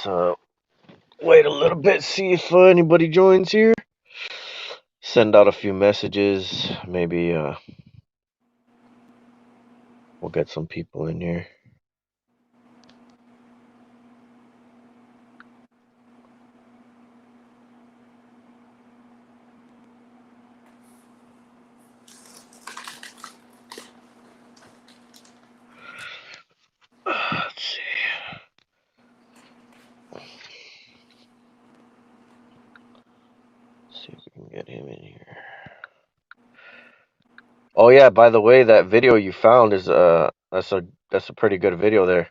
wait a little bit, see if anybody joins here. Send out a few messages. Maybe we'll get some people in here. Let's see. See if we can get him in here. Oh yeah, by the way, that video you found is that's a pretty good video there.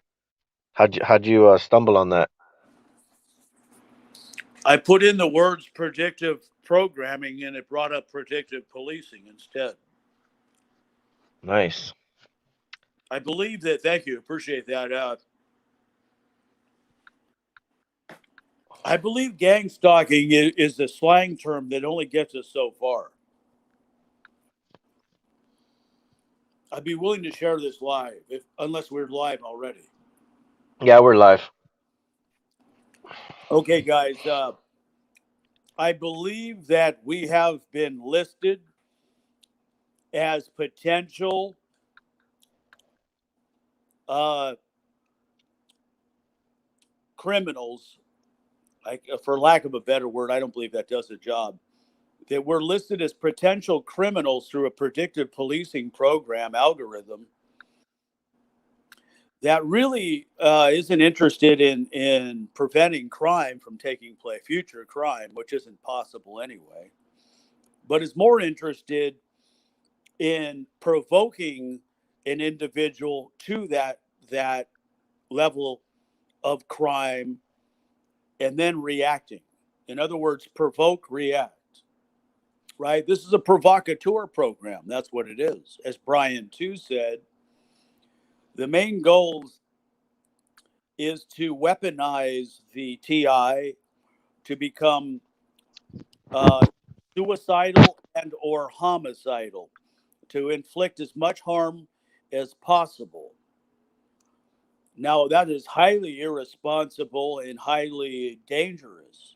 How'd you stumble on that? I put in the words predictive programming and it brought up predictive policing instead. Nice. I believe that, thank you, appreciate that. I believe gang stalking is a slang term that only gets us so far. I'd be willing to share this live, unless we're live already. Yeah, we're live. Okay, guys. I believe that we have been listed as potential criminals. For lack of a better word, I don't believe that does the job. That we're listed as potential criminals through a predictive policing program algorithm that really isn't interested in preventing crime from taking place, future crime, which isn't possible anyway, but is more interested in provoking an individual to that level of crime and then reacting. In other words, provoke, react. Right? This is a provocateur program. That's what it is. As Brian too said, the main goal is to weaponize the TI to become suicidal and or homicidal, to inflict as much harm as possible. Now, that is highly irresponsible and highly dangerous.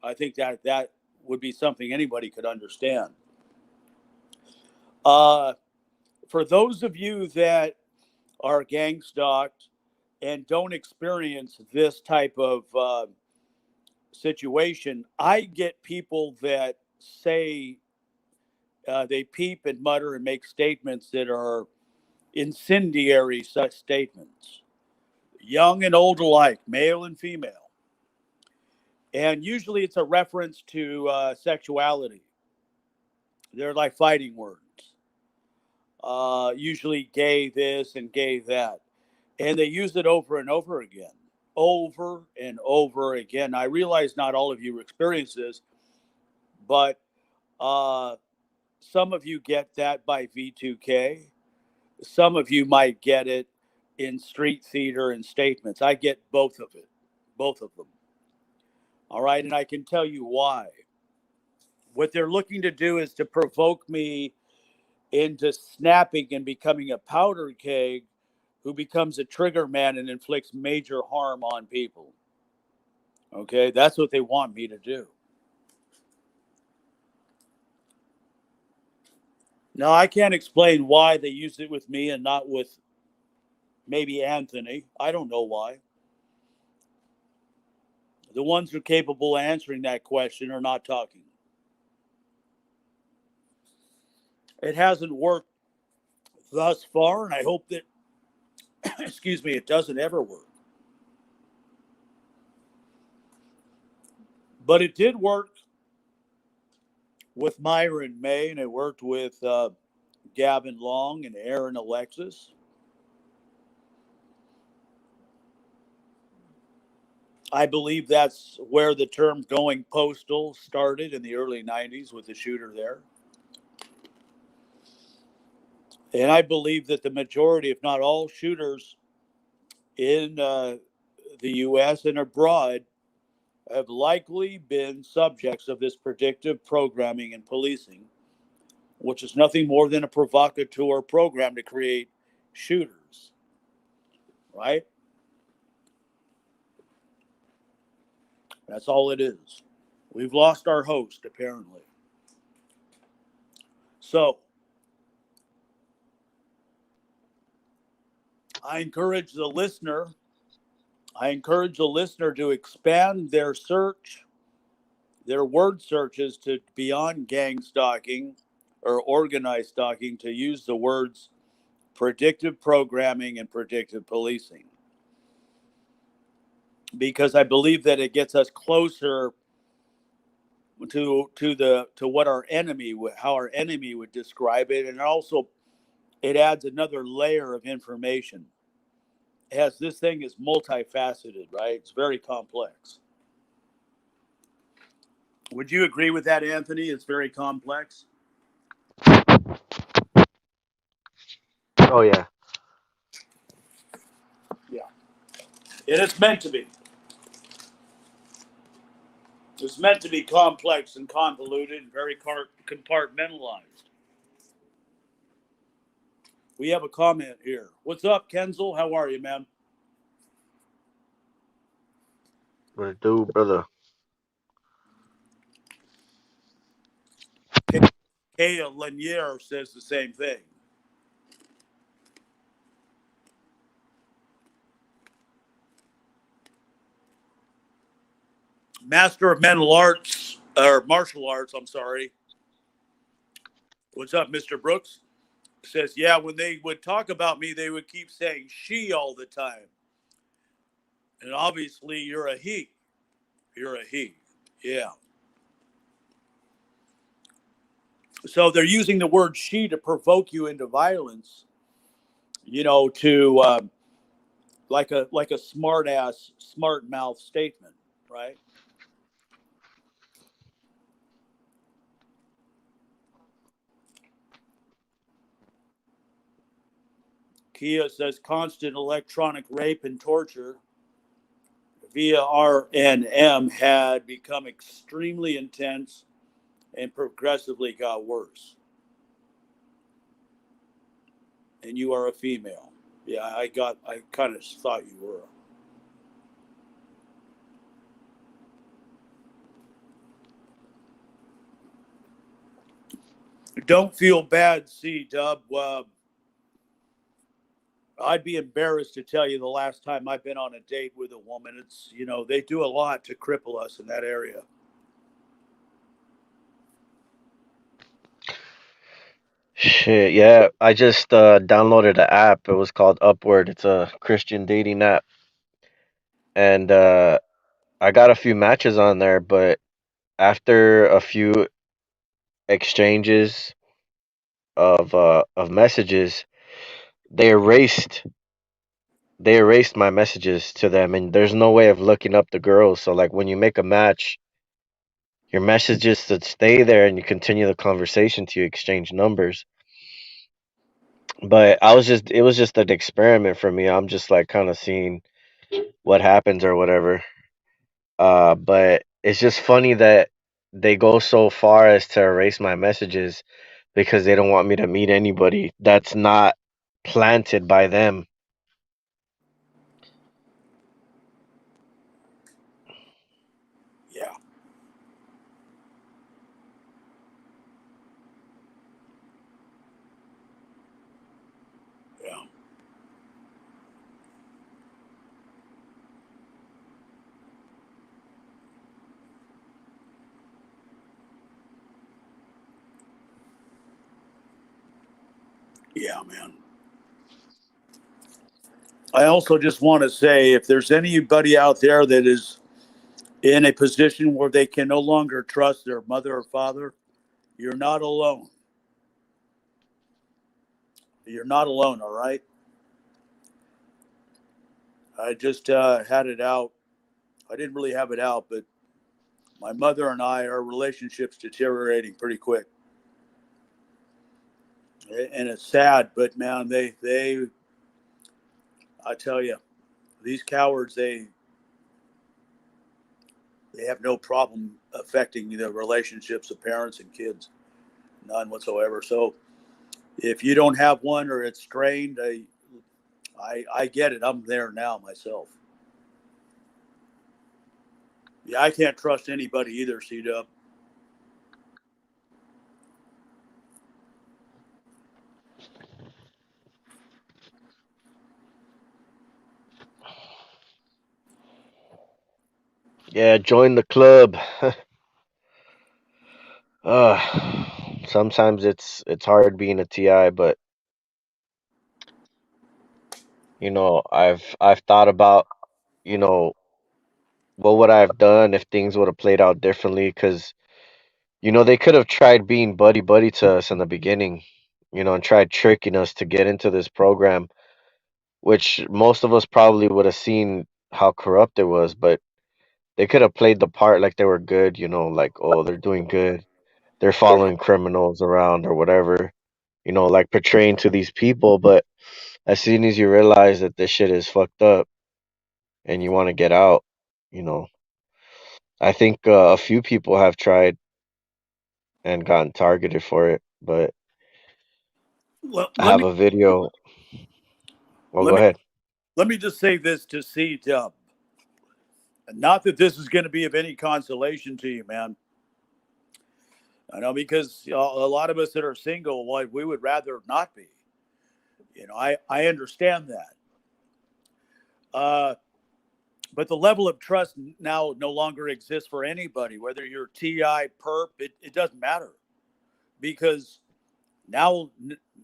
I think that would be something anybody could understand. For those of you that are gang stalked and don't experience this type of situation, I get people that say they peep and mutter and make statements that are incendiary such statements, young and old alike, male and female. And usually it's a reference to sexuality. They're like fighting words. Usually gay this and gay that. And they use it over and over again. Over and over again. I realize not all of you experience this, but some of you get that by V2K. Some of you might get it in street theater and statements. I get both of them. All right. And I can tell you why. What they're looking to do is to provoke me into snapping and becoming a powder keg who becomes a trigger man and inflicts major harm on people. Okay. That's what they want me to do. Now, I can't explain why they used it with me and not with maybe Anthony. I don't know why. The ones who are capable of answering that question are not talking. It hasn't worked thus far, and I hope that, excuse me, it doesn't ever work. But it did work with Myron May, and it worked with Gavin Long and Aaron Alexis. I believe that's where the term going postal started in the early 90s with the shooter there. And I believe that the majority, if not all, shooters in the U.S. and abroad have likely been subjects of this predictive programming and policing, which is nothing more than a provocateur program to create shooters, right? That's all it is. We've lost our host, apparently. So I encourage the listener. I encourage the listener to expand their search, their word searches to beyond gang stalking or organized stalking to use the words predictive programming and predictive policing, because I believe that it gets us closer to what our enemy how our enemy would describe it, and also it adds another layer of information. As this thing is multifaceted, right? It's very complex. Would you agree with that, Anthony? It's very complex. Oh yeah. Yeah, and it's meant to be. It's meant to be complex and convoluted and very compartmentalized. We have a comment here. What's up, Kenzel? How are you, man? What it do, brother? Kaya Lanier says the same thing. Master of Mental Arts, or Martial Arts, I'm sorry. What's up, Mr. Brooks? Says, yeah, when they would talk about me, they would keep saying she all the time. And obviously, you're a he. You're a he. Yeah. So they're using the word she to provoke you into violence, to like a smart ass, smart mouth statement, right? Kia says constant electronic rape and torture via RNM had become extremely intense and progressively got worse. And you are a female. Yeah, I kind of thought you were. Don't feel bad, C Dub. I'd be embarrassed to tell you the last time I've been on a date with a woman. It's, they do a lot to cripple us in that area. Shit, yeah. I just downloaded an app. It was called Upward. It's a Christian dating app, and I got a few matches on there. But after a few exchanges of messages, they erased they erased my messages to them, and there's no way of looking up the girls. So like when you make a match, your messages should stay there, and you continue the conversation to exchange numbers. But it was just an experiment for me. I'm just like kind of seeing what happens or whatever. But it's just funny that they go so far as to erase my messages because they don't want me to meet anybody that's not planted by them. Yeah, yeah, yeah, man. I also just want to say if there's anybody out there that is in a position where they can no longer trust their mother or father, you're not alone. You're not alone, all right? I just had it out. I didn't really have it out, but my mother and I, our relationship's deteriorating pretty quick. And it's sad, but man, I tell you, these cowards, they have no problem affecting the relationships of parents and kids, none whatsoever. So if you don't have one or it's strained, I get it. I'm there now myself. Yeah, I can't trust anybody either, C Dub. Yeah, join the club. Sometimes it's hard being a TI, but I've thought about, you know, what would I have done if things would have played out differently? Because they could have tried being buddy buddy to us in the beginning, and tried tricking us to get into this program, which most of us probably would have seen how corrupt it was, but they could have played the part like they were good, like, oh, they're doing good. They're following criminals around or whatever, like portraying to these people, but as soon as you realize that this shit is fucked up and you want to get out, you know, I think a few people have tried and gotten targeted for it, but Let, I let have me a video. Well, let go me ahead. let me just say this to C Dub. Not that this is going to be of any consolation to you, man. I know because a lot of us that are single, well, we would rather not be. I understand that. Uh, but the level of trust now no longer exists for anybody, whether you're TI, perp, it doesn't matter because now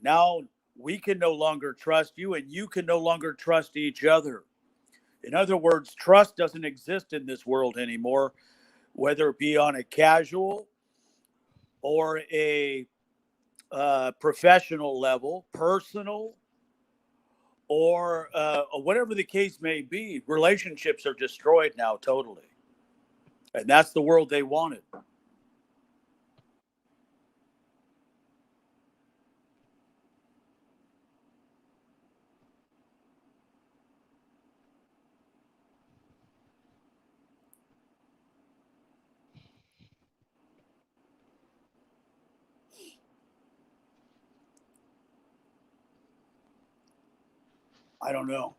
now we can no longer trust you and you can no longer trust each other. In other words, trust doesn't exist in this world anymore, whether it be on a casual or a professional level, personal, or whatever the case may be. Relationships are destroyed now totally. And that's the world they wanted. I don't know.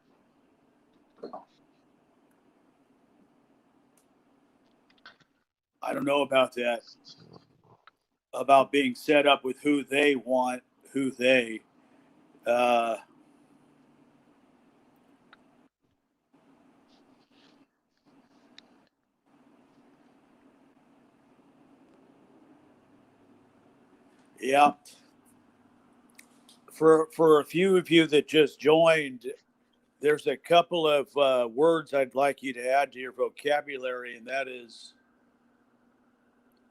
I don't know about that, about being set up with who they want, who they. Uh, yeah. For a few of you that just joined, there's a couple of words I'd like you to add to your vocabulary, and that is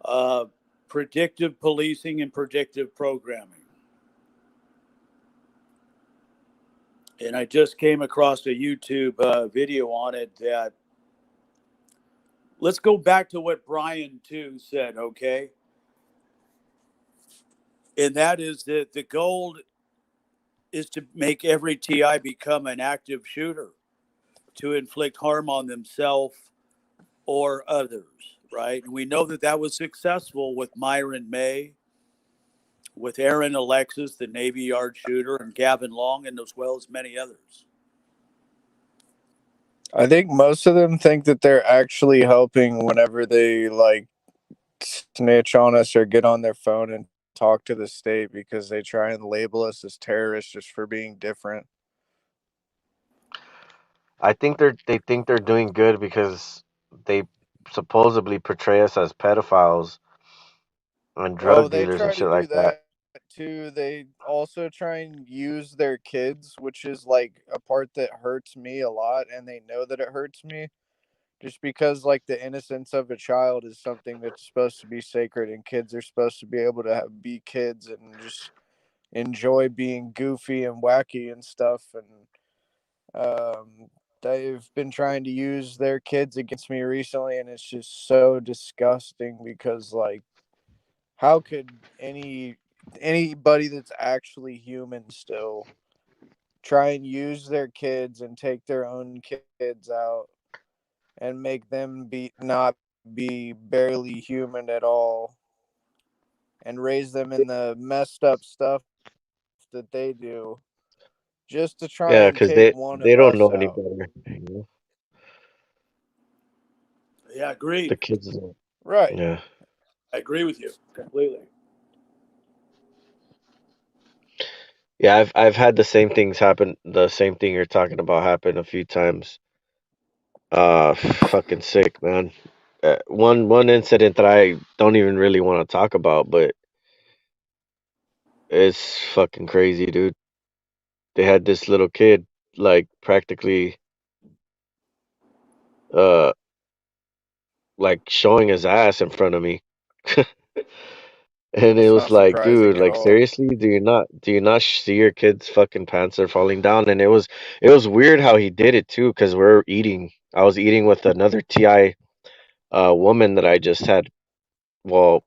uh, predictive policing and predictive programming. And I just came across a YouTube video on it that let's go back to what Brian too said, okay? And that is that the goal is to make every TI become an active shooter to inflict harm on themselves or others, right? And we know that that was successful with Myron May, with Aaron Alexis, the Navy Yard shooter, and Gavin Long, and as well as many others. I think most of them think that they're actually helping whenever they like snitch on us or get on their phone and talk to the state because they try and label us as terrorists just for being different. I think they think they're doing good because they supposedly portray us as pedophiles and Oh, drug they dealers and try to shit do like that. that too. They also try and use their kids, which is like a part that hurts me a lot, and they know that it hurts me just because like the innocence of a child is something that's supposed to be sacred and kids are supposed to be able to be kids and just enjoy being goofy and wacky and stuff. And they've been trying to use their kids against me recently, and it's just so disgusting because like how could anybody that's actually human still try and use their kids and take their own kids out and make them be not be barely human at all and raise them in the messed up stuff that they do just to try Yeah, and because take they one they of don't us know any out. better. Yeah, Yeah, The agreed. kids, Right. yeah, I agree with you completely. yeah. I've had the same things happen. The same thing you're talking about happen a few times. Fucking sick, man. One incident that I don't even really want to talk about, but it's fucking crazy, dude. They had this little kid, like practically, uh, like showing his ass in front of me. And it That's was not like, dude, surprising at like all. seriously, do you not see your kids' fucking pants are falling down? And it was weird how he did it too, because we're eating. I was eating with another TI woman that I just had. Well,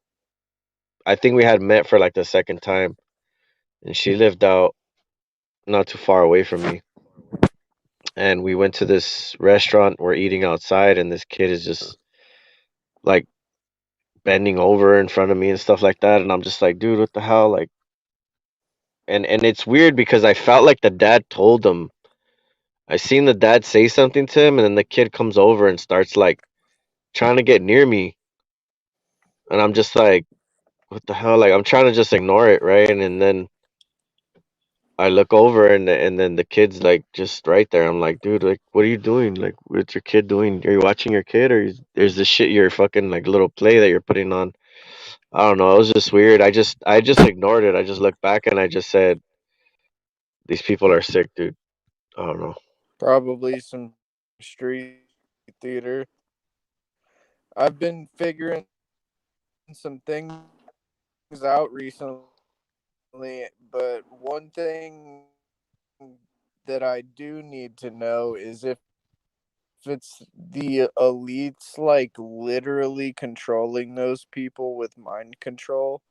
I think we had met for like the second time, and she lived out not too far away from me. And we went to this restaurant. We're eating outside, and this kid is just like bending over in front of me and stuff like that. And I'm just like, dude, what the hell? Like, and it's weird because I felt like the dad told him. I seen the dad say something to him, and then the kid comes over and starts like trying to get near me, and I'm just like, what the hell? Like, I'm trying to just ignore it, right? And then I look over, and then the kid's like just right there. I'm like, dude, like, what are you doing? Like, what's your kid doing? Are you watching your kid, or is this shit your fucking like little play that you're putting on? I don't know. It was just weird. I just ignored it. I just looked back and I just said, these people are sick, dude. I don't know. Probably some street theater. I've been figuring some things out recently, but one thing that I do need to know is if it's the elites like literally controlling those people with mind control,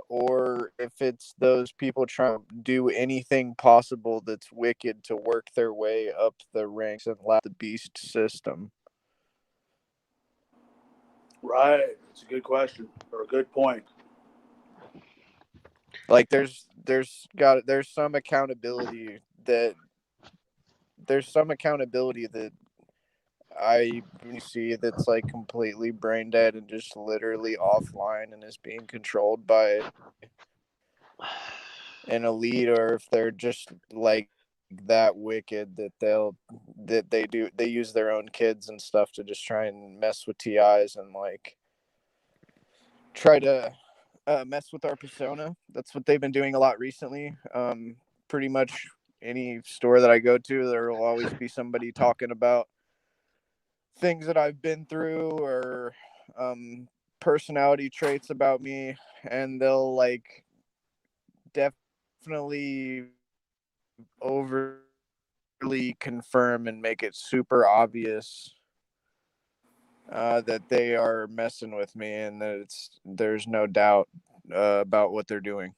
or if it's those people trying to do anything possible that's wicked to work their way up the ranks and last the beast system. Right. It's a good question or a good point. Like there's some accountability that there's some accountability that I see that's like completely brain dead and just literally offline and is being controlled by an elite, or if they're just like that wicked that they use their own kids and stuff to just try and mess with TIs and like try to mess with our persona. That's what they've been doing a lot recently. Pretty much any store that I go to, there will always be somebody talking about things that I've been through or personality traits about me, and they'll like definitely overly confirm and make it super obvious that they are messing with me and that there's no doubt about what they're doing.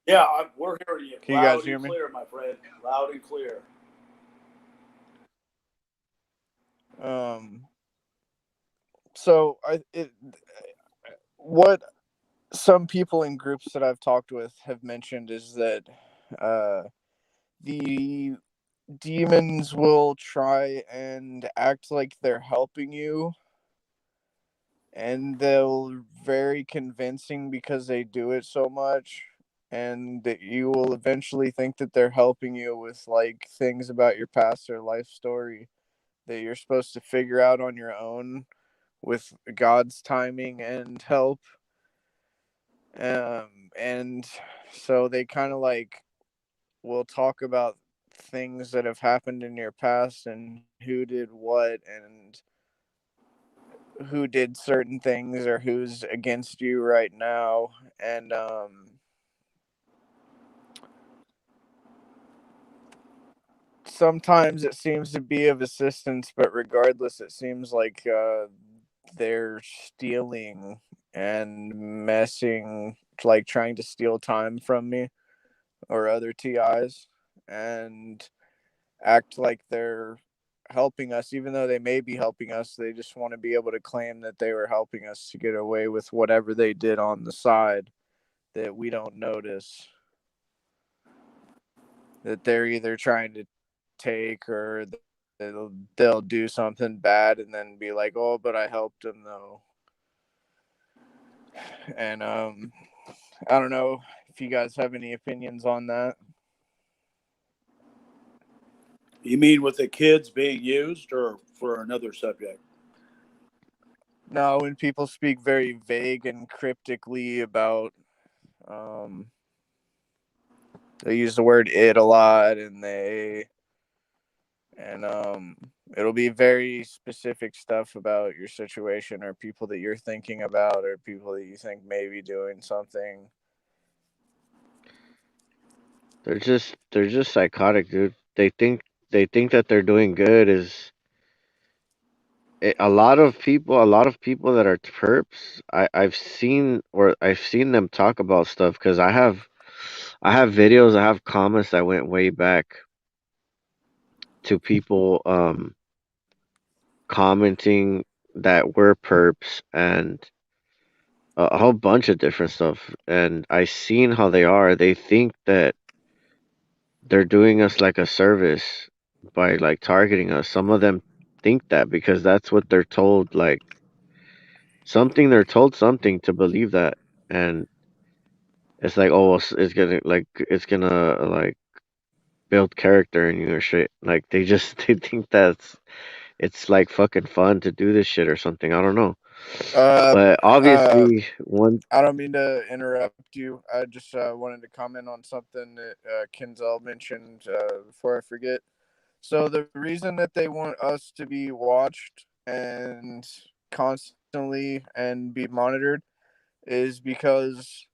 Yeah, we're hearing you Can you guys loud hear and me? clear, my friend. Loud and clear. Um, so what some people in groups that I've talked with have mentioned is that uh, the demons will try and act like they're helping you, and they'll very convincing because they do it so much, and that you will eventually think that they're helping you with like things about your past or life story that you're supposed to figure out on your own with God's timing and help. And so they kind of like will talk about things that have happened in your past and who did what and who did certain things or who's against you right now. And sometimes it seems to be of assistance, but regardless, it seems like they're stealing and messing, like trying to steal time from me or other TIs, and act like they're helping us, even though they may be helping us. They just want to be able to claim that they were helping us to get away with whatever they did on the side that we don't notice. that they're either trying to take or they'll do something bad and then be like, "Oh, but I helped them though." And I don't know if you guys have any opinions on that. You mean with the kids being used, or for another subject? No, when people speak very vague and cryptically about, um, they use the word "it" a lot, and it'll be very specific stuff about your situation or people that you're thinking about or people that you think may be doing something. They're just psychotic, dude. They think that they're doing good is a lot of people that are perps. I've seen them talk about stuff because I have videos, I have comments that went way back to people commenting that we're perps and a whole bunch of different stuff. And I seen how they are. They think that they're doing us like a service by like targeting us. Some of them think that because that's what they're told. Like they're told something to believe that, and it's like, oh, it's gonna like build character in you or shit. Like they just they think that's it's like fucking fun to do this shit or something. I don't know. Uh, But uh, obviously, one I don't mean to interrupt you. I just wanted to comment on something that Kinzel mentioned before I forget. So the reason that they want us to be watched and constantly and be monitored is because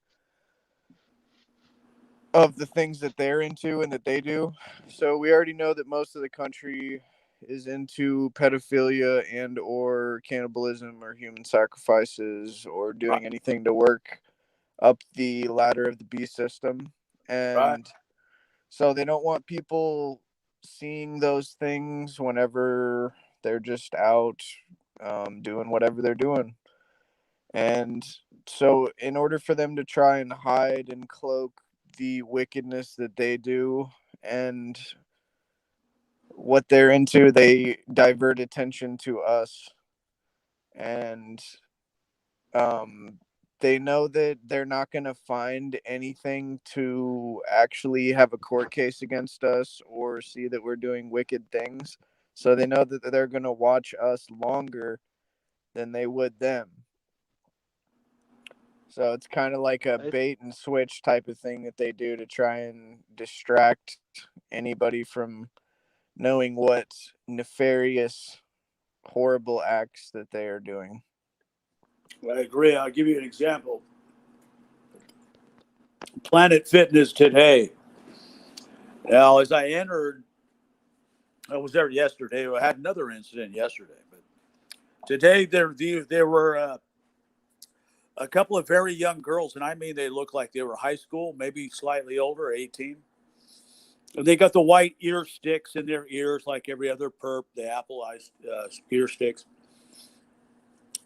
of the things that they're into and that they do. So we already know that most of the country is into pedophilia and or cannibalism or human sacrifices or Right. doing anything to work up the ladder of the beast system. Right. And so they don't want people seeing those things whenever they're just out doing whatever they're doing. And so, in order for them to try and hide and cloak the wickedness that they do and what they're into, they divert attention to us. And um, they know that they're not going to find anything to actually have a court case against us or see that we're doing wicked things. So they know that they're going to watch us longer than they would them. So it's kind of like a I, bait and switch type of thing that they do to try and distract anybody from knowing what nefarious, horrible acts that they are doing. I agree. I'll give you an example. Planet Fitness today. Now, as I entered, I was there yesterday. I had another incident yesterday, but today there were a couple of very young girls, and I mean they looked like they were high school, maybe slightly older, 18. And they got the white ear sticks in their ears, like every other perp, the Apple ear sticks.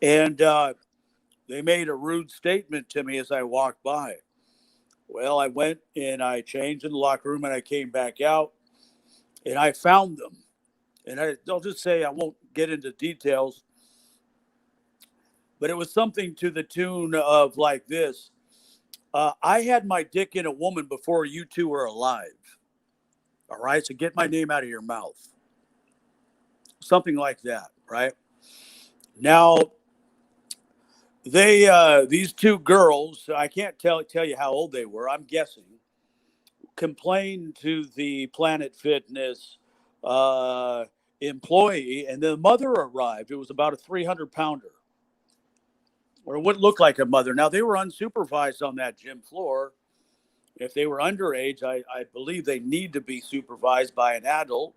And they made a rude statement to me as I walked by. Well, I went and I changed in the locker room and I came back out and I found them. And I'll just say I won't get into details, but it was something to the tune of like this. I had my dick in a woman before you two were alive. All right. So get my name out of your mouth. Something like that. Right. Now, these two girls, I can't tell you how old they were. I'm guessing, complained to the Planet Fitness uh, employee, and the mother arrived. It was about a 300-pounder, or what looked like a mother. Now they were unsupervised on that gym floor. If they were underage, I believe they need to be supervised by an adult.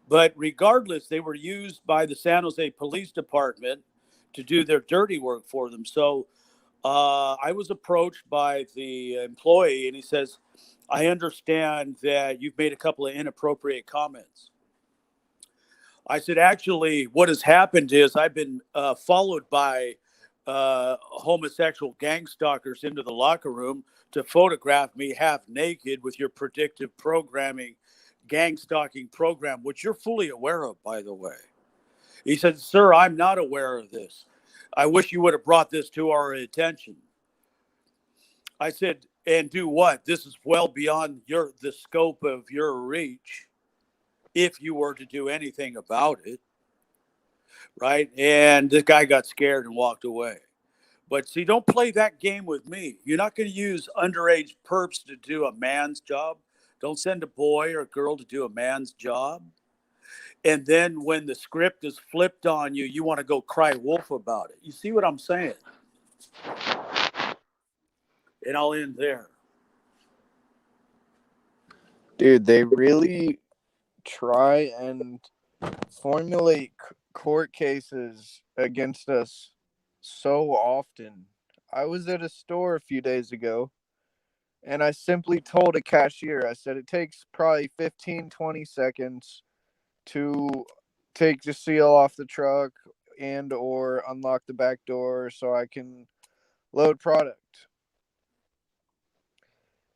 But regardless, they were used by the San Jose Police Department to do their dirty work for them. So I was approached by the employee, and he says, I understand that you've made a couple of inappropriate comments. I said, actually, what has happened is I've been followed by homosexual gang stalkers into the locker room to photograph me half naked with your predictive programming, gang stalking program, which you're fully aware of, by the way. He said, "Sir, I'm not aware of this. I wish you would have brought this to our attention." I said, "And do what? This is well beyond the scope of your reach if you were to do anything about it." Right? And this guy got scared and walked away. But see, don't play that game with me. You're not going to use underage perps to do a man's job. Don't send a boy or a girl to do a man's job. And then when the script is flipped on you, you want to go cry wolf about it. You see what I'm saying? And I'll end there. Dude, they really try and formulate court cases against us so often. I was at a store a few days ago and I simply told a cashier, I said, it takes probably 15-20 seconds to take the seal off the truck and or unlock the back door so I can load product.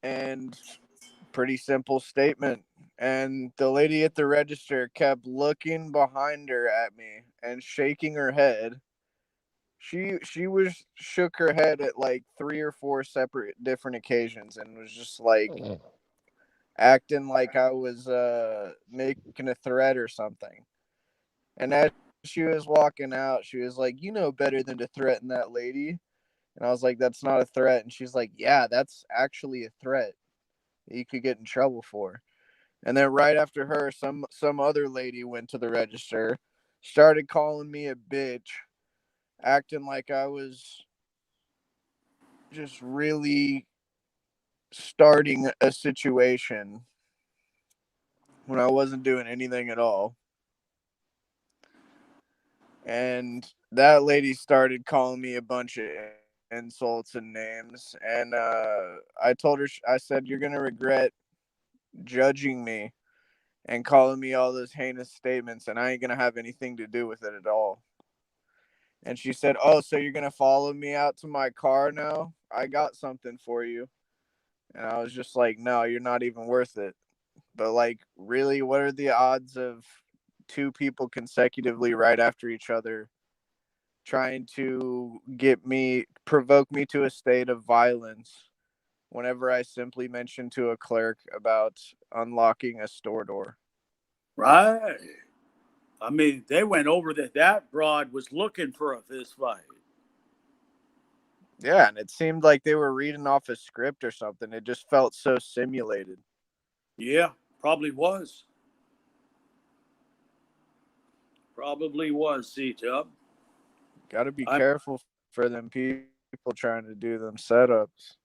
And pretty simple statement. And the lady at the register kept looking behind her at me and shaking her head. She was shook her head at like 3 or 4 separate different occasions and was just like acting like I was making a threat or something. And as she was walking out, she was like, "You know better than to threaten that lady." And I was like, "That's not a threat." And she's like, "Yeah, that's actually a threat that you could get in trouble for." And then right after her, some other lady went to the register, started calling me a bitch, acting like I was just really starting a situation when I wasn't doing anything at all. And that lady started calling me a bunch of insults and names. And I told her, I said, "You're going to regret judging me and calling me all those heinous statements, and I ain't going to have anything to do with it at all." And she said, "Oh, so you're going to follow me out to my car now? I got something for you." And I was just like, "No, you're not even worth it." But, like, really, what are the odds of two people consecutively right after each other trying to provoke me to a state of violence whenever I simply mention to a clerk about unlocking a store door? Right. I mean, they went over that broad was looking for a fist fight. Yeah, and it seemed like they were reading off a script or something. It just felt so simulated. Yeah, probably was. Probably was, C-Tub. Got to be I careful for them people trying to do them setups.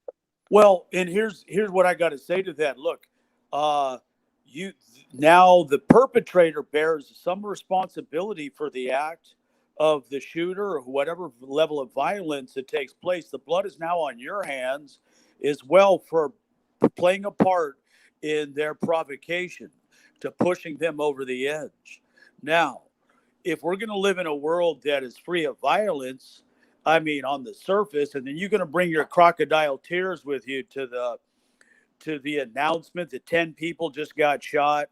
Well, and here's what I got to say to that. Look, uh, you now the perpetrator bears some responsibility for the act of the shooter or whatever level of violence that takes place. The blood is now on your hands as well for playing a part in their provocation to pushing them over the edge. Now, if we're going to live in a world that is free of violence, I mean, on the surface, and then you're going to bring your crocodile tears with you to the announcement that 10 people just got shot,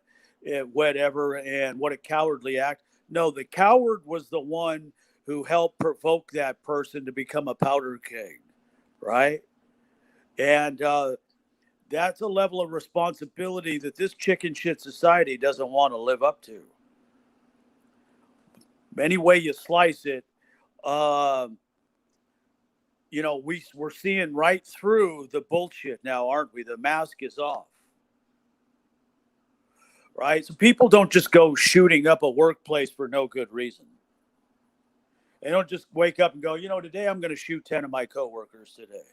whatever, and what a cowardly act. No, the coward was the one who helped provoke that person to become a powder keg, right? And that's a level of responsibility that this chicken shit society doesn't want to live up to. Any way you slice it, um, we're seeing right through the bullshit now, aren't we? The mask is off, right? So people don't just go shooting up a workplace for no good reason. They don't just wake up and go, today I'm going to shoot 10 of my coworkers today.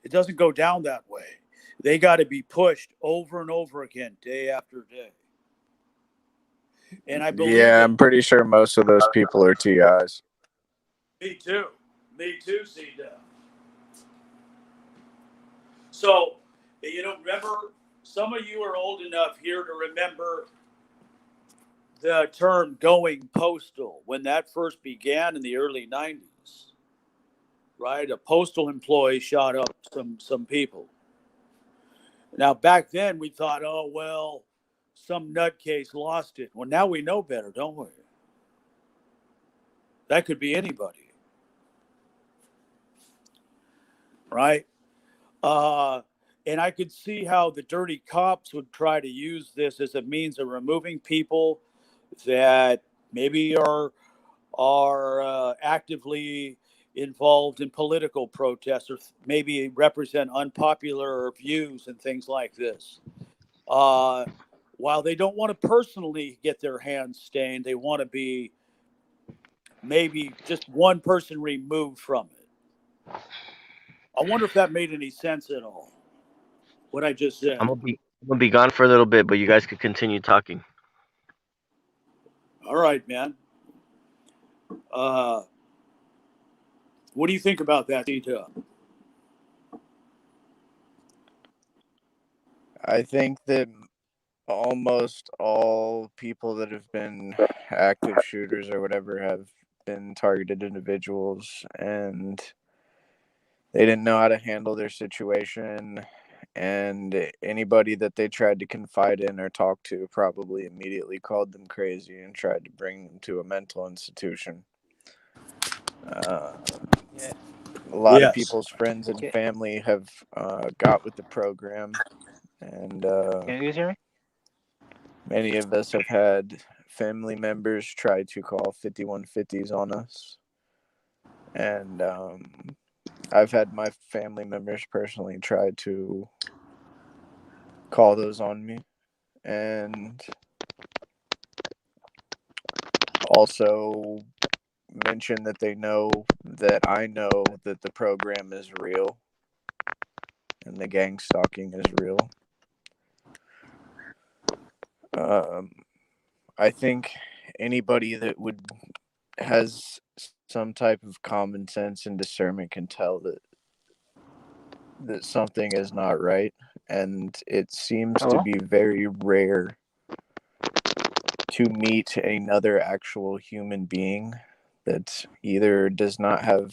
It doesn't go down that way. They got to be pushed over and over again, day after day. And I believe Yeah, that. I'm pretty sure most of those people are TIs. Me too. Me too, C Dub. So, remember, some of you are old enough here to remember the term going postal when that first began in the early 90s, right? A postal employee shot up some people. Now back then we thought, oh well, some nutcase lost it. Well, now we know better, don't we? That could be anybody, right? Uh, and I could see how the dirty cops would try to use this as a means of removing people that maybe are actively involved in political protests or maybe represent unpopular views and things like this. Uh, while they don't want to personally get their hands stained, they want to be maybe just one person removed from it. I wonder if that made any sense at all, what I just said. I'm gonna be gone for a little bit, but you guys could continue talking. All right, man. Uh, what do you think about that, Tita? I think that almost all people that have been active shooters or whatever have been targeted individuals, and they didn't know how to handle their situation, and anybody that they tried to confide in or talk to probably immediately called them crazy and tried to bring them to a mental institution. uh, Yeah. a lot of Yes. people's friends and Okay. family have got with the program, and Can you guys hear me? many of us have had family members try to call 5150s on us. And I've had my family members personally try to call those on me. And also mention that they know that I know that the program is real and the gang stalking is real. Um, I think anybody that would has some type of common sense and discernment can tell that something is not right, and it seems to Hello? be very rare to meet another actual human being that either does not have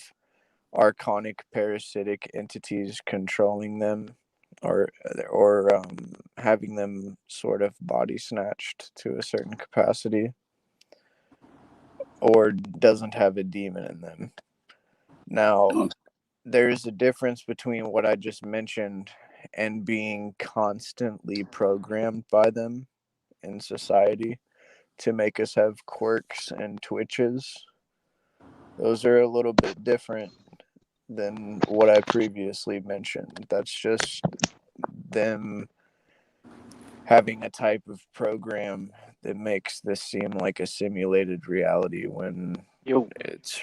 archonic parasitic entities controlling them, or having them sort of body snatched to a certain capacity, or doesn't have a demon in them. Now, there's a difference between what I just mentioned and being constantly programmed by them in society to make us have quirks and twitches. Those are a little bit different than what I previously mentioned. That's just them having a type of program that makes this seem like a simulated reality when Yo. it's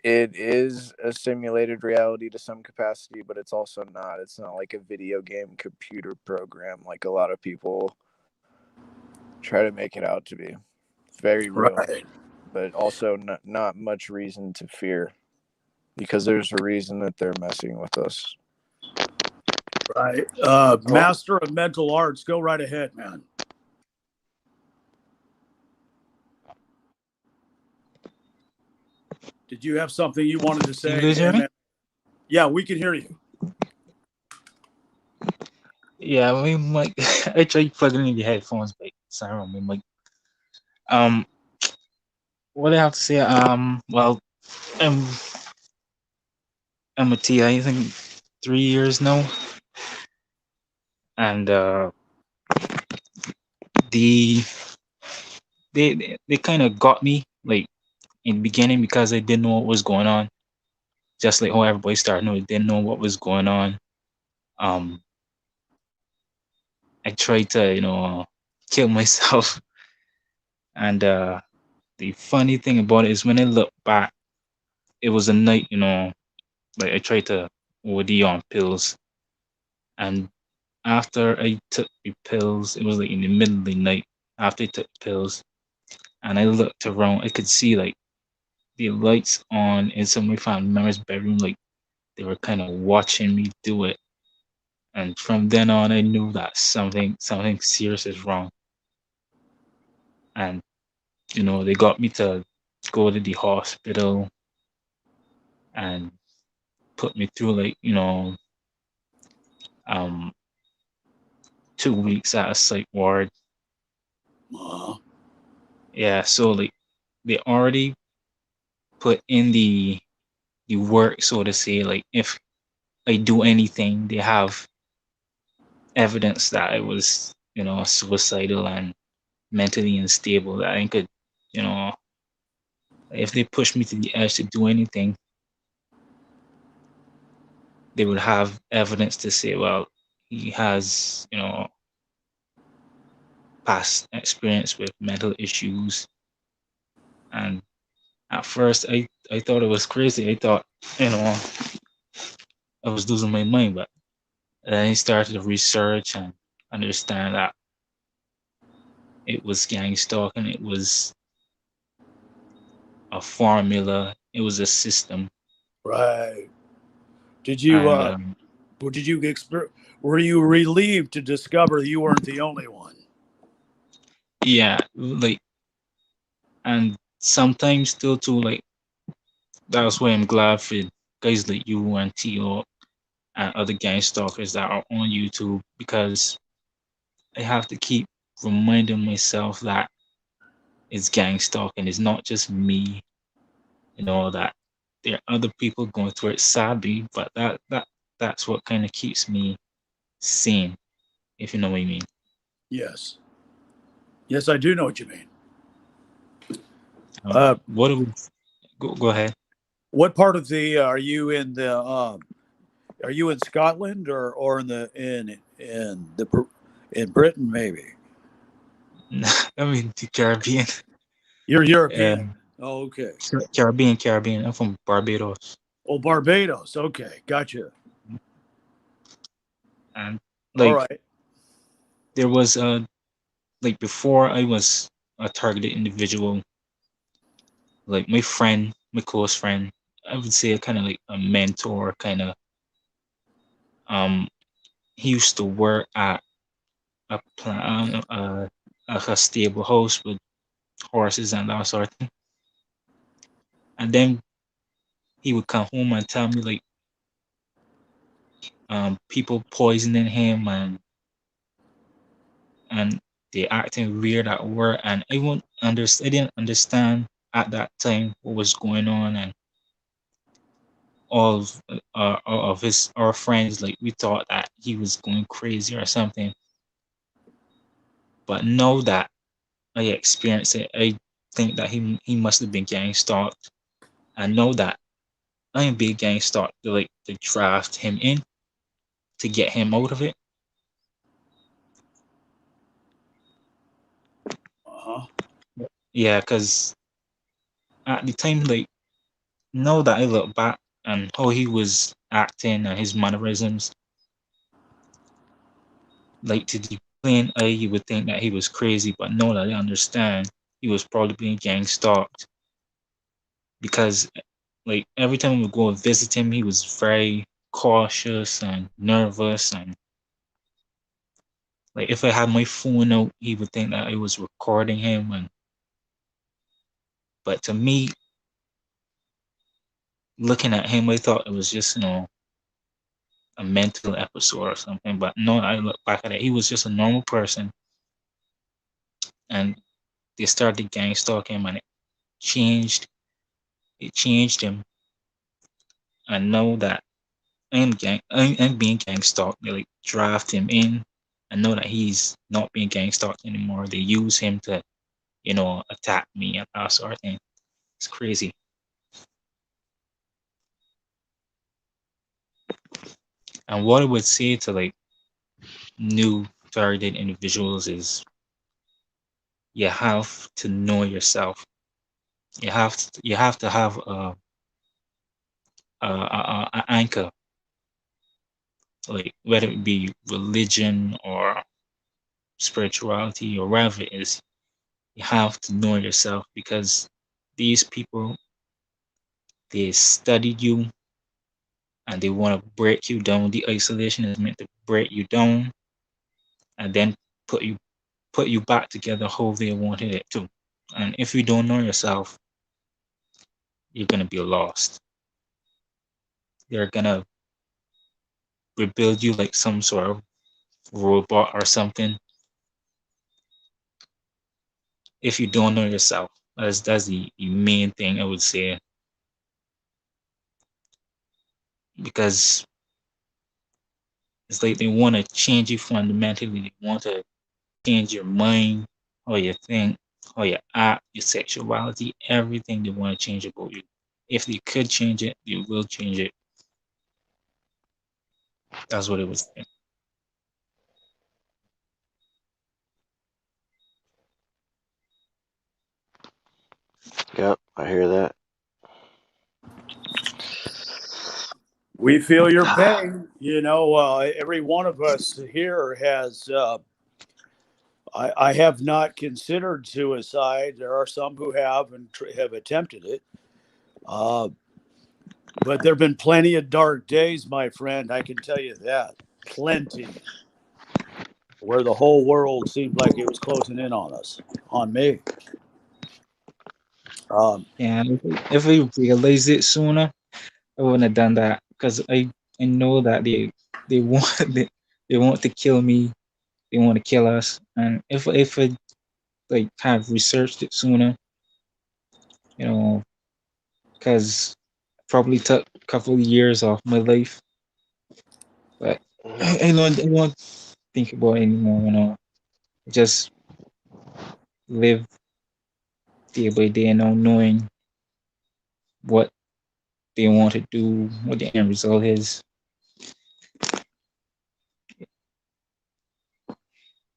it is a simulated reality to some capacity, but it's also not. It's not like a video game computer program like a lot of people try to make it out to be. It's very real, Right. but also not much reason to fear because there's a reason that they're messing with us. Right. Hello? Master of Mental Arts, go right ahead, man. Did you have something you wanted to Can you say, guys hear me? MM? Yeah, we can hear you. Yeah, my mic. I tried plugging in the headphones, but it's not on my mic. Um, what I have to say, well, I'm I'm a TI, I think 3 years now, and the they kind of got me like in the beginning because I didn't know what was going on. Just like how everybody started knowing, didn't know what was going on. Um, I tried to kill myself, and the funny thing about it is when I look back, it was a night, like I tried to OD on pills, and after I took the pills, it was like in the middle of the night after I took the pills, and I looked around, I could see like the lights on in some of my family members' bedroom, like they were kind of watching me do it. And from then on, I knew that something serious is wrong. And they got me to go to the hospital, and put me through like, um 2 weeks at a psych ward. Uh-huh. Yeah, so like they already put in the work, so to say. Like if I do anything, they have evidence that I was, suicidal and mentally unstable, that I could, you know, if they push me to the edge to do anything, they would have evidence to say, well, he has, past experience with mental issues. And at first, I thought it was crazy. I thought, you know, I was losing my mind, but then I started to research and understand that it was gang stalking. It was a formula. It was a system. Right. Did you And did you were you relieved to discover you weren't the only one? yeah, like, and sometimes still too, like, that's why I'm glad for guys like you and Tio and other gang stalkers that are on YouTube, because I have to keep reminding myself that it's gang stalking. It's not just me, that there are other people going through it sadly, but that's what kind of keeps me sane, if you know what I mean. Yes. Yes, I do know what you mean. Uh, What do we go ahead? what part of the are you in the are you in Scotland or in the in Britain maybe? I mean the Caribbean. You're European. um, Oh, okay. Caribbean. I'm from Barbados. Oh, Barbados. Okay, gotcha. And All like right. there was like before I was a targeted individual, like my friend, my close friend, I would say kind of like a mentor, kind of. Um, he used to work at a plant, a stable house with horses and that sort of thing. And then he would come home and tell me like, people poisoning him, and they acting weird at work, and I didn't understand at that time what was going on. And all of his our friends, like, we thought that he was going crazy or something. But now that I experienced it, I think that he must have been gang stalked. I know that I am being gang stalked to, like, to draft him in, to get him out of it. Uh-huh. Yeah, because at the time, like, now that I look back and how he was acting and his mannerisms, like, to the plain eye, you would think that he was crazy, but now that I understand, he was probably being gang stalked. Because, like, every time we go and visit him, he was very cautious and nervous. And like, if I had my phone out, he would think that I was recording him. And but to me, looking at him, I thought it was just, a mental episode or something. But no, I look back at it, he was just a normal person. And they started gang stalking him, and changed it changed him. And know that I'm being gang stalked. They, like, draft him in. I know that he's not being gang stalked anymore. They use him to, attack me and that sort of thing. It's crazy. And what I would say to, like, new targeted individuals is, you have to know yourself. You have to have a anchor, like whether it be religion or spirituality or whatever it is. You have to know yourself, because these people, they studied you, and they want to break you down. The isolation is meant to break you down, and then put you back together how they wanted it to. And if you don't know yourself, you're gonna be lost. they're gonna rebuild you like some sort of robot or something if you don't know yourself. That's the main thing I would say, because it's like they want to change you fundamentally. They want to change your mind, how you think, how you act, your sexuality, everything they want to change about you. If they could change it, they will change it. That's what it was. Yep, I hear that. We feel your pain. Every one of us here has. I have not considered suicide. There are some who have and have attempted it. Uh, but there have been plenty of dark days, my friend. I can tell you that. Plenty. Where the whole world seemed like it was closing in on us, on me. Um, And if I realized it sooner, I wouldn't have done that because I know that they want they want to kill me. They want to kill us. And if I like have researched it sooner, you know, because probably took a couple of years off my life, but Mhm. I don't think about it anymore. Just live day by day now, knowing what they want to do, what the end result is.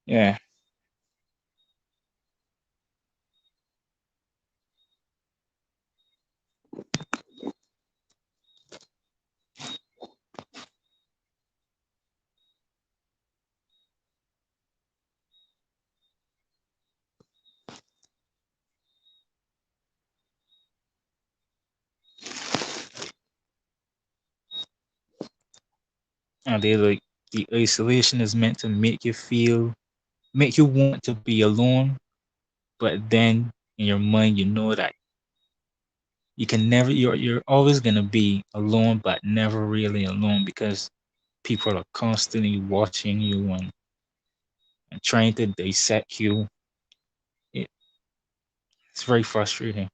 Yeah, and they like the isolation is meant to make you want to be alone, but then in your mind you know that you can never you're always gonna be alone, but never really alone because people are constantly watching you and trying to dissect you. It, it's very frustrating.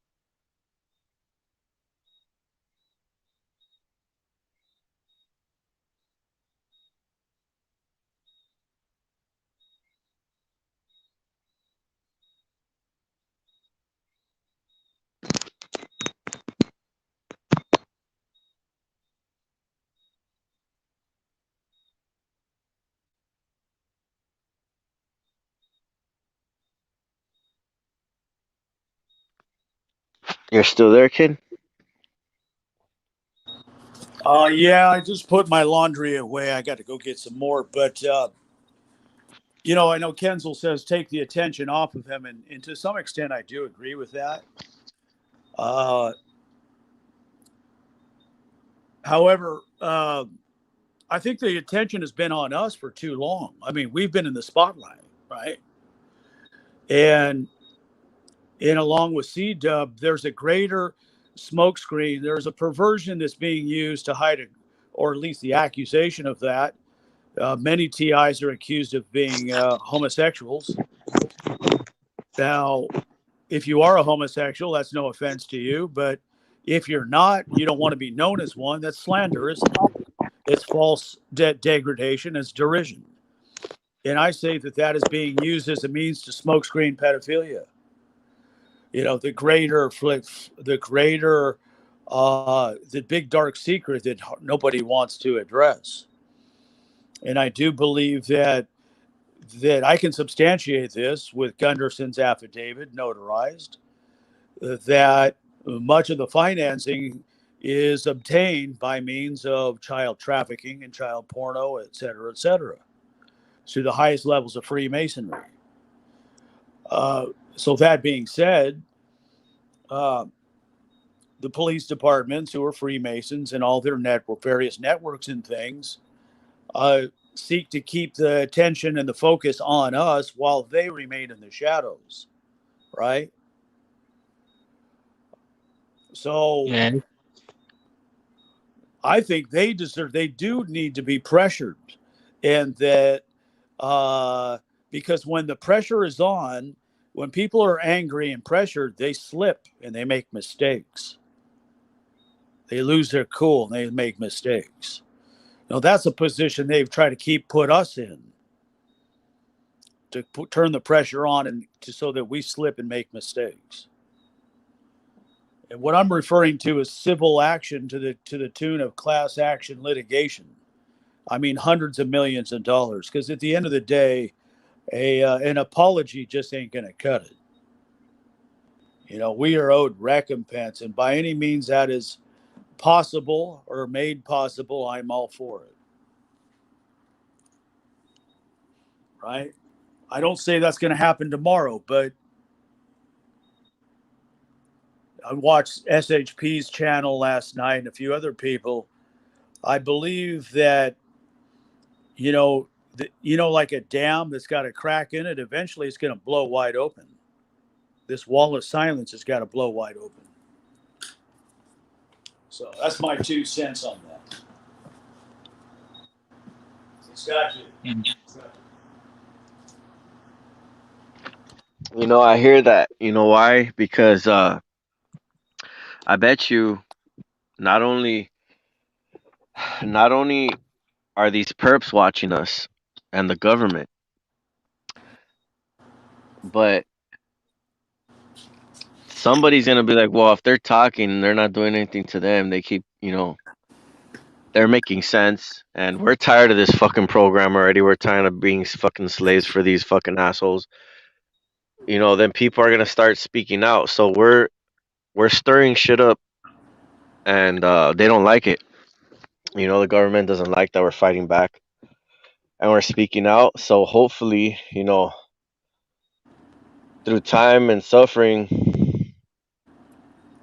You're still there, kid? yeah, I just put my laundry away. I got to go get some more. But, I know Kenzel says take the attention off of him. And to some extent, I do agree with that. Uh, however, I think the attention has been on us for too long. I mean, we've been in the spotlight, right? And along with C Dub, there's a greater smokescreen. There's a perversion that's being used to hide it, or at least the accusation of that. Many TIs are accused of being homosexuals. Now, if you are a homosexual, that's no offense to you. But if you're not, you don't want to be known as one. That's slander, isn't it? It's false degradation. It's derision. And I say that that is being used as a means to smokescreen pedophilia. The big dark secret that nobody wants to address. And I do believe that I can substantiate this with Gunderson's affidavit notarized, that much of the financing is obtained by means of child trafficking and child porno, et cetera, to the highest levels of Freemasonry. Uh, so that being said, uh, the police departments who are Freemasons and all their various networks and things uh, seek to keep the attention and the focus on us while they remain in the shadows, right? So Yeah, I think they deserve. They do need to be pressured, and that uh, because when the pressure is on, when people are angry and pressured, they slip and they make mistakes. They lose their cool and they make mistakes. That's a position they've tried to put us in, to turn the pressure on so that we slip and make mistakes. And what I'm referring to is civil action to the tune of class action litigation. I mean, hundreds of millions of dollars. Because at the end of the day, an apology just ain't going to cut it. We are owed recompense, and by any means that is possible or made possible, I'm all for it. Right? I don't say that's going to happen tomorrow, but I watched SHP's channel last night and a few other people. I believe that like a dam that's got a crack in it, eventually it's going to blow wide open. This wall of silence has got to blow wide open. So that's my 2 cents on that. It's got you. And I hear that. You know why? Because I bet you not only not only are these perps watching us and the government, but somebody's gonna be like, well, if they're talking and they're not doing anything to them, they keep, they're making sense, and we're tired of this fucking program already. We're tired of being fucking slaves for these fucking assholes. Then people are gonna start speaking out. So we're stirring shit up, and they don't like it. The government doesn't like that we're fighting back and we're speaking out. So hopefully, through time and suffering,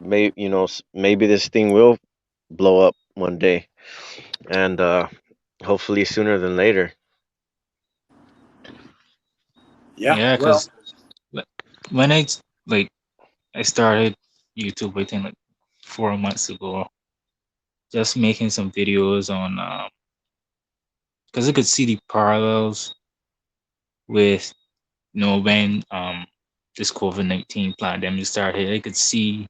maybe this thing will blow up one day, and hopefully sooner than later. Yeah. yeah, Well, because when like I started YouTube, I think like 4 months ago, just making some videos on because I could see the parallels with when this COVID-19 pandemic started. I could see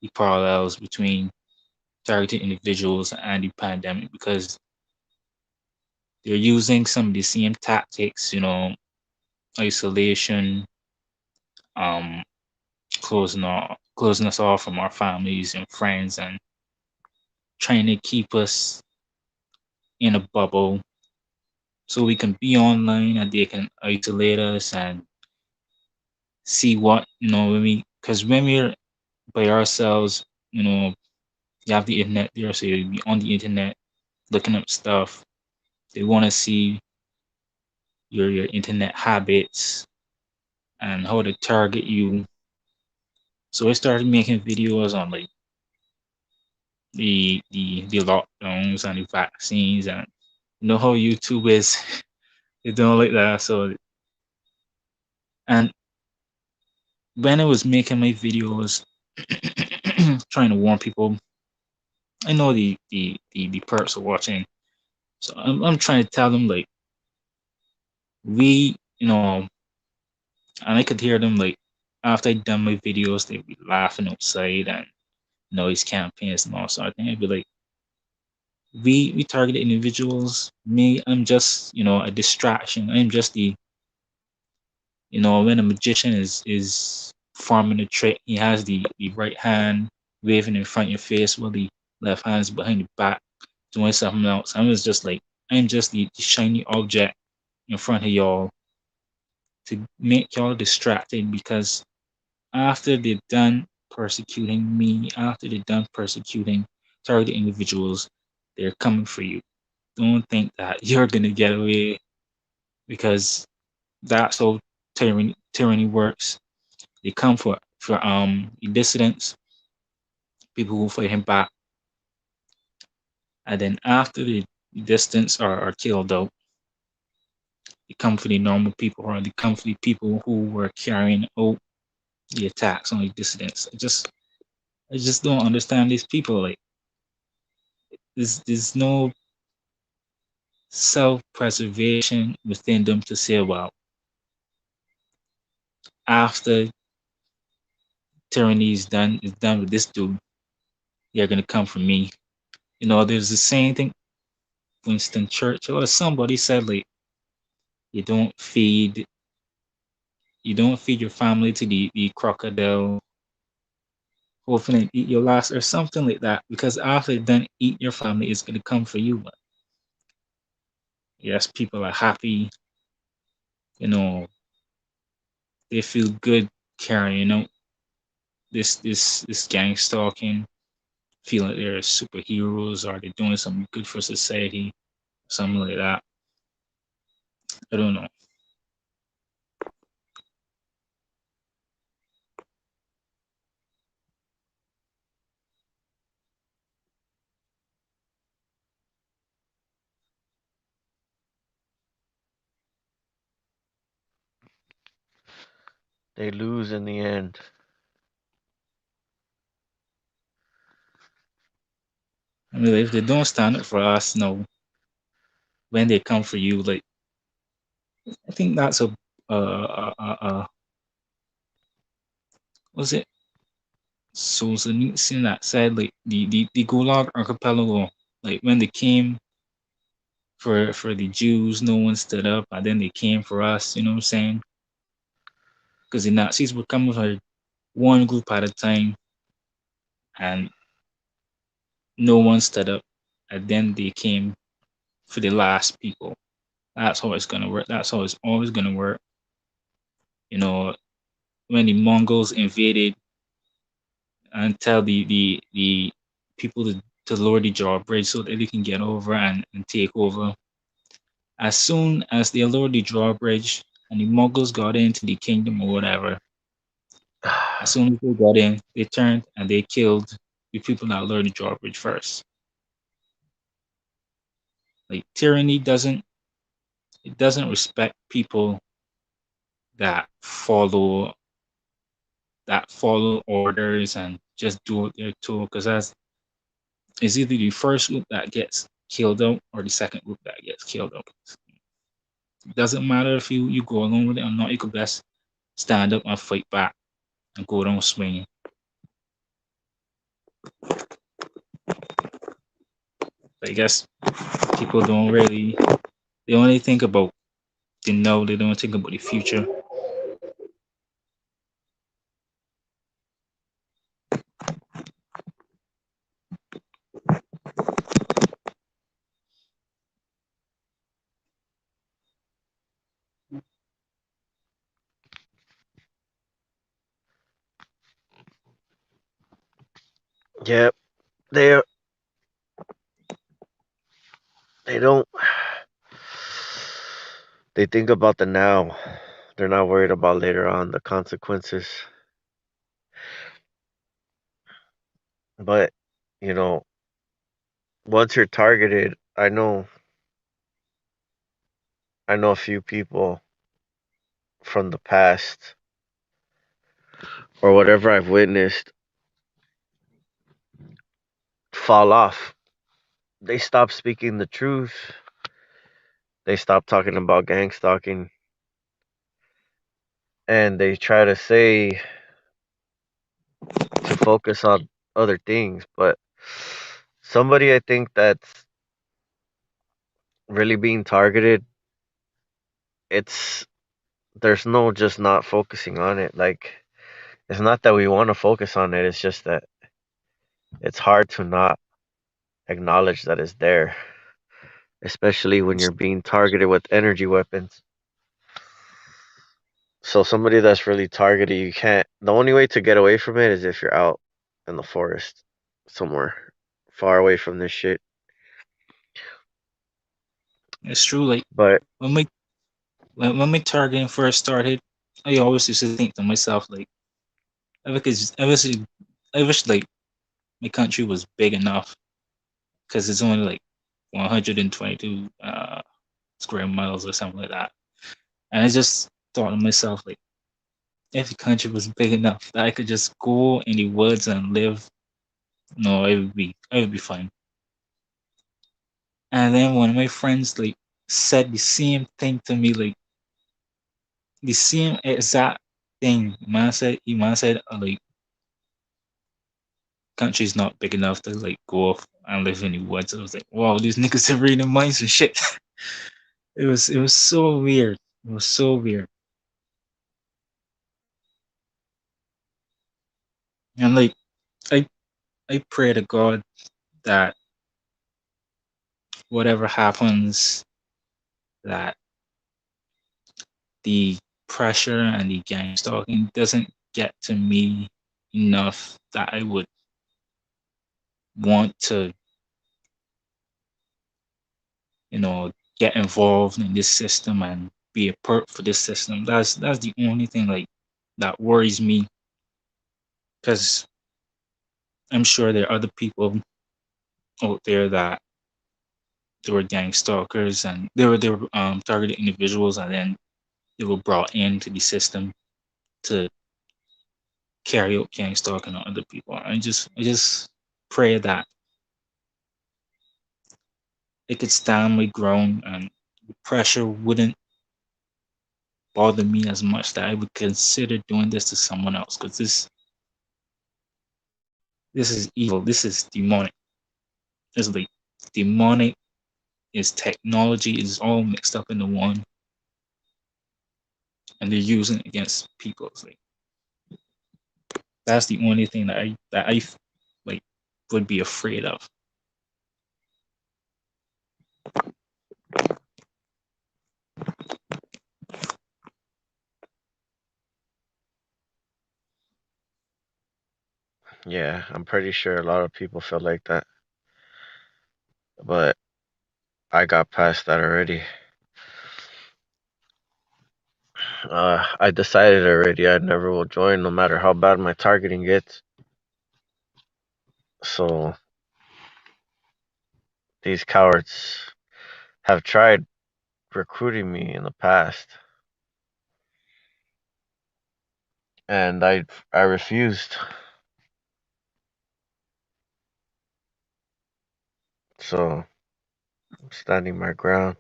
the parallels between targeted individuals and the pandemic because they're using some of the same tactics, isolation, um, closing us off from our families and friends, and trying to keep us in a bubble so we can be online and they can isolate us and see what because when we're by ourselves, you have the internet there, so you'll be on the internet looking up stuff. They want to see your internet habits and how to target you. So I started making videos on like the lockdowns and the vaccines, and how YouTube is. They don't like that. So, and when I was making my videos trying to warn people, I know the perps are watching, so I'm trying to tell them like we and I could hear them like after I done my videos, they'd be laughing outside and noise campaigns and all sort of thing. I'd be like, we target individuals. Me, I'm just a distraction. I'm just the when a magician is forming a trick, he has the right hand waving in front of your face while the left hand's behind your back doing something else. I'm just the shiny object in front of y'all to make y'all distracted because after they're done persecuting me, after they're done persecuting targeted individuals, they're coming for you. Don't think that you're gonna get away because that's how tyranny works. They come for dissidents, people who fight him back, and then after the dissidents are killed out, they come for the normal people or they come for the people who were carrying out the attacks on the dissidents. I just don't understand these people. Like there's no self-preservation within them to say, well, after tyranny is done with this dude, you're gonna come for me. There's the same thing. Winston Churchill or somebody said like, you don't feed you don't feed your family to the crocodile, hoping it eat your last or something like that. Because after it done eat your family, it's gonna come for you. But yes, people are happy, you know, they feel good carrying, this gang stalking, feel like they're superheroes or they're doing something good for society, something like that. I don't know. They lose in the end. I mean, if they don't stand up for us, when they come for you, like I think that's a was it Solzhenitsyn that said like the Gulag Archipelago, like when they came for the Jews, no one stood up, and then they came for us. You know what I'm saying? Because the Nazis were coming for one group at a time, and no one stood up, and then they came for the last people. That's how it's gonna work. That's how it's always gonna work. You know, when the Mongols invaded and tell the people to lower the drawbridge so that they can get over and take over. As soon as they lowered the drawbridge and the Mongols got into the kingdom or whatever, as soon as they got in, they turned and they killed the people that lowered the drawbridge first. Like tyranny doesn't respect people that follow orders and just do what they're told, because that's it's either the first group that gets killed out or the second group that gets killed out. It doesn't matter if you go along with it or not. You could best stand up and fight back and go down swinging. But I guess people don't really. They only think about the now. They don't think about the future. Yeah, they they don't. They think about the now. They're not worried about later on the consequences. But you know, once you're targeted, I know a few people from the past or whatever I've witnessed fall off. They stop speaking the truth. They stop talking about gang stalking, and they try to say to focus on other things. But somebody I think that's really being targeted, it's there's no just not focusing on it. Like it's not that we want to focus on it. It's just that it's hard to not acknowledge that it's there, especially when you're being targeted with energy weapons. So somebody that's really targeted, you can't. The only way to get away from it is if you're out in the forest somewhere far away from this shit. It's true. Like But when my when my targeting first started, I always used to think to myself like, I wish like my country was big enough because it's only like 122 square miles or something like that. And I just thought to myself, like, if the country was big enough that I could just go in the woods and live, no, I would be fine. And then one of my friends like said the same thing to me, like the same exact thing. Man said, like country's not big enough to like go off and live in the woods. I was like, wow, these niggas are reading minds and shit. It was so weird. It was so weird. And like I I pray to God that whatever happens, that the pressure and the gang stalking doesn't get to me enough that I would want to, you know, get involved in this system and be a perk for this system. That's the only thing like that worries me, because I'm sure there are other people out there that they were gang stalkers and they were targeted individuals, and then they were brought into the system to carry out gang stalking on other people. I just pray that it could stand my ground and the pressure wouldn't bother me as much that I would consider doing this to someone else, because this is evil. This is demonic. It's like demonic, is technology, is all mixed up into one, and they're using it against people. It's like that's the only thing that I like would be afraid of. Yeah, I'm pretty sure a lot of people feel like that, but I got past that already. I decided already I never will join, no matter how bad my targeting gets. So these cowards have tried recruiting me in the past, and I refused. So I'm standing my ground.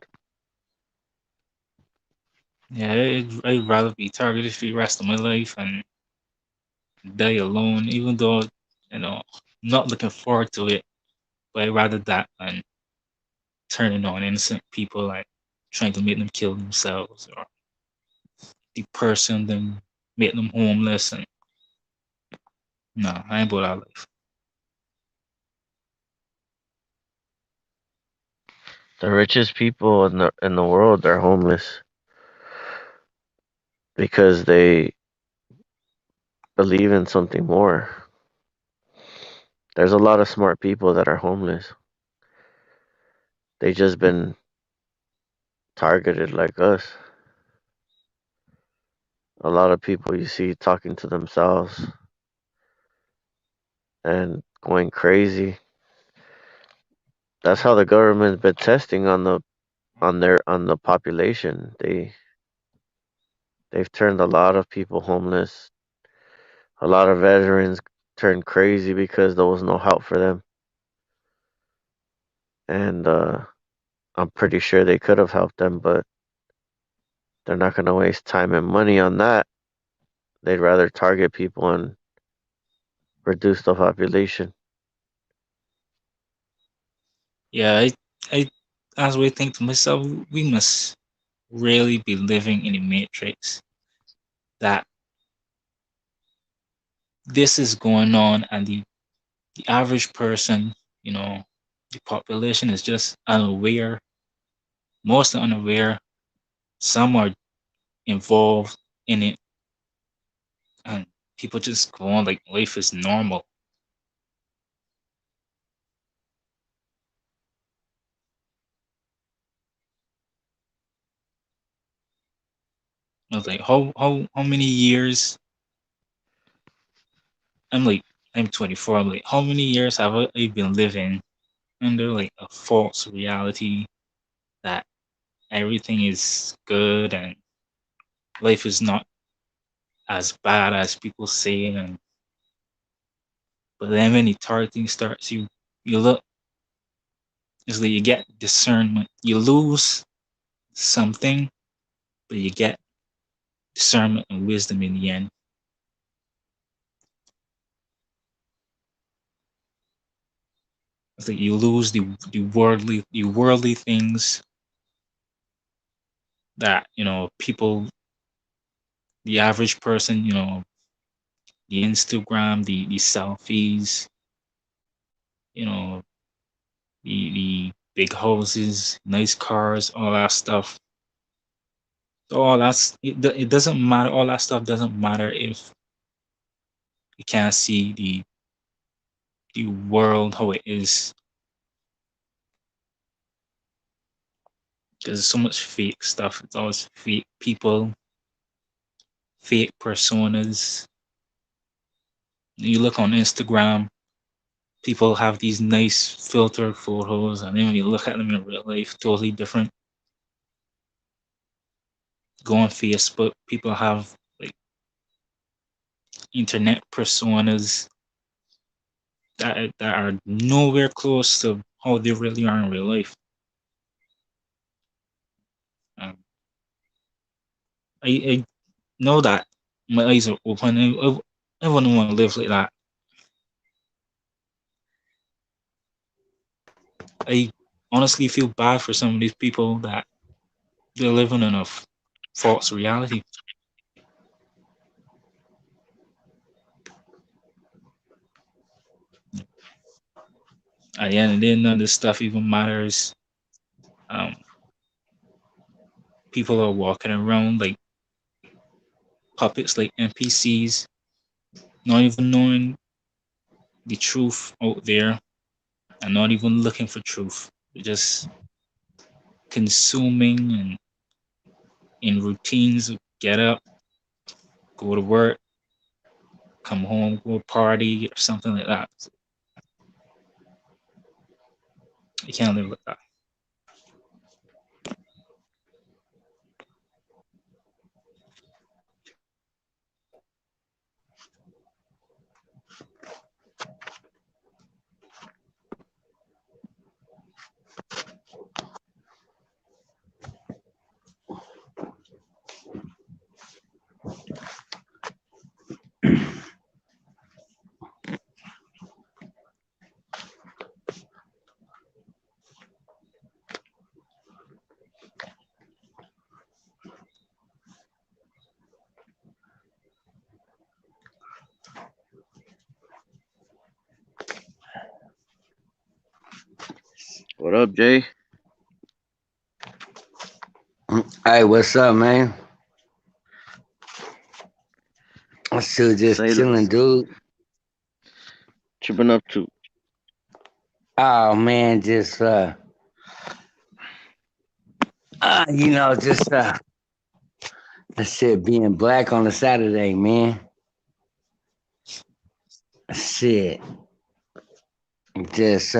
Yeah, I'd rather be targeted for the rest of my life and die alone, even though, you know, not looking forward to it, but I'd rather that than turning on innocent people, like trying to make them kill themselves or depersing them, make them homeless. And no, I ain't about that life. The richest people in the world are homeless because they believe in something more. There's a lot of smart people that are homeless. They just been targeted like us. A lot of people you see talking to themselves and going crazy. That's how the government's been testing on the population. They've turned a lot of people homeless. A lot of veterans turned crazy because there was no help for them. And I'm pretty sure they could have helped them, but they're not going to waste time and money on that. They'd rather target people and reduce the population. Yeah, I as we think to myself, we must really be living in a matrix that this is going on, and the average person, you know, the population is just unaware, most are unaware, some are involved in it, and people just go on like life is normal. I was like, how many years? I'm like, I'm 24. I'm like, how many years have I been living under like a false reality that everything is good and life is not as bad as people say. And but then when the targeting starts, you look is that you get discernment. You lose something, but you get discernment and wisdom in the end. It's like you lose the worldly things that people, the average person, the Instagram, the selfies, you know, the big houses, nice cars, all that stuff. So it doesn't matter. All that stuff doesn't matter if you can't see the world how it is. Because there's so much fake stuff. It's always fake people, fake personas. You look on Instagram, people have these nice filtered photos, and then when you look at them in real life, totally different. Go on Facebook, people have like internet personas that are nowhere close to how they really are in real life. Um, I know that my eyes are open. I wouldn't want to live like that. I honestly feel bad for some of these people that they're living in a false reality. At the end of the day, none of this stuff even matters. Um, People are walking around like puppets, like NPCs, not even knowing the truth out there and not even looking for truth. They're just consuming and in routines, get up, go to work, come home, go party, or something like that. You can't live like that. What up, Jay? Hey, what's up, man? I'm still just Say chilling, less. dude. What you been up to? Oh man, just just shit, being black on a Saturday, man. Shit, just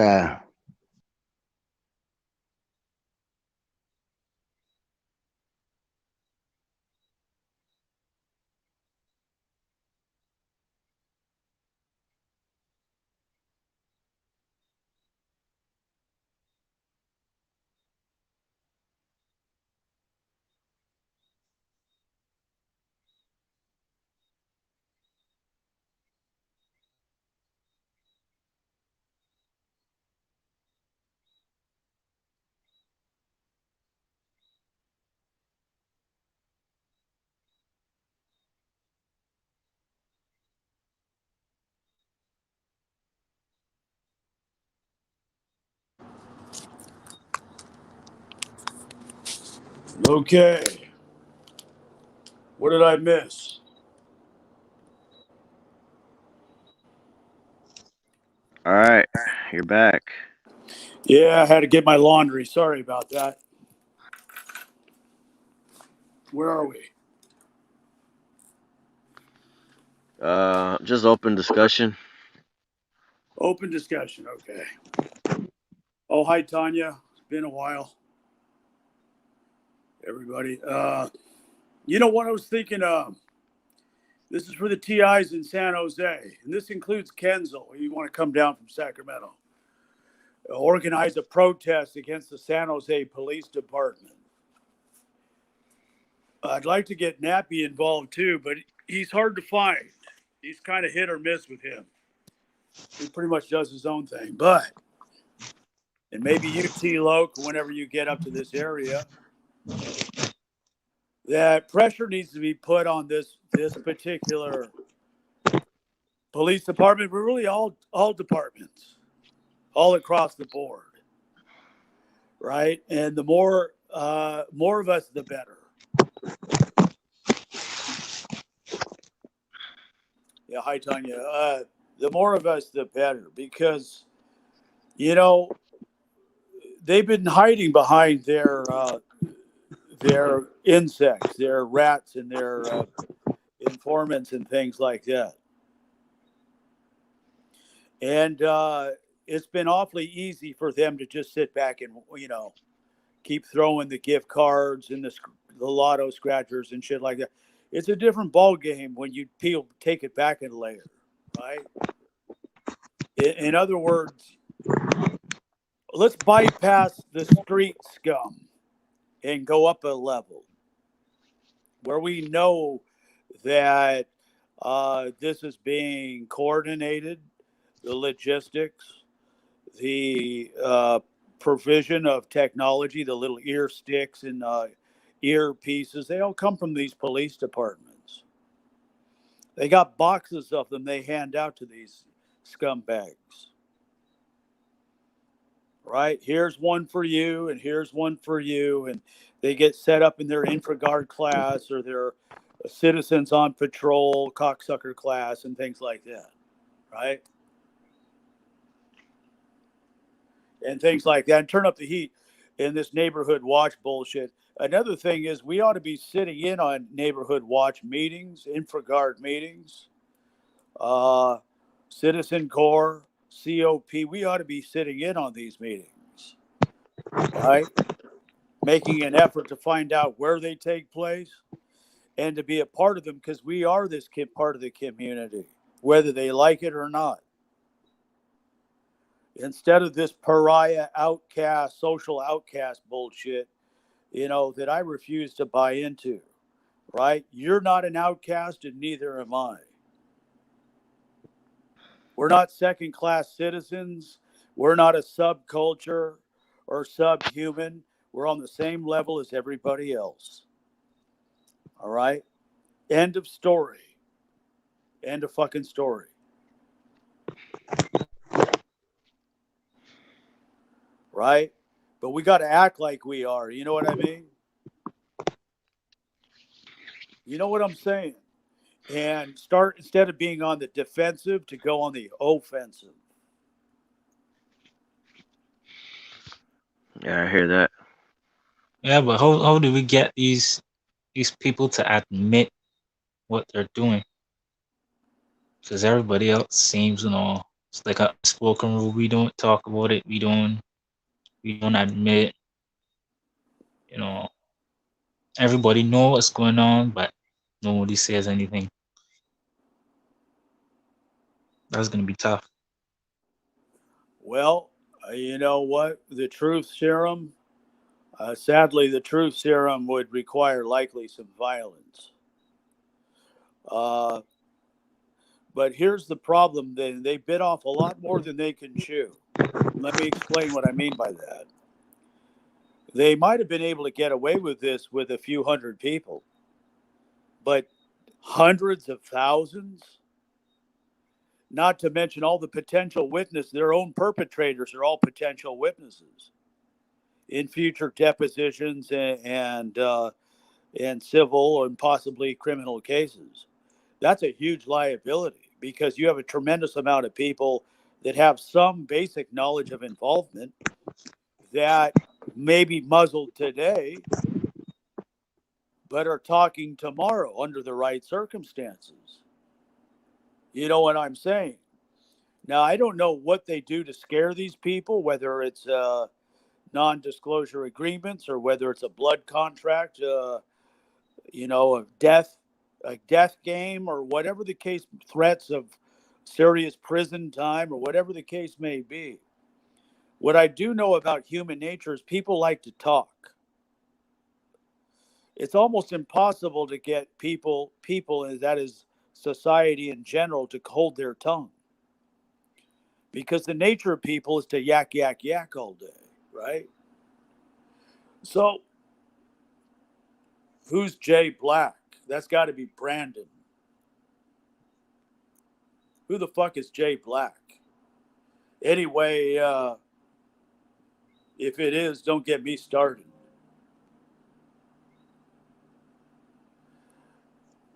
Okay. What did I miss? All right, you're back. Yeah, I had to get my laundry. Sorry about that. Where are we? Just open discussion. Open discussion. Okay. Oh, hi, Tanya. It's been a while, everybody. You know what I was thinking of? This is for the TIs in San Jose, and this includes Kenzel. You want to come down from Sacramento. organized a protest against the San Jose Police Department. I'd like to get Nappy involved too, but he's hard to find. He's kind of hit or miss with him. He pretty much does his own thing. But, and maybe you, T-Loc, whenever you get up to this area, that pressure needs to be put on this particular police department, but really all departments, all across the board, right? And the more of us, the better. Yeah, hi Tanya. The more of us, the better, because they've been hiding behind their insects, their rats, and their informants and things like that. And it's been awfully easy for them to just sit back and keep throwing the gift cards and the lotto scratchers and shit like that. It's a different ball game when you take it back a layer, right? In other words, let's bypass the street scum and go up a level where we know that this is being coordinated, the logistics, the provision of technology, the little ear sticks and ear pieces, they all come from these police departments. They got boxes of them they hand out to these scumbags. Right? Here's one for you, and here's one for you. And they get set up in their infraguard class or their citizens on patrol, cocksucker class, and things like that. Right? And things like that. And turn up the heat in this neighborhood watch bullshit. Another thing is we ought to be sitting in on neighborhood watch meetings, infraguard meetings, citizen corps, COP. We ought to be sitting in on these meetings, right? Making an effort to find out where they take place and to be a part of them, because we are this part of the community, whether they like it or not. Instead of this pariah outcast, social outcast bullshit, that I refuse to buy into, right? You're not an outcast and neither am I. We're not second-class citizens. We're not a subculture or subhuman. We're on the same level as everybody else. All right? End of story. End of fucking story. Right? But we got to act like we are. You know what I mean? You know what I'm saying? And start, instead of being on the defensive, to go on the offensive. Yeah, I hear that. Yeah, but how do we get these people to admit what they're doing? Because everybody else seems, it's like a spoken rule. We don't talk about it. We don't admit. You know, everybody know what's going on, but nobody says anything. That's gonna be tough. Well, you know what? The truth serum, sadly, the truth serum would require likely some violence. Uh, but here's the problem: they bit off a lot more than they can chew. Let me explain what I mean by that. They might have been able to get away with this with a few hundred people, but hundreds of thousands, not to mention all the potential witnesses, their own perpetrators are all potential witnesses in future depositions and civil and possibly criminal cases. That's a huge liability because you have a tremendous amount of people that have some basic knowledge of involvement that may be muzzled today, but are talking tomorrow under the right circumstances. You know what I'm saying? Now, I don't know what they do to scare these people, whether it's non-disclosure agreements or whether it's a blood contract, a death game, or whatever the case, threats of serious prison time, or whatever the case may be. What I do know about human nature is people like to talk. It's almost impossible to get people, and that is society in general, to hold their tongue, because the nature of people is to yak yak yak all day, right? So who's Jay Black? That's got to be Brandon. Who the fuck is Jay Black? Anyway, if it is, don't get me started.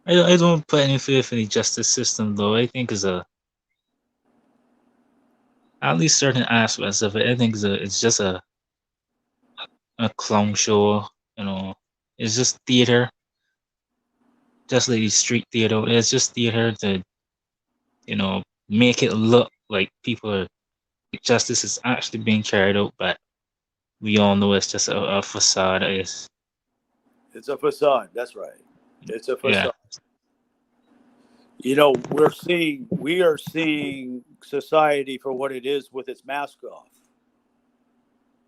I don't put any faith in the justice system though. I think is a at least certain aspects of it. I think it's just a clown show. You know, it's just theater, just like the street theater. It's just theater to you know make it look like people are justice is actually being carried out, but we all know it's just a facade. It's It's a facade. That's right. It's a yeah, facade. You know, we are seeing society for what it is with its mask off,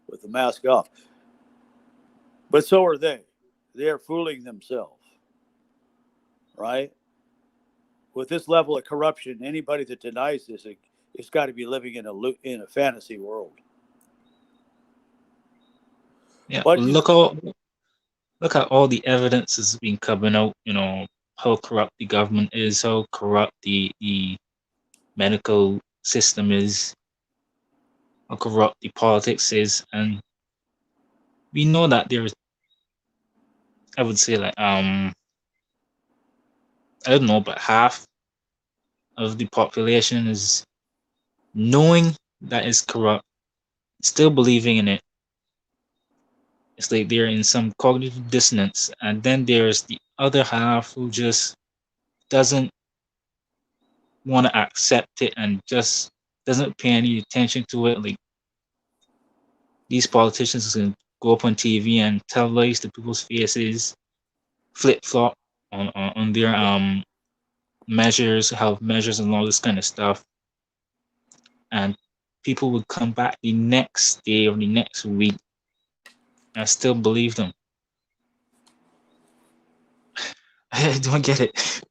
with the mask off. But so are they. They are fooling themselves, right? With this level of corruption, anybody that denies this, it's got to be living in a fantasy world. yeah. But you know, Look at all the evidence has been coming out. You know how corrupt the government is, how corrupt the medical system is, how corrupt the politics is, and we know that there's, I would say, like I don't know, but half of the population is knowing that it's corrupt, still believing in it. It's like they're in some cognitive dissonance, and then there's the other half who just doesn't want to accept it and just doesn't pay any attention to it. Like these politicians can go up on TV and tell lies to people's faces, flip flop on their measures, health measures, and all this kind of stuff, and people would come back the next day or the next week and still believe them. I don't get it.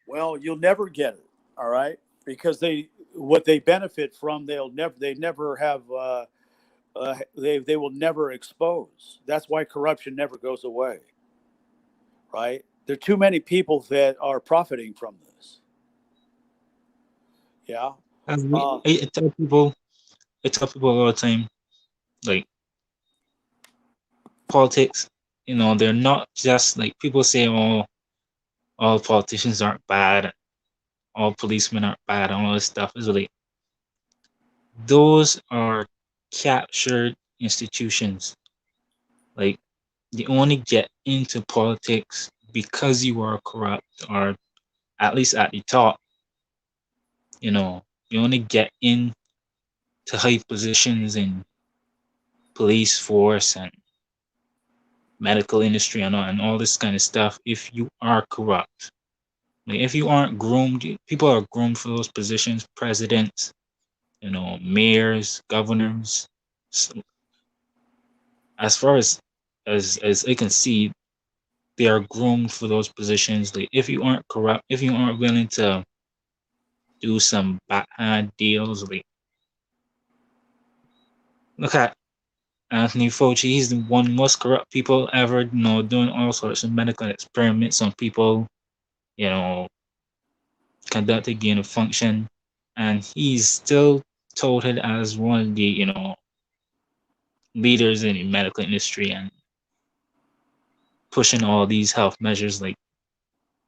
well, you'll never get it, all right? Because what they benefit from, they never have, they will never expose. That's why corruption never goes away, right? There are too many people that are profiting from this. Yeah. Uh, I tell people all the time, like politics, they're not just like people say, oh, all politicians aren't bad, all policemen aren't bad, and all this stuff. Is like those are captured institutions. Like you only get into politics because you are corrupt, or at least at the top. You know, you only get into high positions in police force and medical industry and all this kind of stuff if you are corrupt. Like if you aren't groomed, people are groomed for those positions, presidents, mayors, governors. So as far as I can see, they are groomed for those positions. Like if you aren't corrupt, if you aren't willing to do some backhand deals, like look at Anthony Fauci, he's the one most corrupt people ever, doing all sorts of medical experiments on people, you know, conducting gain of function, and he's still touted as one of the, leaders in the medical industry and pushing all these health measures. Like,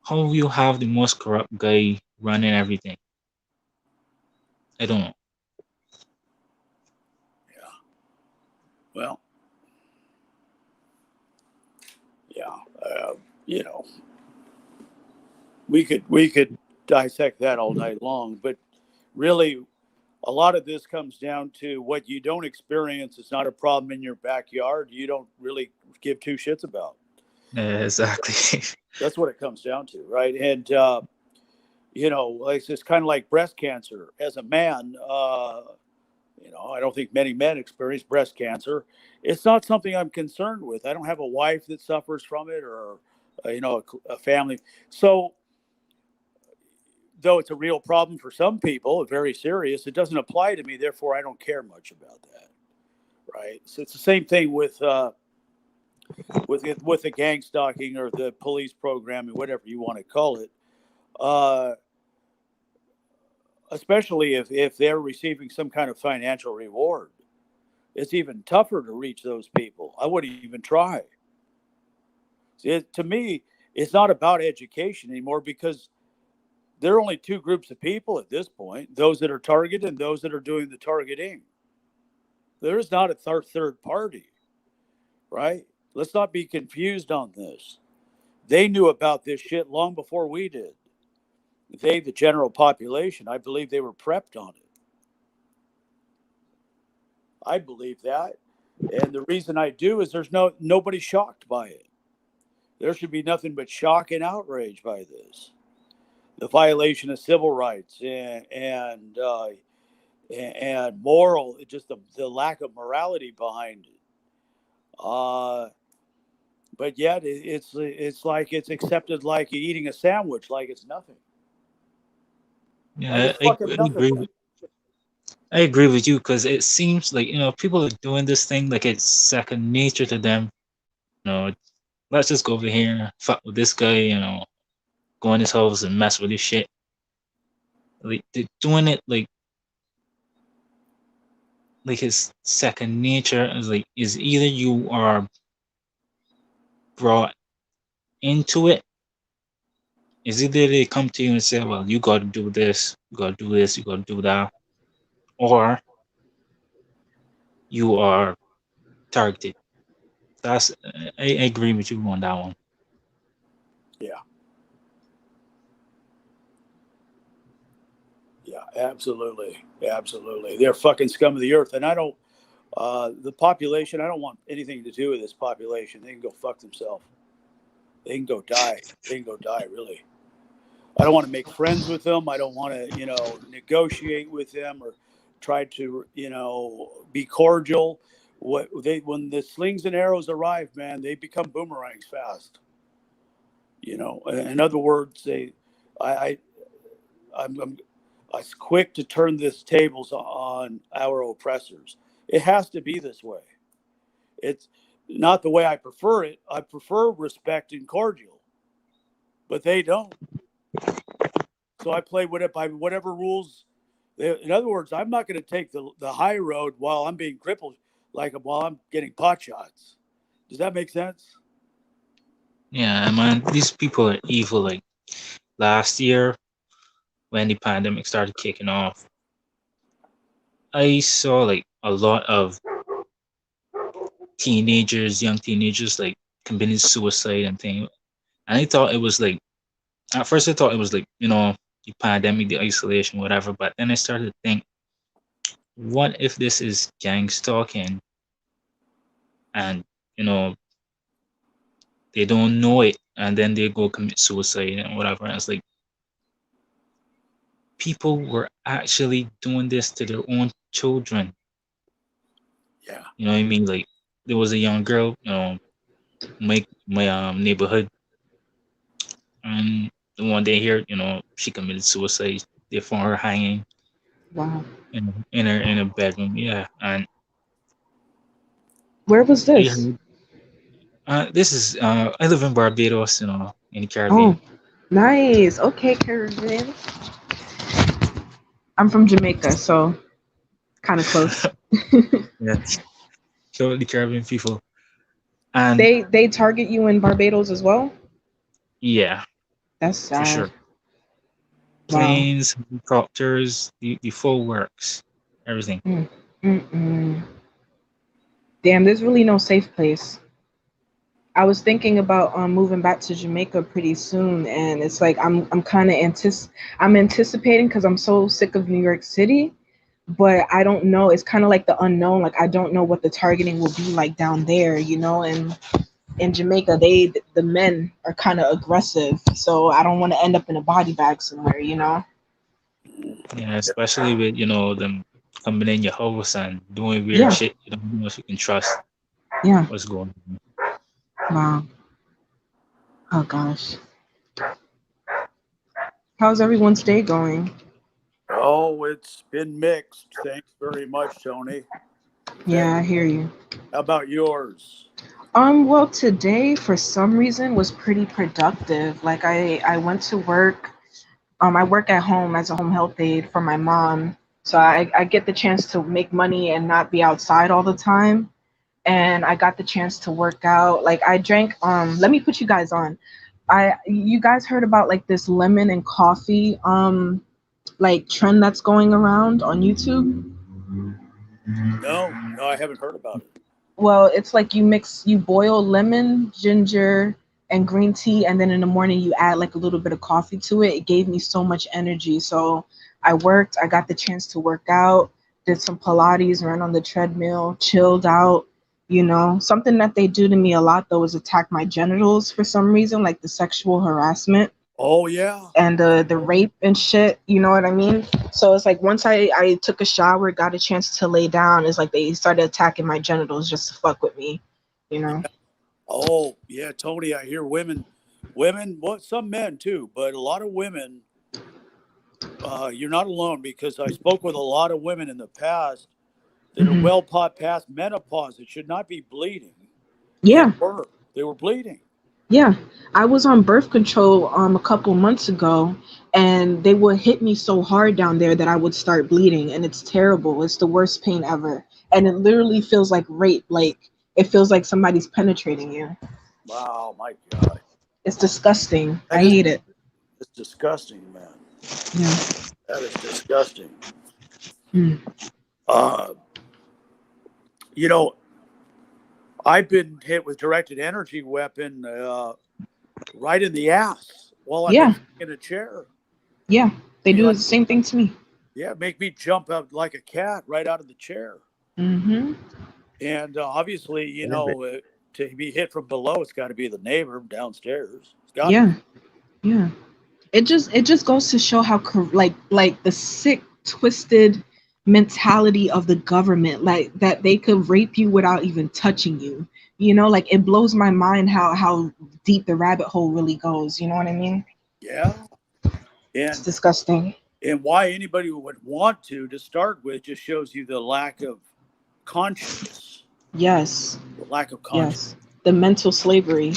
how you have the most corrupt guy running everything? I don't know. yeah. Well, yeah. You know, we could dissect that all night long, but really, a lot of this comes down to what you don't experience. It's not a problem in your backyard. You don't really give two shits about. Exactly. That's what it comes down to, right? And like it's kind of like breast cancer. As a man, I don't think many men experience breast cancer. It's not something I'm concerned with. I don't have a wife that suffers from it, or a family. So though it's a real problem for some people, very serious, it doesn't apply to me. Therefore, I don't care much about that. Right. So it's the same thing with the gang stalking or the police programming, whatever you want to call it. Uh, Especially if they're receiving some kind of financial reward. It's even tougher to reach those people. I wouldn't even try. To me, it's not about education anymore, because there are only two groups of people at this point: those that are targeted and those that are doing the targeting. There is not a third party, right? Let's not be confused on this. They knew about this shit long before we did. They, the general population, I believe they were prepped on it. I believe that. And the reason I do is there's nobody shocked by it. There should be nothing but shock and outrage by this. The violation of civil rights and moral, just the lack of morality behind it. Uh, but yet it's like it's accepted like eating a sandwich, like it's nothing, like Yeah, it's fucking nothing. I agree with you because it seems like people are doing this thing like it's second nature to them. You know, let's just go over here, fuck with this guy. Go in his house and mess with his shit. Like they're doing it like his second nature is like is either you are brought into it, is either they come to you and say, well, you got to do this, you got to do this, you got to do that, or you are targeted. That's I agree with you on that one. Yeah, yeah, absolutely, absolutely. They're fucking scum of the earth, and I don't. The population, I don't want anything to do with this population. They can go fuck themselves. They can go die. They can go die. Really. I don't want to make friends with them. I don't want to, negotiate with them or try to, be cordial. When the slings and arrows arrive, man, they become boomerangs fast. In other words, I, I'm quick to turn this tables on our oppressors. It has to be this way. It's not the way I prefer it. I prefer respect and cordial, but they don't. So I play by whatever rules. In other words, I'm not going to take the high road while I'm being crippled, like while I'm getting pot shots. Does that make sense? Yeah, man, these people are evil. Like last year when the pandemic started kicking off, I saw like a lot of young teenagers, like committing suicide and things. And I thought it was like, at first I thought it was like, the pandemic, the isolation, whatever. But then I started to think, what if this is gang stalking and, you know, they don't know it and then they go commit suicide and whatever. And it's like people were actually doing this to their own children. Yeah. You know what I mean? Like there was a young girl, my neighborhood, and one day here, she committed suicide. They found her hanging Wow. in her bedroom. Yeah, and Where was I this? heard this is I live in Barbados, in the Oh, Caribbean. nice. Okay, Caribbean. I'm from Jamaica, so kind of close. Yeah, so the Caribbean people, and They target you in Barbados as well? yeah, That's for sad. sure. Wow. Planes, helicopters, the full works, everything. Mm. Mm-mm. Damn, there's really no safe place. I was thinking about moving back to Jamaica pretty soon, and it's like I'm kind of I'm anticipating because I'm so sick of New York City, but I don't know. It's kind of like the unknown. Like I don't know what the targeting will be like down there, And in Jamaica, the men are kind of aggressive, so I don't want to end up in a body bag somewhere. Yeah, especially with them. coming in your house and doing weird Yeah, shit. You don't know if you can trust yeah. what's going on. Wow. Oh gosh. How's everyone's day going? Oh, it's been mixed. Thanks very much, Tony. Yeah, Thanks. I hear you. How about yours? Well, today for some reason was pretty productive. Like I went to work. I work at home as a home health aide for my mom, so I get the chance to make money and not be outside all the time. And I got the chance to work out. Like I drank. Let me put you guys on. You guys heard about like this lemon and coffee like trend that's going around on YouTube? No, no, I haven't heard about it. Well, it's like you boil lemon, ginger, and green tea, and then in the morning you add like a little bit of coffee to it. It gave me so much energy. So I worked, I got the chance to work out, did some Pilates, ran on the treadmill, chilled out. Something that they do to me a lot though is attack my genitals for some reason, like the sexual harassment Oh yeah. and the rape and shit, you know what I mean? So it's like once I took a shower, got a chance to lay down, it's like they started attacking my genitals just to fuck with me, you know? Oh yeah, Tony. I hear women. What some men too, but a lot of women. You're not alone because I spoke with a lot of women in the past that are Hmm. well past menopause that should not be bleeding, and Yeah, were they were bleeding. yeah. I was on birth control a couple months ago, and they would hit me so hard down there that I would start bleeding, and it's terrible. It's the worst pain ever, and it literally feels like rape. Like it feels like somebody's penetrating you. Wow, my God, It's disgusting. that I is hate it. it's disgusting, man. Yeah. That is disgusting. Mm. Uh, you know, I've been hit with directed energy weapon right in the ass while I've been Yeah. sitting in a chair. Yeah. They do Yeah, the same thing to me. yeah, make me jump up like a cat right out of the chair. Hmm. And obviously, Damn it. to be hit from below, it's got to be the neighbor downstairs. It's got to be. Yeah, yeah. It just goes to show how like the sick, twisted mentality of the government, like that they could rape you without even touching you. Like it blows my mind how deep the rabbit hole really goes. You know what I mean? Yeah. It's And disgusting. why anybody would want to start with just shows you the lack of conscience. Yes, The lack of conscience. yes. The mental slavery.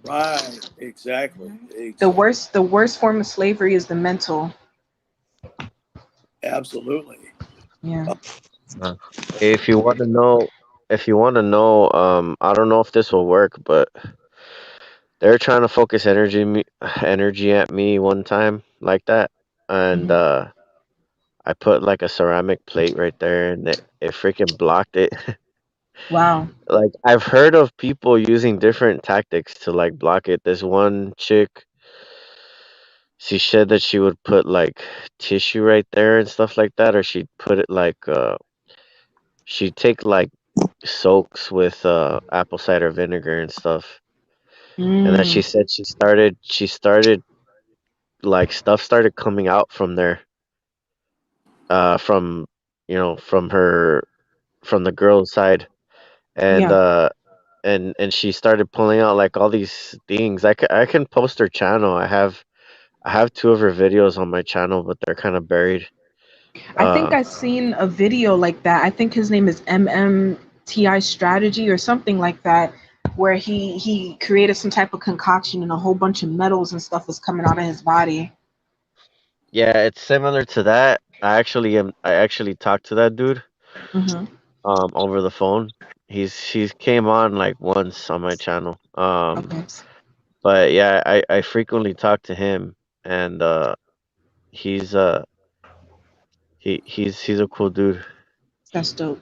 Right. Exactly. The Exactly. worst form of slavery is the mental. Absolutely. Yeah. Uh, Uh, if you want to know, I don't know if this will work, but they're trying to focus energy at me one time like that, and Hmm. I put like a ceramic plate right there, and it freaking blocked it. Wow. Like I've heard of people using different tactics to like block it. This one chick, she said that she would put like tissue right there and stuff like that, or she'd put it like she'd take like soaks with apple cider vinegar and stuff. And then she Mm. said she started like stuff started coming out from there, from from her, from the girl's side, and Yeah. she started pulling out like all these things. I can post her channel. I have two of her videos on my channel, but they're kind of buried. I think Uh, I've seen a video like that. I think his name is MMTI Strategy or something like that, where he created some type of concoction and a whole bunch of metals and stuff was coming out of his body. yeah, it's similar to that. I actually talked to that dude Hmm. over the phone. He's came on like once on my channel. Okay, But yeah, I frequently talk to him, and he's he's a cool dude. that's dope.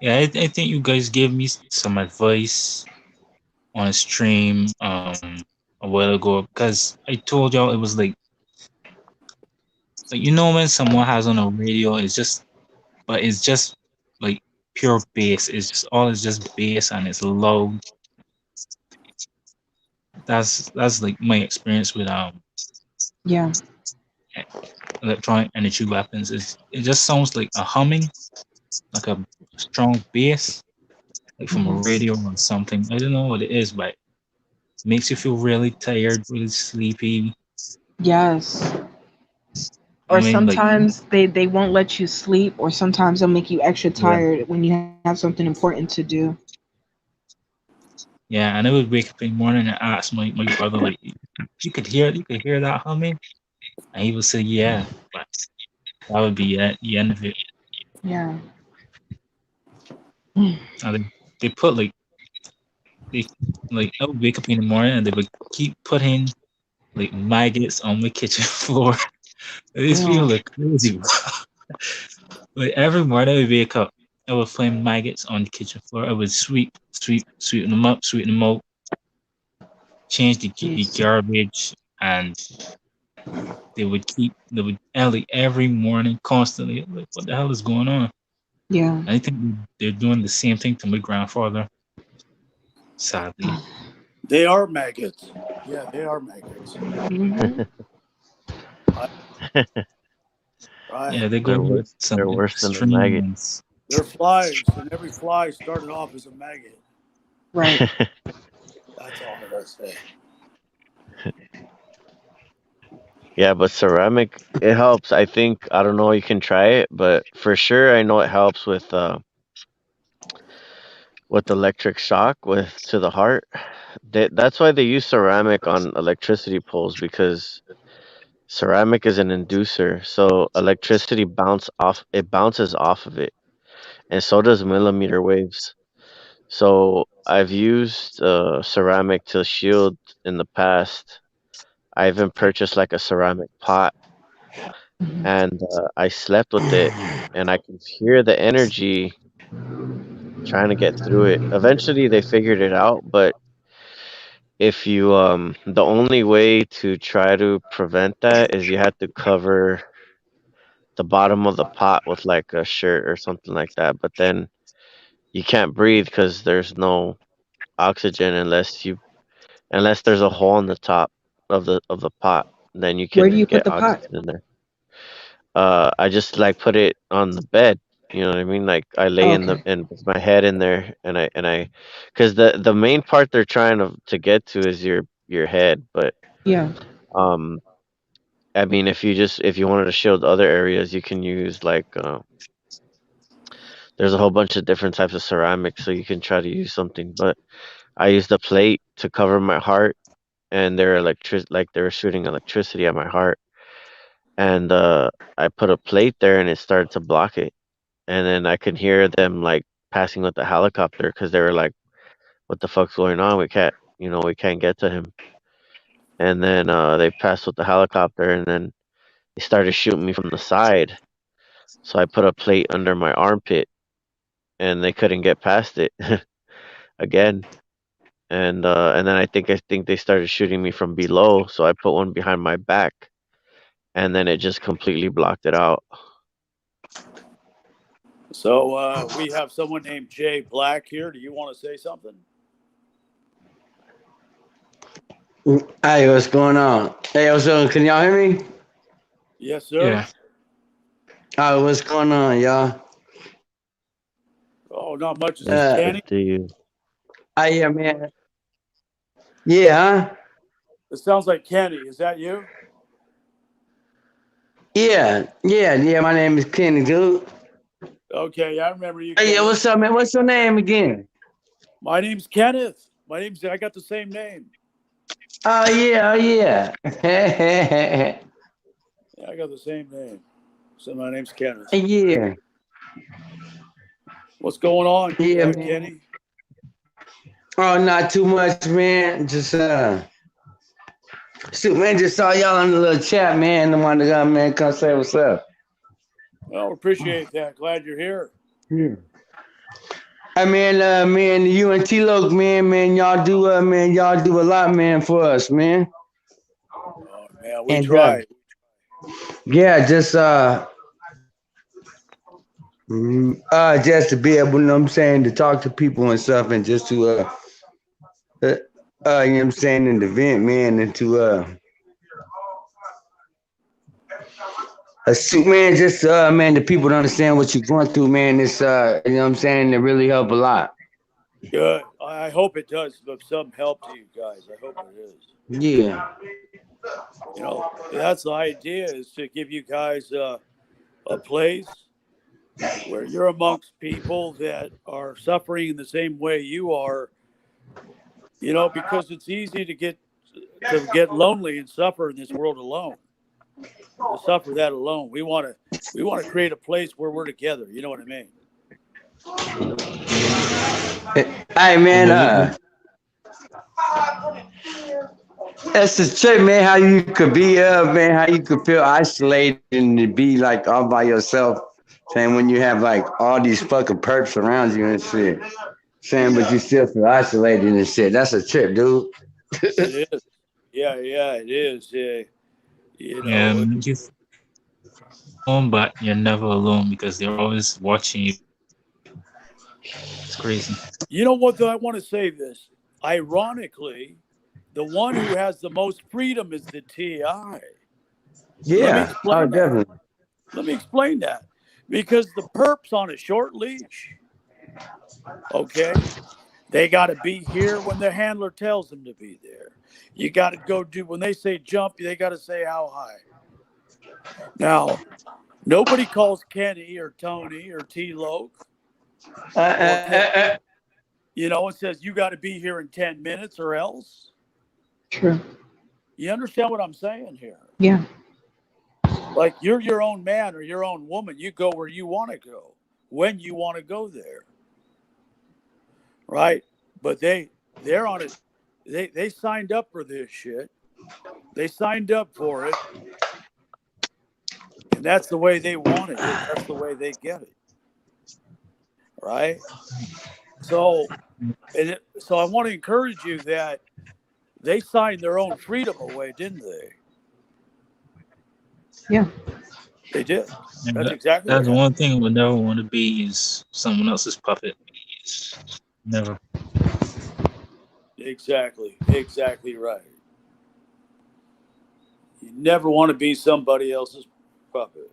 Yeah, I think you guys gave me some advice on a stream a while ago because I told y'all it was like when someone has on a radio, it's just like pure bass. It's just all is just bass and it's loud. That's like my experience with Yeah. electronic energy weapons is it just sounds like a humming, like a strong bass, like from a Mhm. radio or something. I don't know what it is, but it makes you feel really tired, really sleepy. Yes. I Or mean, like, sometimes they won't let you sleep, or sometimes they'll make you extra yeah, tired when you have something important to do. yeah. And I would wake up in the morning and ask my brother, like, you could hear that humming, and he would say, yeah, but that would be at the end of it. Yeah. And they put they like I would wake up in the morning and they would keep putting like maggots on my kitchen floor. These Ew. people look crazy. Like every morning I would wake up, I would find maggots on the kitchen floor. I would sweep them up, sweep them out, change the Jeez. garbage, and they would like every morning constantly. Like, what the hell is going on? Yeah. And I think they're doing the same thing to my grandfather. Sadly, They are maggots. Yeah, they are maggots. Mhm. Right. Right. yeah, they go They're through worse. some They're worse than the extreme maggot. ones. They're flies, and every fly started off as a maggot. Right. That's all I gotta say. Yeah, but ceramic it helps. I think I don't know. You can try it, but for sure I know it helps with electric shock with to the heart. That's why they use ceramic on electricity poles because ceramic is an inducer, so electricity bounces off of it, and so does millimeter waves. So I've used ceramic to shield in the past. I even purchased like a ceramic pot, Mhm. and I slept with it, and I could hear the energy trying to get through it. Eventually, they figured it out, but if you the only way to try to prevent that is you have to cover the bottom of the pot with like a shirt or something like that. But then you can't breathe because there's no oxygen unless there's a hole in the top of the pot. Then you Where do can you put get the pot? oxygen in there. I just like put it on the bed. You know what I mean? Like I lay Oh, in the okay. and with my head in there, because the main part they're trying to get to is your head. But Yeah. um, I mean, if you wanted to shield other areas, you can use like there's a whole bunch of different types of ceramics, so you can try to use something. But I used a plate to cover my heart, and they were shooting electricity at my heart, and I put a plate there, and it started to block it. And then I could hear them like passing with the helicopter because they were like, "What the fuck's going on? We can't get to him." And then they passed with the helicopter, and then they started shooting me from the side. So I put a plate under my armpit, and they couldn't get past it again. And then I think they started shooting me from below, so I put one behind my back, and then it just completely blocked it out. So we have someone named Jay Black here. Do you want to say something? Hey, what's going on? Hey, can y'all hear me? Yes, Yeah, sir. What's going on, y'all? Oh, not much. Is this Uh, Good Kenny? to you. yeah, man. Yeah, huh? It sounds like Kenny. Is that you? Yeah. My name is Kenny, dude. Okay, I remember you, Hey, yeah, Kenny. what's up, man? What's your name again? My name's Kenneth. I got the same name. Oh, yeah. Yeah, I got the same name. So my name's Kenneth. Yeah, What's going on, yeah, man. Kenny? Oh, not too much, man. Shoot, man, just saw y'all in the little chat, man. The one to go, man, come say what's up. Well, appreciate that. Glad you're here. Yeah. Hey, man, you and T-Loc, y'all do a lot, man, for us, man. Oh, man, we And try. yeah, just to be able, you know what I'm saying, to talk to people and stuff, and just to uh, you know what I'm saying, and to vent, man, and to a suit, man. Just man, the people to understand what you're going through, man. It's you know what I'm saying. It really help a lot. Good. I hope it does of some help to you guys. I hope it is. Yeah. You know, that's the idea is to give you guys a place where you're amongst people that are suffering in the same way you are, you know, because it's easy to get lonely and suffer in this world alone. To suffer that alone. We want to create a place where we're together. You know what I mean? Hey man, Well, you, that's the trick, man. How you could be man, how you could feel isolated and to be like all by yourself. Saying when you have like all these fucking perps around you and shit. Saying but you still feel isolated and shit. That's a trip, dude. It is. Yeah, yeah, it is. You know, you alone, but you're never alone because they're always watching you. It's crazy. you know what? Though I want to say this. Ironically, the one who has the most freedom is the TI. Let me Yeah. Oh, explain that. definitely. Let me explain that. Because the perp's on a short leash. Okay, they got to be here when the handler tells them to be there. You got to go do when they say jump. They got to say how high. Now, nobody calls Kenny or Tony or T Loke Uh, or uh, uh, and says you got to be here in 10 minutes or else. True. You understand what I'm saying here? Yeah. Like you're your own man or your own woman. You go where you want to go when you want to go there, right? But they're on it. They signed up for this shit. They signed up for it, and that's the way they wanted it. That's the way they get it, right? So, so I want to encourage you that they signed their own freedom away, didn't they? Yeah. They did. And That's exactly what that's happened. one thing I would never want to be is someone else's puppet. It's never. Exactly. Exactly right. You never want to be somebody else's puppet.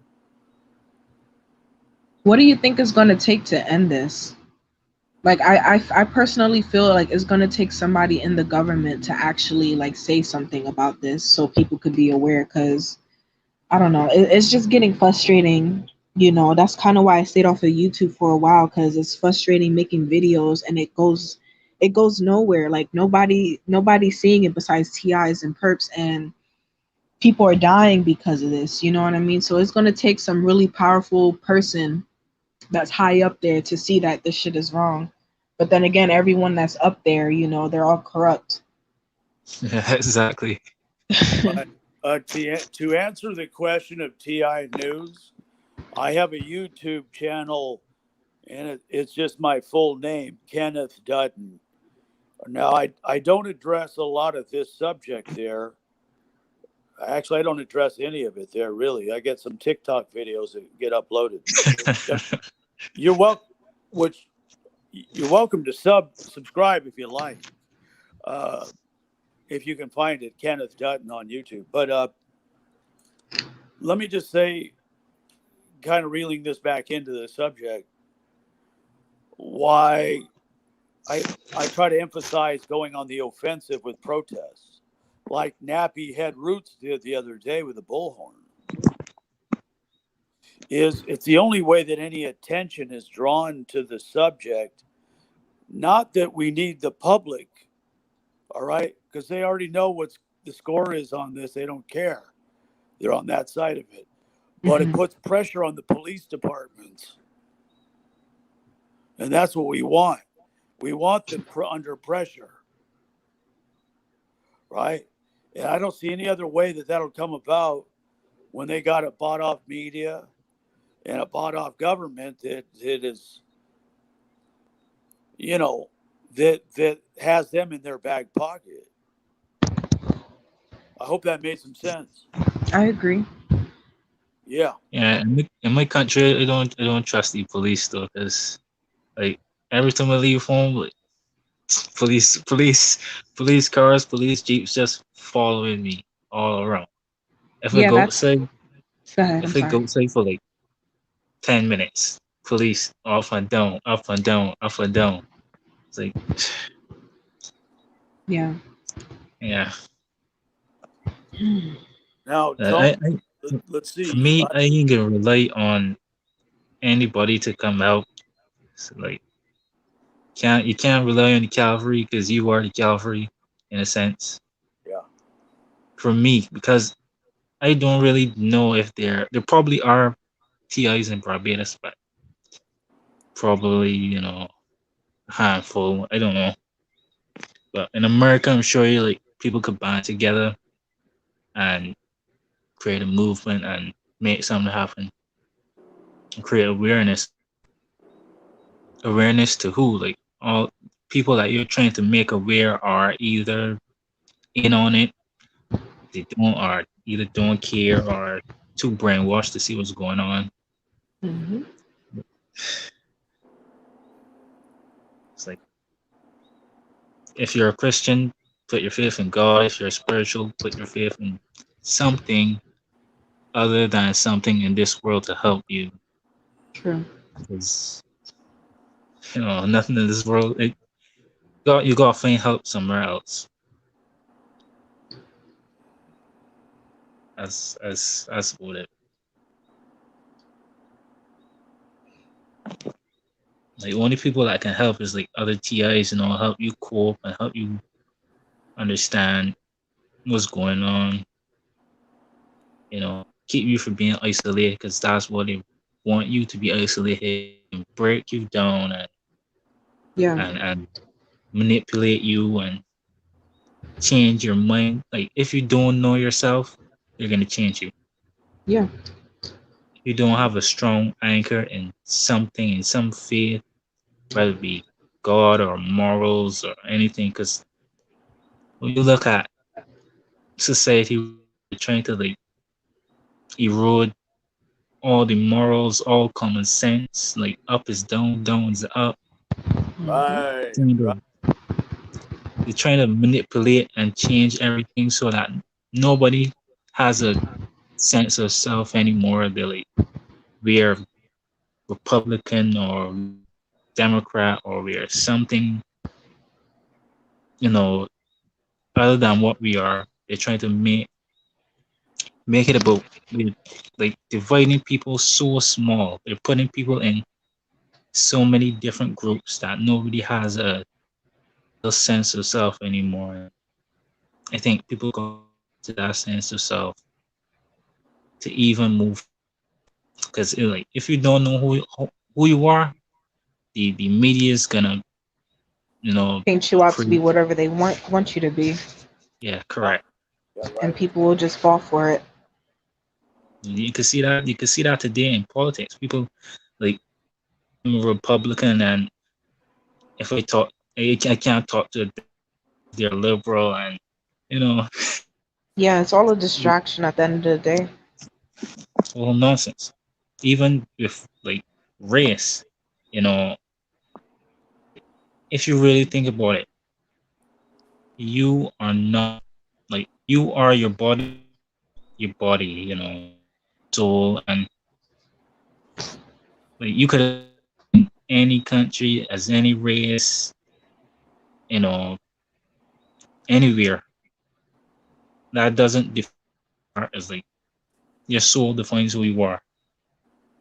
What do you think is going to take to end this? Like, I personally feel like it's going to take somebody in the government to actually like say something about this so people could be aware. Because I don't know, it's just getting frustrating. That's kind of why I stayed off of YouTube for a while, because it's frustrating making videos and it goes nowhere. Like nobody's seeing it besides TIs and perps, and people are dying because of this. You know what I mean? So it's going to take some really powerful person that's high up there to see that this shit is wrong. But then again, everyone that's up there, they're all corrupt. Yeah, exactly. Right. To answer the question of TI News, I have a YouTube channel, and it's just my full name, Kenneth Dutton. Now, I don't address a lot of this subject there. Actually, I don't address any of it there, really. I get some TikTok videos that get uploaded. You're welcome, which you're welcome to subscribe if you like, uh, if you can find it, Kenneth Dutton on YouTube. But let me just say, kind of reeling this back into the subject, why I try to emphasize going on the offensive with protests, like Nappy Head Roots did the other day with the bullhorn. It's the only way that any attention is drawn to the subject. Not that we need the public, all right, because they already know what the score is on this. They don't care. They're on that side of it. But it Hmm. puts pressure on the police departments. And that's what we want. We want them under pressure, right? And I don't see any other way that that'll come about when they got a bought off media and a bought off government that is, you know, that has them in their back pocket. I hope that made some sense. I agree. Yeah. Yeah, in my country, I don't trust the police though, because like every time I leave home, like police cars, police jeeps just following me all around. If I Yeah, go that's outside, Go ahead. I'm If it sorry. goes like for like 10 minutes, police up and down, up and down, up and down. It's like, Yeah. yeah. Now, I, Tone, I, let's for see. me, I ain't gonna rely on anybody to come out. So like, can't you can't rely on the cavalry because you are the cavalry in a sense. Yeah. For me, because I don't really know if there probably are TIs in Barbados, but probably a handful. I don't know, but in America, I'm sure you like people could band together and create a movement and make something happen and create awareness. Awareness to who? Like all people that you're trying to make aware are either in on it, they don't, or either don't care or too brainwashed to see what's going on. Hmm. It's like if you're a Christian, put your faith in God. If you're spiritual, put your faith in something other than something in this world to help you. True. Because nothing in this world. You got to find help somewhere else. As about it. Like only people that can help is like other TIs, help you cope and help you understand what's going on. Keep you from being isolated because that's what they want you to be isolated and break you down Yeah. and manipulate you and change your mind. Like if you don't know yourself, they're gonna change you. Yeah. If you don't have a strong anchor in something, in some faith, whether it be God or morals or anything, because when you look at society right now, they're trying to like erode all the morals, all common sense. Like up is down, down is up. Hmm. Right. Kind Right. of, they're trying to manipulate and change everything so that nobody has a sense of self anymore. They're like, we are Republican or we are Democrat or we are something, you know, other than what we are. They're trying to make it about like dividing people so small. They're putting people in so many different groups that nobody has a real sense of self anymore. And I think people got to come back to that sense of self to even move forward. Because like if you don't know who you are, the media is gonna you know Paint you out to be create. whatever they want you to be, Yeah, Yeah. correct. Yeah. and Right. people will just fall for it. You can see that today in politics. People like I'm a Republican, and if I talk, I can't talk to a Democrat because they're liberal, and you know, Yeah, it's all a distraction at the end of the day. all nonsense. Even with like race, you know, if you really think about it, you are not like you are your body, your body, your soul, and like you could have been in any country as any race, you know, anywhere. That doesn't define who you are as like your soul defines who you are.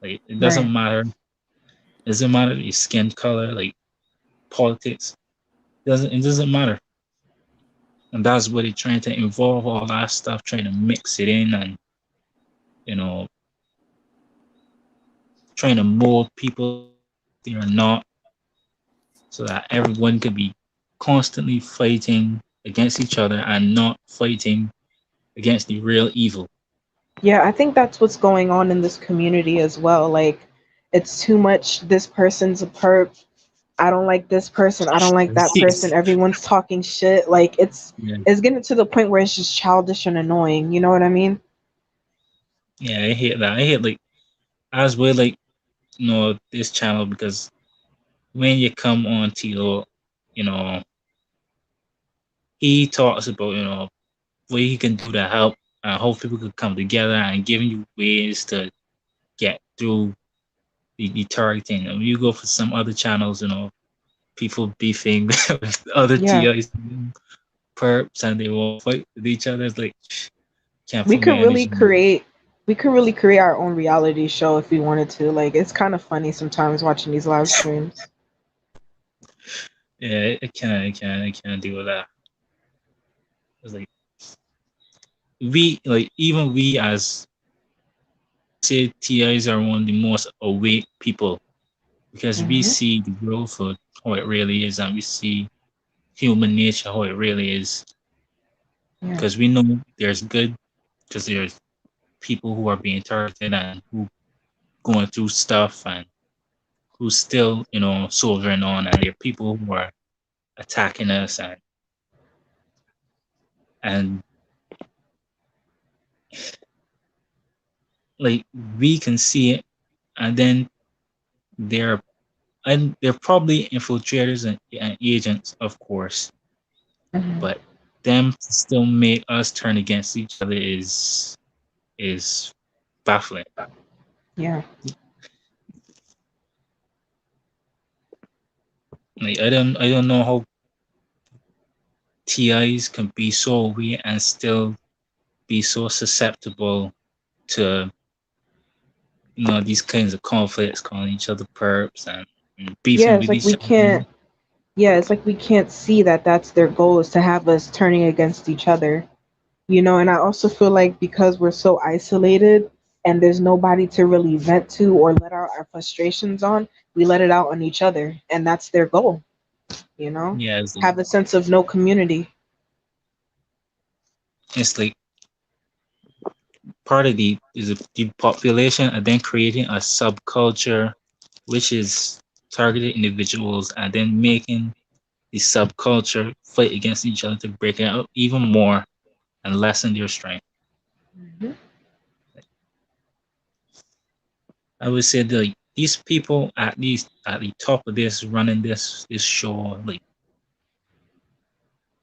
Like it Right. doesn't matter. It doesn't matter your skin color, like politics. It doesn't matter. And that's what they're trying to involve all that stuff, trying to mix it in and you know, trying to mold people to be what they are not, so that everyone could be constantly fighting against each other and not fighting against the real evil. Yeah, I think that's what's going on in this community as well. Like, it's too much. This person's a perp. I don't like this person. I don't like that person. Everyone's talking shit. Like, Yeah, it's getting to the point where it's just childish and annoying. You know what I mean? yeah, I hate that. I hate like as well like this channel because when you come on Tilo, you know, he talks about what he can do to help I hope people could come together and giving you ways to get through the target thing. And you go for some other channels, people beefing with other Yeah. TIs, perps, and they will fight with each other. It's like can't We put my could really energy in it. create we could really create our own reality show if we wanted to. Like it's kind of funny sometimes watching these live streams. Yeah, it can't deal with that. It's like even we as say TIs are one of the most awake people because we Hmm. see the growth for how it really is and we see human nature how it really is Yeah. because we know there's good because there's people who are being targeted and who going through stuff and who's still soldiering on and there are people who are attacking us and like we can see it and then they're they're probably infiltrators and agents of course Hmm. but them to still make us turn against each other is baffling. Yeah. Like I don't know how TIs can be so weird and still be so susceptible to these kinds of conflicts, calling each other perps and Yeah, beefing it's with like each we other. can't yeah, it's like we can't see that that's their goal is to have us turning against each other. And I also feel like because we're so isolated and there's nobody to really vent to or let out our frustrations on, we let it out on each other, and that's their goal, you know? Yeah, Have a sense of no community. it's like part of the population and then creating a subculture which is targeted individuals and then making the subculture fight against each other to break it up even more and lessen their strength. Hmm. I would say that like, these people at least at the top of this running this show like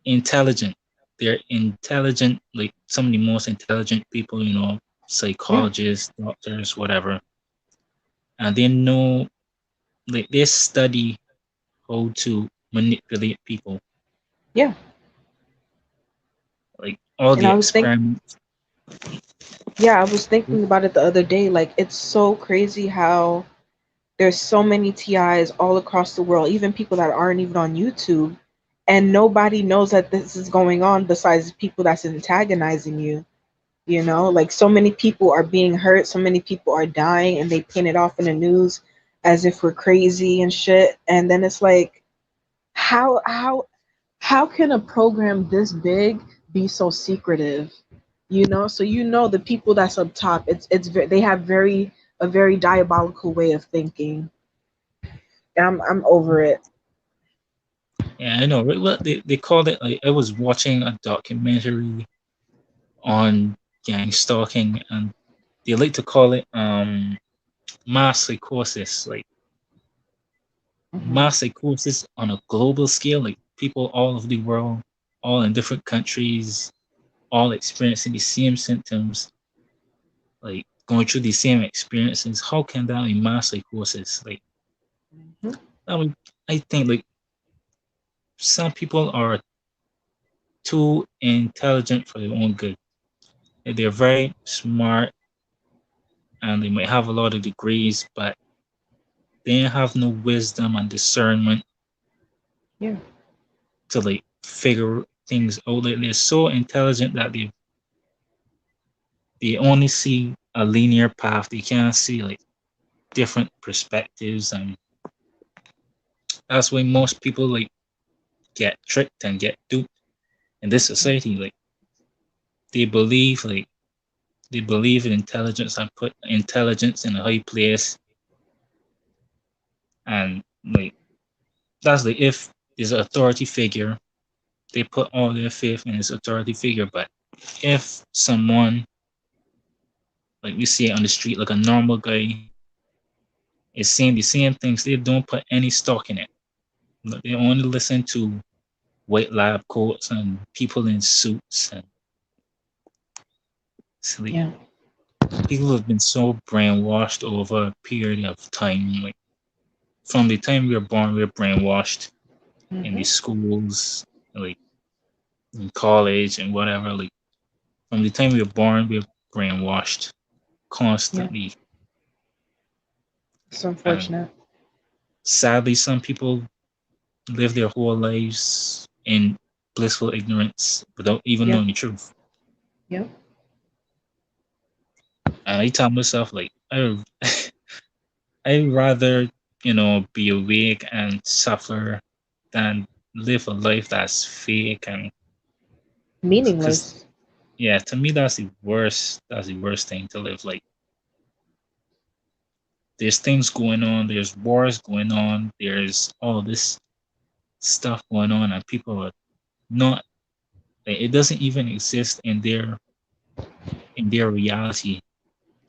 intelligent. They're intelligent, like some of the most intelligent people, Yeah, psychologists, doctors, whatever. And they know like they study how to manipulate people. yeah. Like all And the I was think experiments. yeah, I was thinking about it the other day. Like it's so crazy how there's so many TIs all across the world, even people that aren't even on YouTube, and nobody knows that this is going on besides the people that's antagonizing you. Like so many people are being hurt, so many people are dying, and they paint it off in the news as if we're crazy and shit. And then it's like, how can a program this big be so secretive? So the people that's up top, they have very a very diabolical way of thinking. And I'm over it. Yeah, I know. Right? Well, they called it like I was watching a documentary on gang stalking and they like to call it mass psychosis. Like Hmm. mass psychosis on a global scale, like people all over the world, all in different countries, all experiencing the same symptoms, like going through the same experiences. How can that be mass psychosis? Like, Hmm. I mean, I think like some people are too intelligent for their own good. Like, they're very smart and they might have a lot of degrees, but they have no wisdom and discernment Yeah. to like figure things out. Like they're so intelligent that they only see a linear path. They can't see like different perspectives, and that's why most people like get tricked and get duped in this society. Like they they believe in intelligence and put intelligence in a high place, and like that's like if there's an authority figure, they put all their faith in this authority figure. But if someone like we see it on the street, like a normal guy is saying the same things, they don't put any stock in it. Like, they only listen to white lab coats and people in suits and So like Yeah. people have been so brainwashed over a period of time. Like from the time we were born, we are brainwashed in the Hmm. schools, like in college and whatever. Like from the time we were born, we're brainwashed Yeah. constantly. It's And unfortunate. sadly, some people live their whole lives in blissful ignorance without even Yep. knowing the truth. Yep. And I tell myself, like, I'd rather, be awake and suffer than live a life that's fake. And because, Meaningless. yeah, to me, that's the worst thing to live. Like, there's things going on, there's wars going on, there's all this stuff going on, and people are not, like, it doesn't even exist in their reality.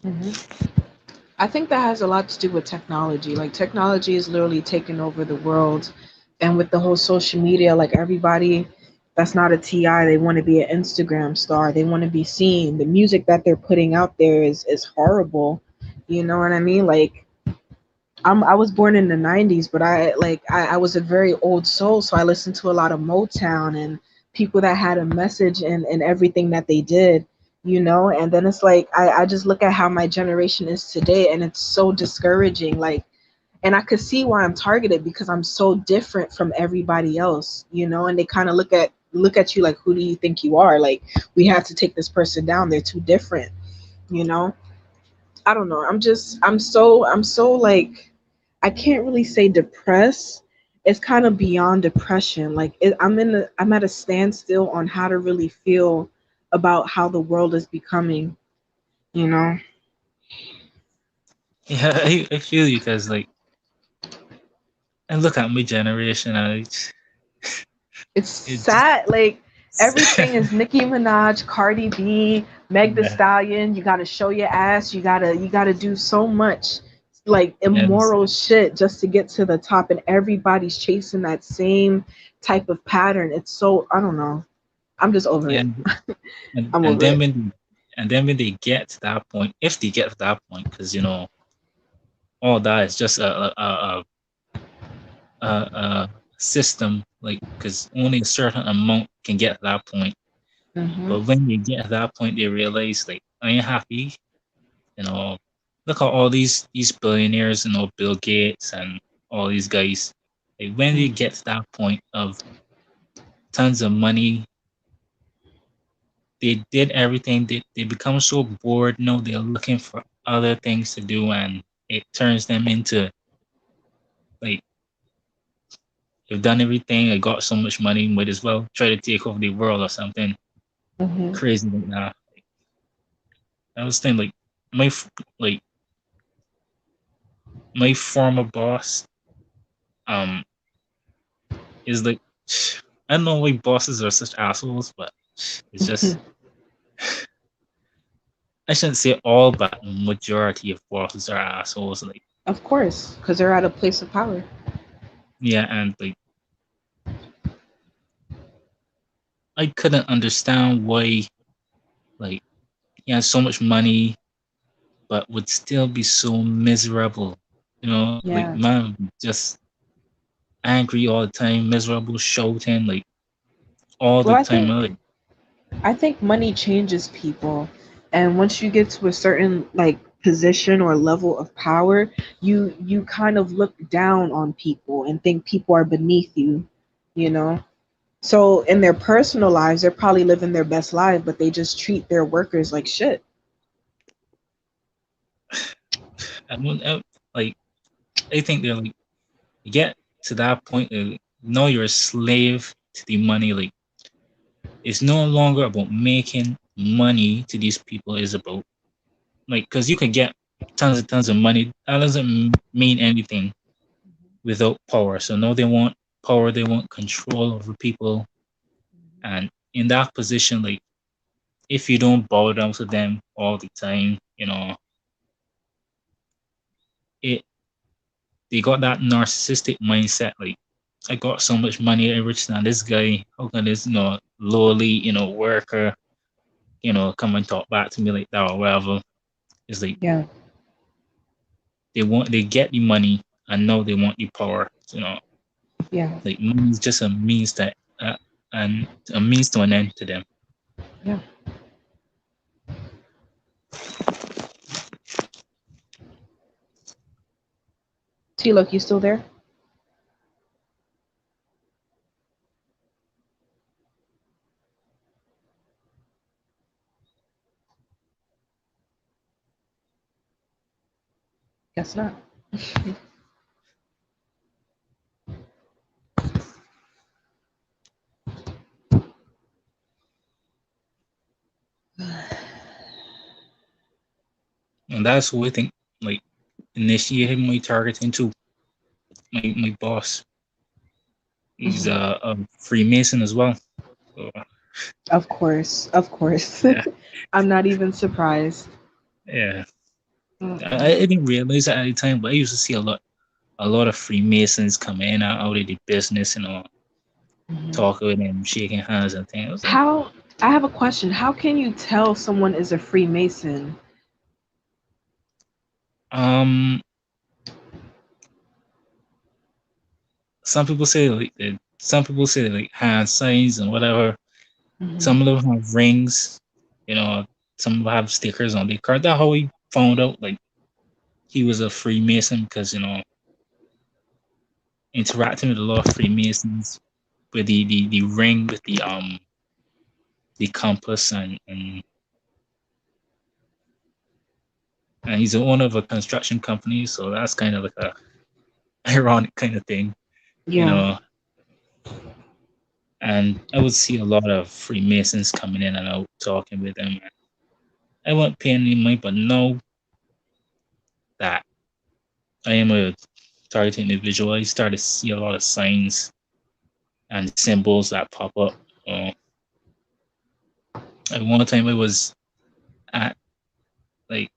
Hmm. I think that has a lot to do with technology. Like technology is literally taking over the world, and with the whole social media, like everybody that's not a TI, they want to be an Instagram star. They want to be seen. The music that they're putting out there is horrible. You know what I mean? Like I was born in the '90s, but I was a very old soul, so I listened to a lot of Motown and people that had a message in everything that they did, you know. And then it's like I just look at how my generation is today, and it's so discouraging. Like, and I could see why I'm targeted because I'm so different from everybody else, you know. And they kind of look at you like, who do you think you are? Like, we have to take this person down. They're too different, you know. I don't know. I'm so like I can't really say depressed. It's kind of beyond depression. Like I'm at a standstill on how to really feel about how the world is becoming. You know, Yeah, I feel you because, like, I look at my generation and it's it just, sad. Like everything is Nicki Minaj, Cardi B, Meg The yeah, Stallion. You got to show your ass. You gotta do so much like and immoral shit just to get to the top, and everybody's chasing that same type of pattern. It's so I don't know. I'm just over yeah, it. and, I'm and over then it. when they get to that point, if they get to that point, because all that is just a system, like, because only a certain amount can get to that point. Hmm. But when you get to that point, they realize, like, I ain't happy. You know, look at all these billionaires, Bill Gates and all these guys. Like, when they get to that point of tons of money, they did everything. They become so bored. No, they're looking for other things to do, and it turns them into, like, they've done everything. I got so much money, might as well try to take over the world or something Hmm. crazy like that. I was thinking, like, like my former boss, um, is like, I don't know why bosses are such assholes, but it's just, I shouldn't say all, but majority of bosses are assholes. Like, Of course, because they're at a place of power. yeah, and like, I couldn't understand why, like, he has so much money but would still be so miserable. Like, Yeah. man, just angry all the time, miserable, shouting, like, all Well, the I time. think I'm like, I think money changes people, and once you get to a certain like position or level of power, you kind of look down on people and think people are beneath you. You know. So in their personal lives, they're probably living their best life, but they just treat their workers like shit. I don't, like, I think they're like, you get to that point, now you're a slave to the money. Like, it's no longer about making money to these people. It's about, like, because you can get tons and tons of money. That doesn't mean anything without power. So now they want power, they want control over people. And in that position, like, if you don't bow down to them all the time, it they got that narcissistic mindset. Like, I got so much money, I'm richer than this guy. How can this, lowly, worker come and talk back to me like that or whatever. It's like Yeah. they get the money and now they want the power. Yeah. Like money is just a means that and a means to an end to them. Yeah. T, look, you still there? Guess not. And that's what I think like initiated my targeting too. My boss, he's Mhm. a Freemason as well. So Of course. Of course. yeah, I'm not even surprised. yeah. Mm-mm. I didn't realize that at the time, but I used to see a lot of Freemasons come in and out of the business, Mhm. talking with them, shaking hands and things. I was like, How, I have a question. How can you tell someone is a Freemason? um, some people say like hand signs and whatever. Mhm. Some of them have rings, you know. Some of them have stickers on their card. That's how we found out like he was a Freemason because interacting with a lot of Freemasons with the ring with the compass and he's the owner of a construction company, so that's kind of like a ironic kind of thing, you Yeah. know. And I would see a lot of Freemasons coming in and out talking with them. I wasn't paying any mind, but now that I am a targeted individual, I started to see a lot of signs and symbols that pop up. Uh, at one time, I was at like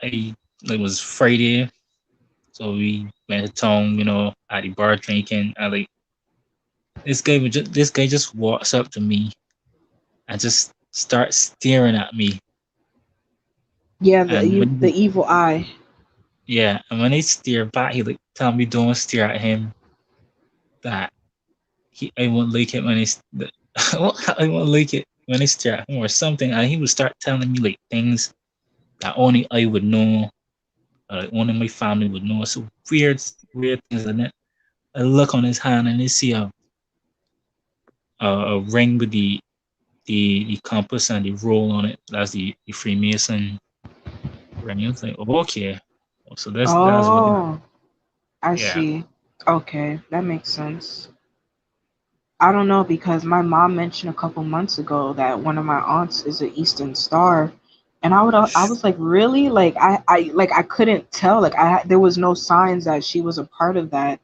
I it was Friday, so we went to town, at the bar drinking. And like this guy just walks up to me and just starts staring at me. Yeah, And when the evil eye. yeah, and when I stare back, he like tell me don't stare at him. That I won't like it when I won't like it when I stare at him or something. And he would start telling me like things that only I would know, or like only my family would know. So weird things. And then I look on his hand and I see a ring with the compass and the roll on it. That's the Freemason ring. I was like, oh, okay. So that's what. Oh, I Yeah. see. Okay, that makes sense. I don't know because my mom mentioned a couple months ago that one of my aunts is an Eastern Star, and I was like, really? Like I couldn't tell. Like there was no signs that she was a part of that.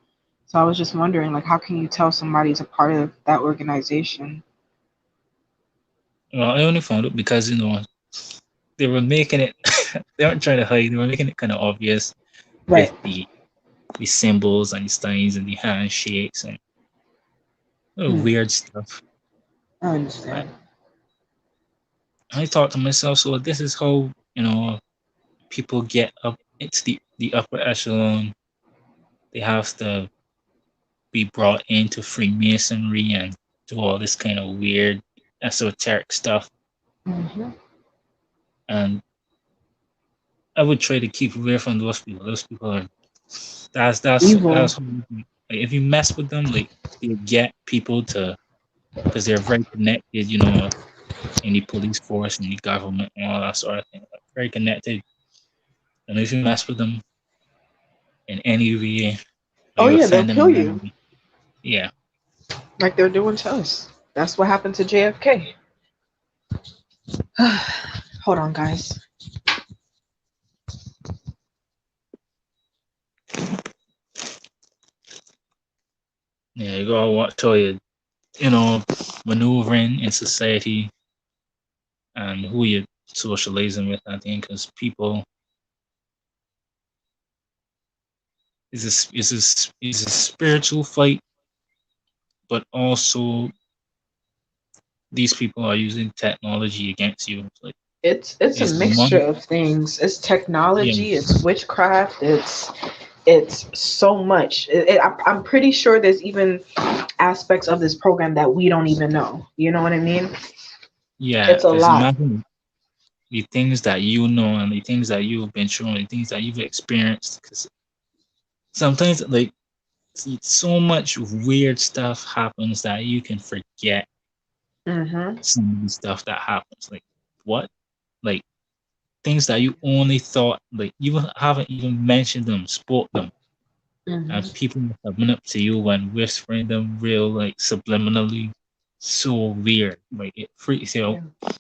So I was just wondering, like, how can you tell somebody's a part of that organization? Well, I only found it because they were making it. They weren't trying to hide. They were making it kind of obvious with Right. the symbols and the signs and the handshakes and Hmm, weird stuff. I I, understand. I thought to myself, so this is how people get up. It's the upper echelon. They have to be brought into Freemasonry and do all this kind of weird esoteric stuff. Hmm. And I would try to keep away from those people. Those people are Evil. that's like, if you mess with them, like you get people to because they're very connected, in the police force and the government and all that sort of thing. Like, very connected. And if you mess with them in any way or Oh you yeah, they'll offend them kill in you any way, yeah. like they're doing to us. That's what happened to JFK. Hold on, guys. Yeah, you gotta watch how you maneuvering in society and who you're socializing with, I think, because people is a spiritual fight, but also these people are using technology against you. Like It's a it's mixture demonic. of things. It's Yeah, technology, it's witchcraft, it's so much. I'm pretty sure there's even aspects of this program that we don't even know. You know what I mean? yeah. It's a Because lot. imagine the things that you know and the things that you've been through and the things that you've experienced. Because sometimes, like, so much weird stuff happens that you can forget Mhm. some of the stuff that happens. Like, what? Like, things that you only thought, like, you haven't even mentioned them, spoke them. And Mhm. people have been up to you when whispering them real, like, subliminally. So weird. Like, it freaks you out. Yeah.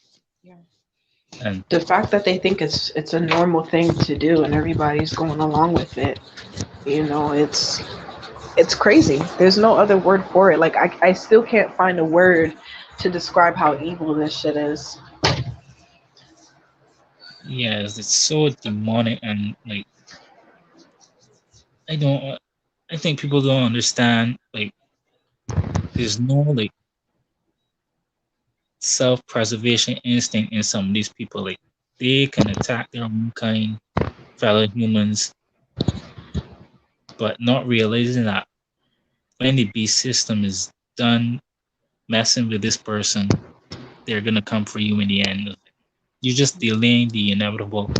Yeah. And The fact that they think it's a normal thing to do and everybody's going along with it, it's crazy. There's no other word for it. Like I still can't find a word to describe how evil this shit is. yeah, it's so demonic and, like, I don't, I think people don't understand, like, there's no, like, self-preservation instinct in some of these people. Like, they can attack their own kind, fellow humans, but not realizing that when the beast system is done messing with this person, they're gonna come for you in the end. You're just delaying the inevitable.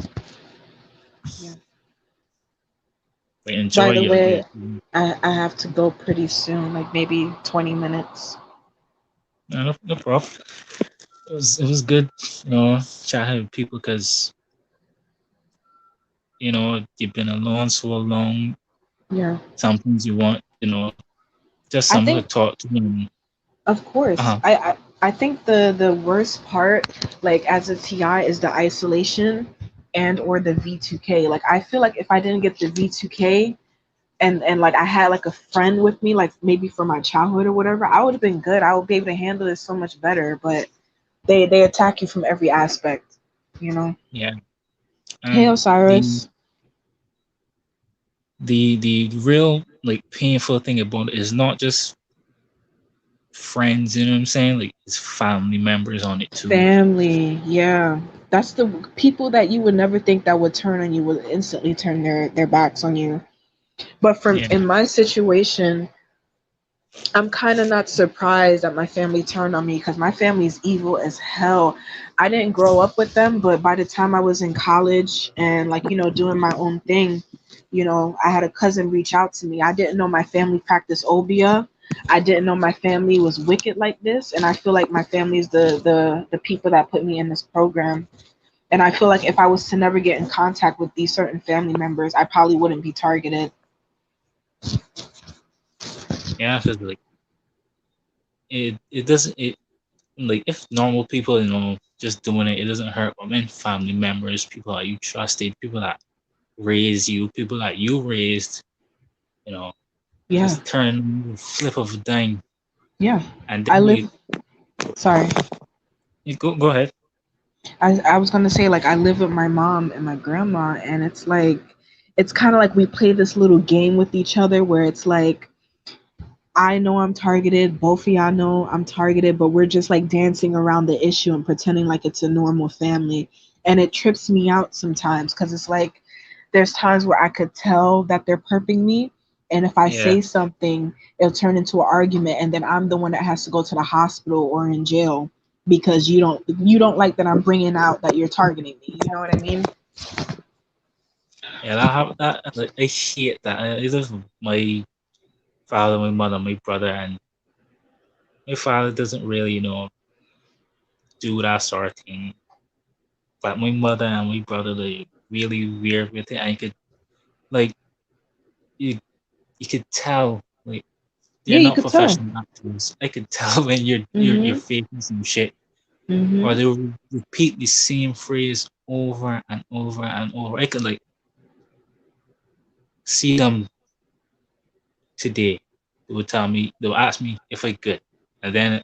Yeah. Like, By enjoy the your way, I have to go pretty soon, like maybe 20 minutes. no problem. It was good, chatting with people because you've been alone so long. Yeah. Sometimes you want just I someone to think, talk to. And of course, uh-huh. I think the worst part, like as a TI, is the isolation and or the V2K. Like I feel like if I didn't get the V2K, and like I had like a friend with me, like maybe from my childhood or whatever, I would have been good. I would be able to handle it so much better. But they attack you from every aspect, you know. Yeah, Hey and the Osiris. the real, like, painful thing about it is not just friends. You know what I'm saying? Like, it's family members on it too. Family, yeah. That's the people that you would never think that would turn on you will instantly turn their backs on you. But from Yeah, in my situation, I'm kind of not surprised that my family turned on me because my family's evil as hell. I didn't grow up with them, but by the time I was in college and like, doing my own thing, I had a cousin reach out to me. I didn't know my family practiced obia. I didn't know my family was wicked like this, and I feel like my family is the people that put me in this program. And I feel like if I was to never get in contact with these certain family members, I probably wouldn't be targeted. yeah, because, like, it doesn't it like, if normal people, just doing it, it doesn't hurt. But when family members, people that you trusted, people that raised you, people that you raised, you know, Yeah, just turn the flip of a dime, yeah. and I then live. Sorry. you go ahead. I was gonna say like I live with my mom and my grandma, and it's like it's kind of like we play this little game with each other where it's like I know I'm targeted, both of y'all know I'm targeted, but we're just like dancing around the issue and pretending like it's a normal family, and it trips me out sometimes because it's like there's times where I could tell that they're perping me, and if I Yeah, say something, it'll turn into an argument, and then I'm the one that has to go to the hospital or in jail because you don't like that I'm bringing out that you're targeting me. You know what I mean? yeah, that like, I hate that. It is my father, my mother, my brother, and my father doesn't really, do that sort of thing. But my mother and my brother, they really weird with it. I could, like, you you could tell, like, they're Yeah, you not could tell. professional actors. I could tell when you're Mhm. faking some shit, or Mhm. they will repeat the same phrase over and over and over. I could, like, see them today. They would ask me if I could, and then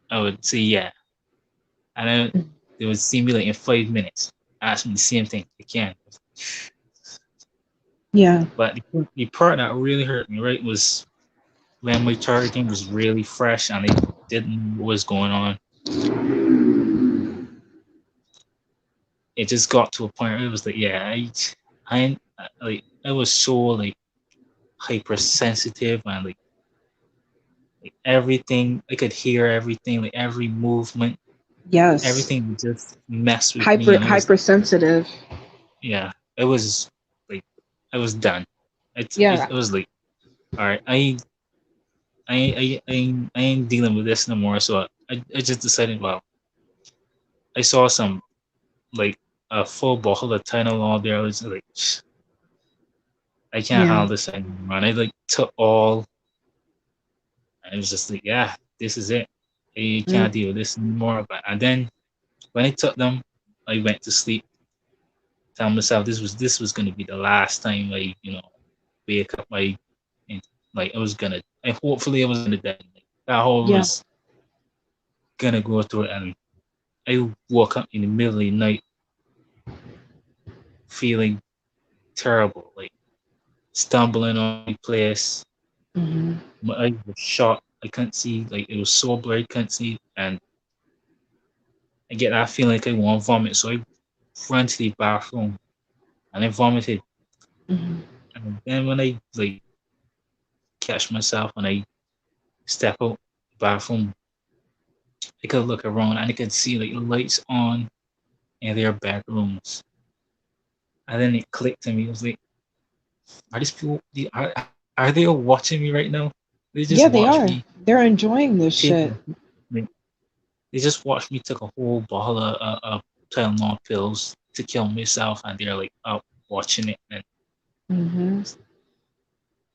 I would say yeah, and then they would see me, like, in 5 minutes, ask me the same thing again. Yeah. But the part that really hurt me, right, was when my targeting was really fresh and I didn't know what was going on. it just got to a point where it was like, yeah, like I was so like hypersensitive and like everything I could hear everything, like every movement, Yes. everything would just mess with me, and it was like, Hypersensitive. yeah, it was like I was done. Yeah. It was like, all right, I ain't dealing with this no more. So I just decided, well, I saw some like a full bottle of Tylenol there. I was like, I can't Yeah. handle this anymore. And I like took all, and it was just like, yeah, this is it. I Mm, can't deal with this anymore. But and then when I took them, I went to sleep, telling myself this was gonna be the last time I wake up. And, like I was gonna, and hopefully I was gonna die. Like, that whole yeah. was gonna go through it, and I woke up in the middle of the night feeling terrible, like stumbling on the place. Hmm. My eyes were shut. I couldn't see. Like it was so blurry, I couldn't see. And I get that feeling like I want to vomit, so I ran to the bathroom and I vomited. Hmm. And then when I like catch myself and I step out the bathroom, I could look around and I could see like lights on in their bedrooms. And then it clicked to me. It was like, are these people? Are they all watching me right now? They just Yeah, watched they me are. They're enjoying this take. shit. Like, they just watched me take a whole bottle of Tylenol pills to kill myself, and they're like out watching it. And Hmm.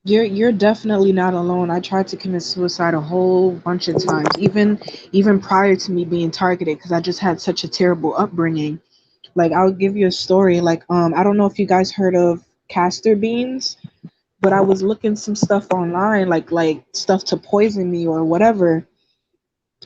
You're definitely not alone. I tried to commit suicide a whole bunch of times, even prior to me being targeted, because I just had such a terrible upbringing. Like I'll give you a story. Like I don't know if you guys heard of castor beans, but I was looking some stuff online, like stuff to poison me or whatever.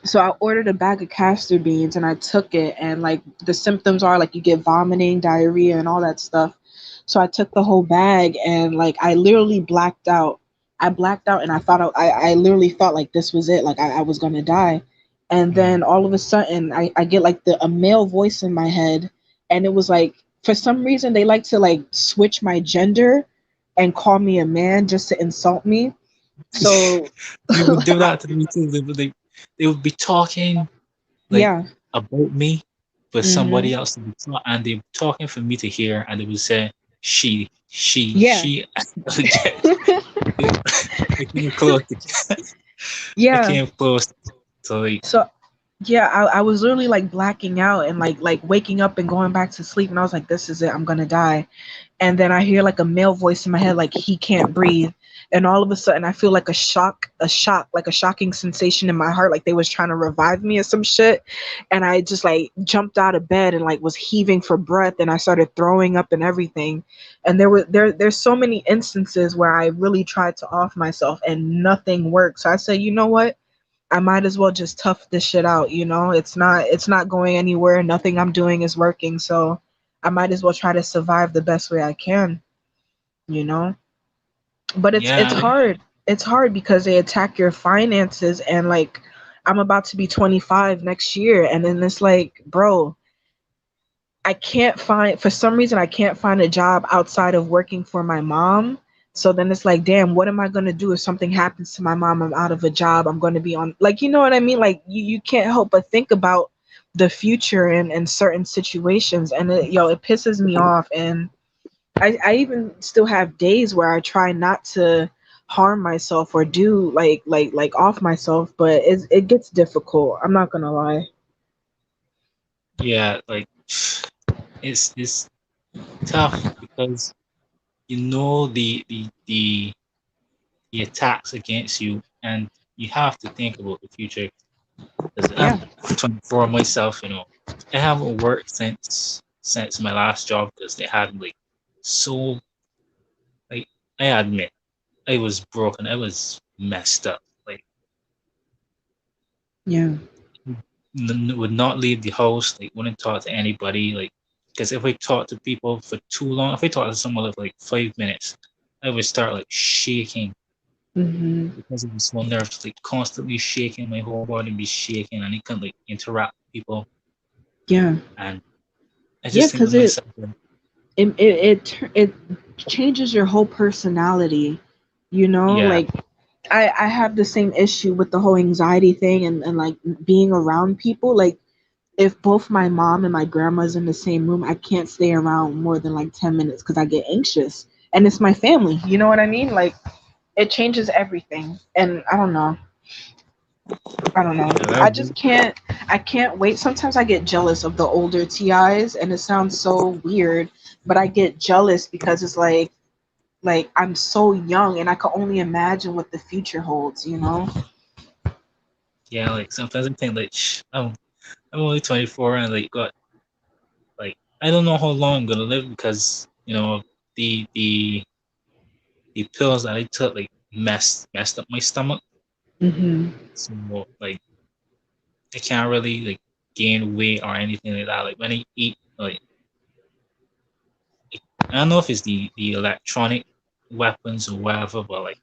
So I ordered a bag of castor beans and I took it, and like the symptoms are like you get vomiting, diarrhea, and all that stuff. So I took the whole bag and like I literally blacked out. I blacked out and I literally thought like this was it, like I was gonna die. And mm, then all of a sudden I get like a male voice in my head, and it was like for some reason they like to like switch my gender and call me a man just to insult me. So they would do that to me too. They would be talking like yeah. about me, but Hmm. somebody else to be and they were talking for me to hear, and they would say Yeah. she. I came close. I Yeah. came close to like, So yeah, I was literally like blacking out and like waking up and going back to sleep, and I was like, this is it, I'm gonna die. And then I hear like a male voice in my head, like he can't breathe. And all of a sudden I feel like like a shocking sensation in my heart, like they was trying to revive me or some shit. And I just like jumped out of bed and like was heaving for breath, and I started throwing up and everything. And there's so many instances where I really tried to off myself and nothing worked. So I said, you know what? I might as well just tough this shit out, you know? It's not going anywhere. Nothing I'm doing is working, so I might as well try to survive the best way I can, you know? But it's yeah, hard. It's hard because they attack your finances, and like I'm about to be 25 next year, and then it's like, bro, I can't find, for some reason I can't find a job outside of working for my mom. So then it's like, damn, what am I gonna do if something happens to my mom? I'm out of a job. I'm gonna be on, like, you know what I mean? Like you can't help but think about the future in certain situations, and it pisses me off. And I even still have days where I try not to harm myself or do like off myself, but it gets difficult. I'm not gonna lie. yeah, like it's tough because you know the attacks against you, and you have to think about the future. Because I'm Yeah. 24 myself, I haven't worked since my last job because they had like so like I admit I was broken, I was messed up. Like Yeah. would not leave the house, like wouldn't talk to anybody, like because if I talk to people for too long, if I talk to someone for like 5 minutes, I would start like shaking. Mhm. because it was so nerves, like constantly shaking, my whole body be shaking, and I couldn't like interact with people. Yeah. And I Yeah, just think to cuz it myself, like, it changes your whole personality, you know? yeah, Like I have the same issue with the whole anxiety thing and like being around people. Like if both my mom and my grandma's in the same room, I can't stay around more than like 10 minutes because I get anxious. And it's my family. You know what I mean? Like it changes everything. And I don't know. I don't know. yeah, that I was, just can't. I can't wait. Sometimes I get jealous of the older TIs, and it sounds so weird, but I get jealous because it's like I'm so young, and I can only imagine what the future holds. You know? yeah, like sometimes I think like, I'm only 24 and like got like I don't know how long I'm gonna live because the pills that I took like messed up my stomach. Mhm. So like I can't really like gain weight or anything like that. Like when I eat, like I don't know if it's the electronic weapons or whatever, but like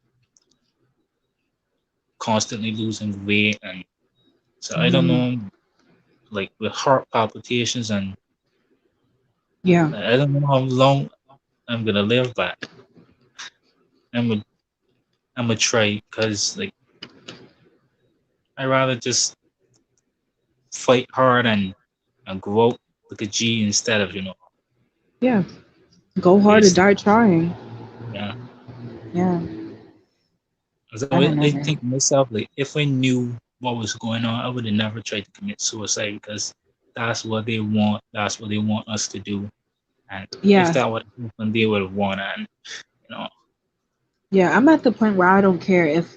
constantly losing weight, and so I don't Mhm. know, like with heart palpitations, and Yeah. I don't know how long I'm gonna live, but I'm gonna I'm gonna try because like I rather just fight hard and grow up like a G instead of Yeah. Go hard or waste. die trying. Yeah. Yeah. 'Cause I don't know, I man. think to myself, like, if I knew what was going on, I would have never tried to commit suicide because that's what they want. That's what they want us to do. And if Yeah. that would happen, they would have won. And you know, Yeah. I'm at the point where I don't care if,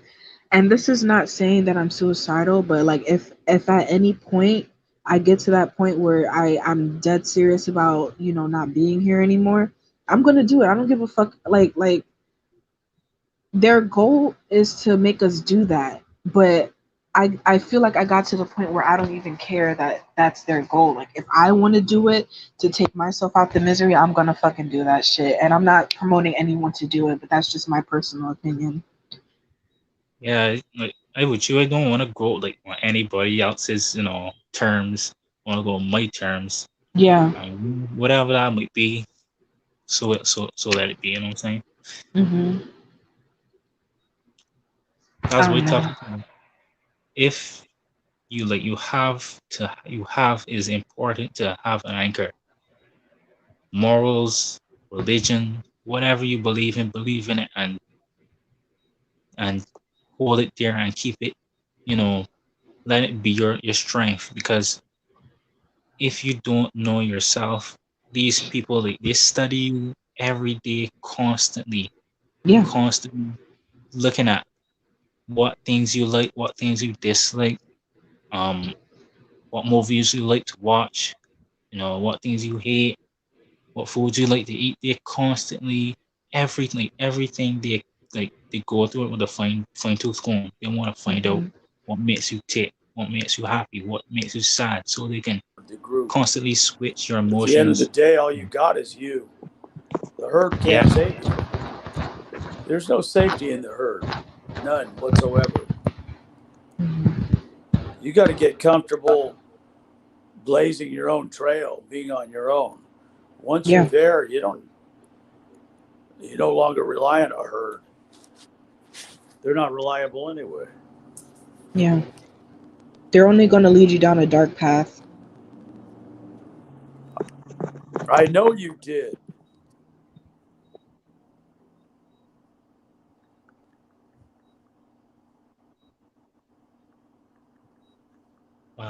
and this is not saying that I'm suicidal, but like if at any point I get to that point where I'm dead serious about not being here anymore, I'm gonna do it. I don't give a fuck. Like their goal is to make us do that, but I feel like I got to the point where I don't even care that that's their goal. Like if I want to do it to take myself out the misery, I'm gonna fucking do that shit, and I'm not promoting anyone to do it, but that's just my personal opinion. yeah, like I would you. I don't want to go like on anybody else's terms. I want to go on my terms. Yeah. Whatever that might be. So let it be. You know what I'm saying? Mhm. I That's what we don't talk know. about. If you have is important to have an anchor. Morals, religion, whatever you believe in it, and hold it there and keep it, you know, let it be your strength. Because if you don't know yourself, these people like they study you every day, Yeah. constantly looking at what things you like, what things you dislike, um, what movies you like to watch, what things you hate, what foods you like to eat. They constantly everything they go through it with a fine tooth comb. They want to find out Mhm. what makes you tick, what makes you happy, what makes you sad, so they can The group. constantly switch your At the end of the emotions. day, all you got is you. The herd Yeah, can't save you. There's no safety in the herd, none whatsoever. Mhm. You got to get comfortable blazing your own trail, being on your own. Once you're Yeah. there, you no longer rely on a herd. They're not reliable anyway. Yeah. They're only gonna lead you down a dark path. I know you did.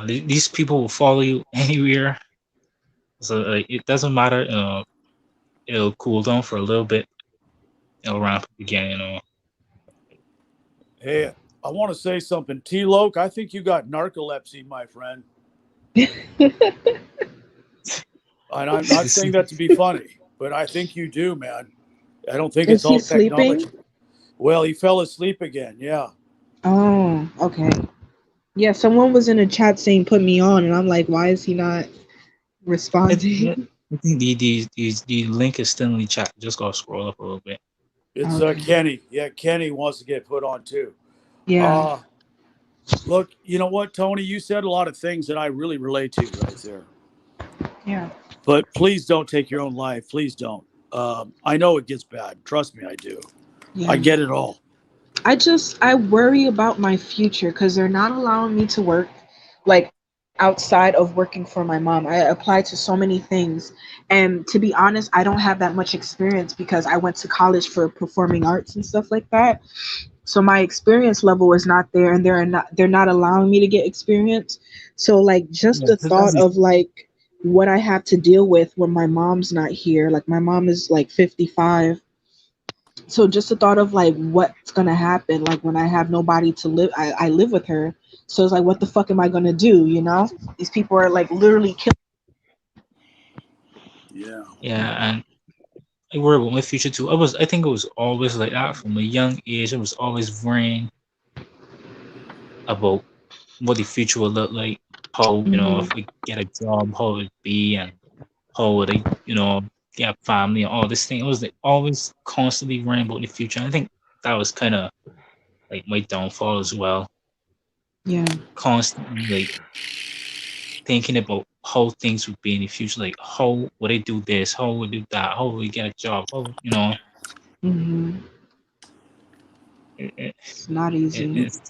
these people will follow you anywhere. So like, it doesn't matter. It'll cool down for a little bit. It'll ramp up again. Hey, I want to say something. T Loke, I think you got narcolepsy, my friend. And I'm not saying that to be funny, but I think you do, man. I don't think Is it's he all sleeping? technology. Well, he fell asleep again. Yeah. Oh, okay. Yeah, someone was in a chat saying put me on, and I'm like, why is he not I, responding? I think the link is still in the chat. Just gotta scroll up a little bit. It's Okay. Kenny. Yeah, Kenny wants to get put on too. Yeah. Uh Look, you know what, Tony? You said a lot of things that I really relate to right there. Yeah. But please don't take your own life. Please don't. I know it gets bad. Trust me, I do. I Yeah. get it all. I worry about my future because they're not allowing me to work like outside of working for my mom. I applied to so many things, and to be honest, I don't have that much experience because I went to college for performing arts and stuff like that. So my experience level is not there, and they're not allowing me to get experience. So like just Yeah, the that's thought of like what I have to deal with when my mom's not here. Like my mom is like 55, so just the thought of like what's gonna happen like when I have nobody to live, I live with her, so it's like what the fuck am I gonna do, you know? These people are like literally killing. Yeah. yeah, and I worry about my future too. I think I was always like that from a young age. I was always worrying about what the future will look like, how, if Hmm. I get a job, how it would be, and how would I, get a family and all this thing. I was like always constantly worrying about the future. And I think that was kind of like my downfall as well. Yeah. Constantly like thinking about how things would be in the future, like how would I do this, how would I do that, how would I get a job, how, Hmm. it, it, It's not easy. it's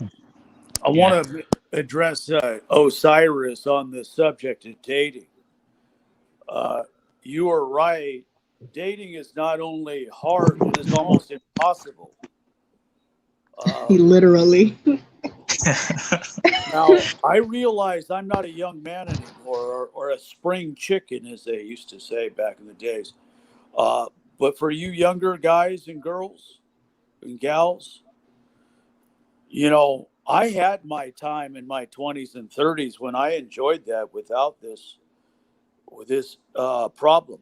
I yeah. want to address Osiris on the subject of dating. Uh, you are right. Dating is not only hard, it is almost impossible. Um, Literally. Now, I realize I'm not a young man anymore, or a spring chicken, as they used to say back in the days. Uh, but for you younger guys and girls and gals, I had my time in my 20s and 30s when I enjoyed that without this problem.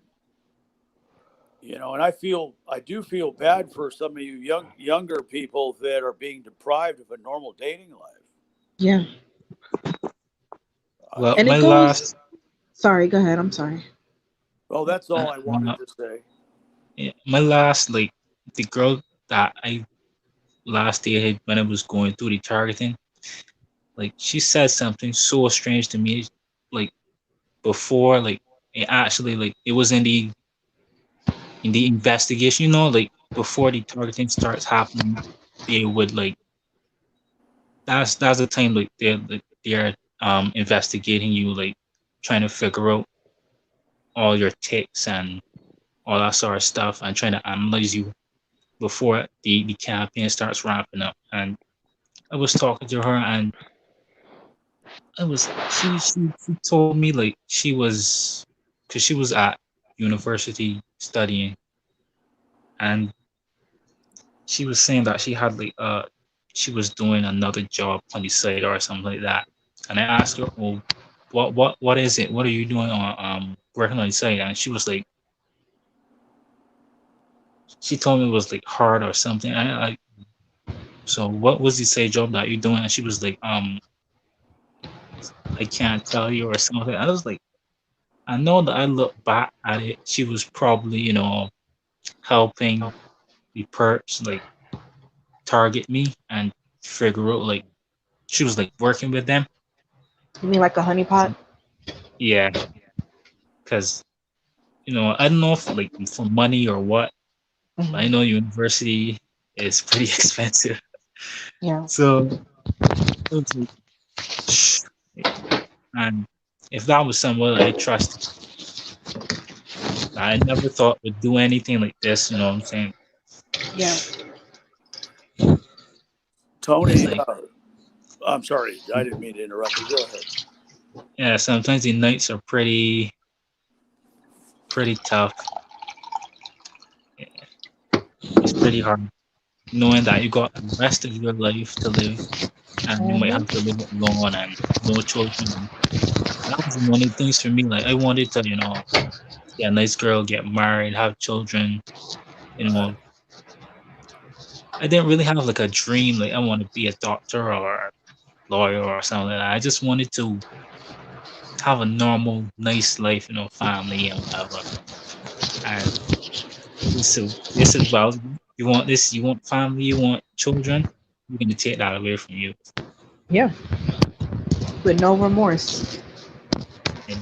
And I do feel bad for some of you younger people that are being deprived of a normal dating life. Yeah. I Well, And mean, it my goes, last sorry, go ahead, I'm sorry. well, that's all I wanted uh, to say. yeah, my last like the girl that I last dated when I was going through the targeting, like she said something so strange to me, like before, like it was in the investigation, like before the targeting starts happening, they would like that's the time like they're investigating you, like trying to figure out all your ticks and all that sort of stuff and trying to analyze you before the campaign starts ramping up. And I was talking to her and I was she told me like she was because she was at university studying, and she was saying that she was doing another job on the side or something like that. And I asked her, well, what is it? What are you doing on working on the side? And she was like, she told me it was like hard or something. So what was the side job that you're doing? And she was like, I can't tell you or something. I was like, I know that I look back at it, she was probably, helping the perps like target me and figure out like she was like working with them. You mean like a honeypot? Yeah, because I don't know if like for money or what, but I Hmm. know university is pretty expensive. Yeah. So it was like, shh. And if that was someone I trust, I never thought would do anything like this. You know what I'm saying? Yeah. It's Tony, like, I'm sorry, I didn't mean to interrupt you. Go ahead. yeah, sometimes the nights are pretty tough. It's pretty hard knowing that you got the rest of your life to live and you might have to Hmm. live it alone and no children. That was one of the things for me. Like I wanted to, get a nice girl, get married, have children. You know, I didn't really have like a dream. Like I want to be a doctor or a lawyer or something like that. I just wanted to have a normal, nice life, family and whatever. And this is valuable. You want this, you want family, you want children, we're gonna take that away from you. Yeah, with no remorse. And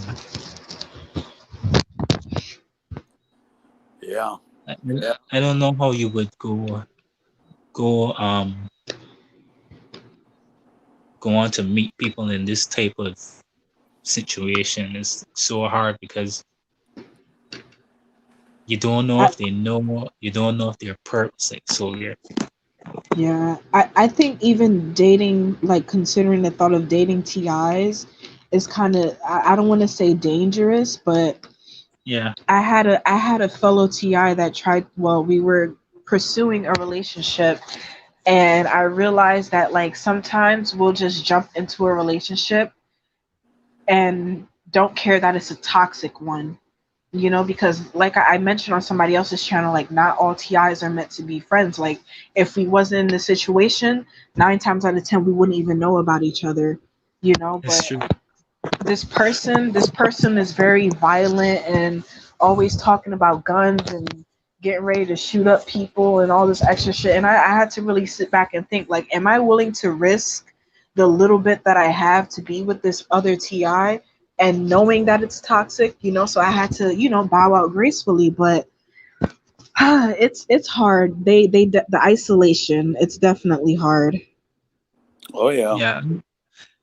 Yeah. I, I don't know how you would go go on to meet people in this type of situation. It's so hard because you don't know I, if they know, you don't know if they're purpose. Like, so yeah, yeah, I think even dating, like considering the thought of dating TIs, is kind of I don't want to say dangerous, but yeah, I had a fellow TI that tried. Well, we were pursuing a relationship, and I realized that like sometimes we'll just jump into a relationship and don't care that it's a toxic one, because like I mentioned on somebody else's channel, like not all TIs are meant to be friends. Like if we wasn't in the situation, 9 times out of 10 we wouldn't even know about each other, it's but true. this person is very violent and always talking about guns and getting ready to shoot up people and all this extra shit. And I had to really sit back and think, like, am I willing to risk the little bit that I have to be with this other TI, and knowing that it's toxic, so I had to, bow out gracefully. But it's hard. The isolation, it's definitely hard. Oh yeah. Yeah,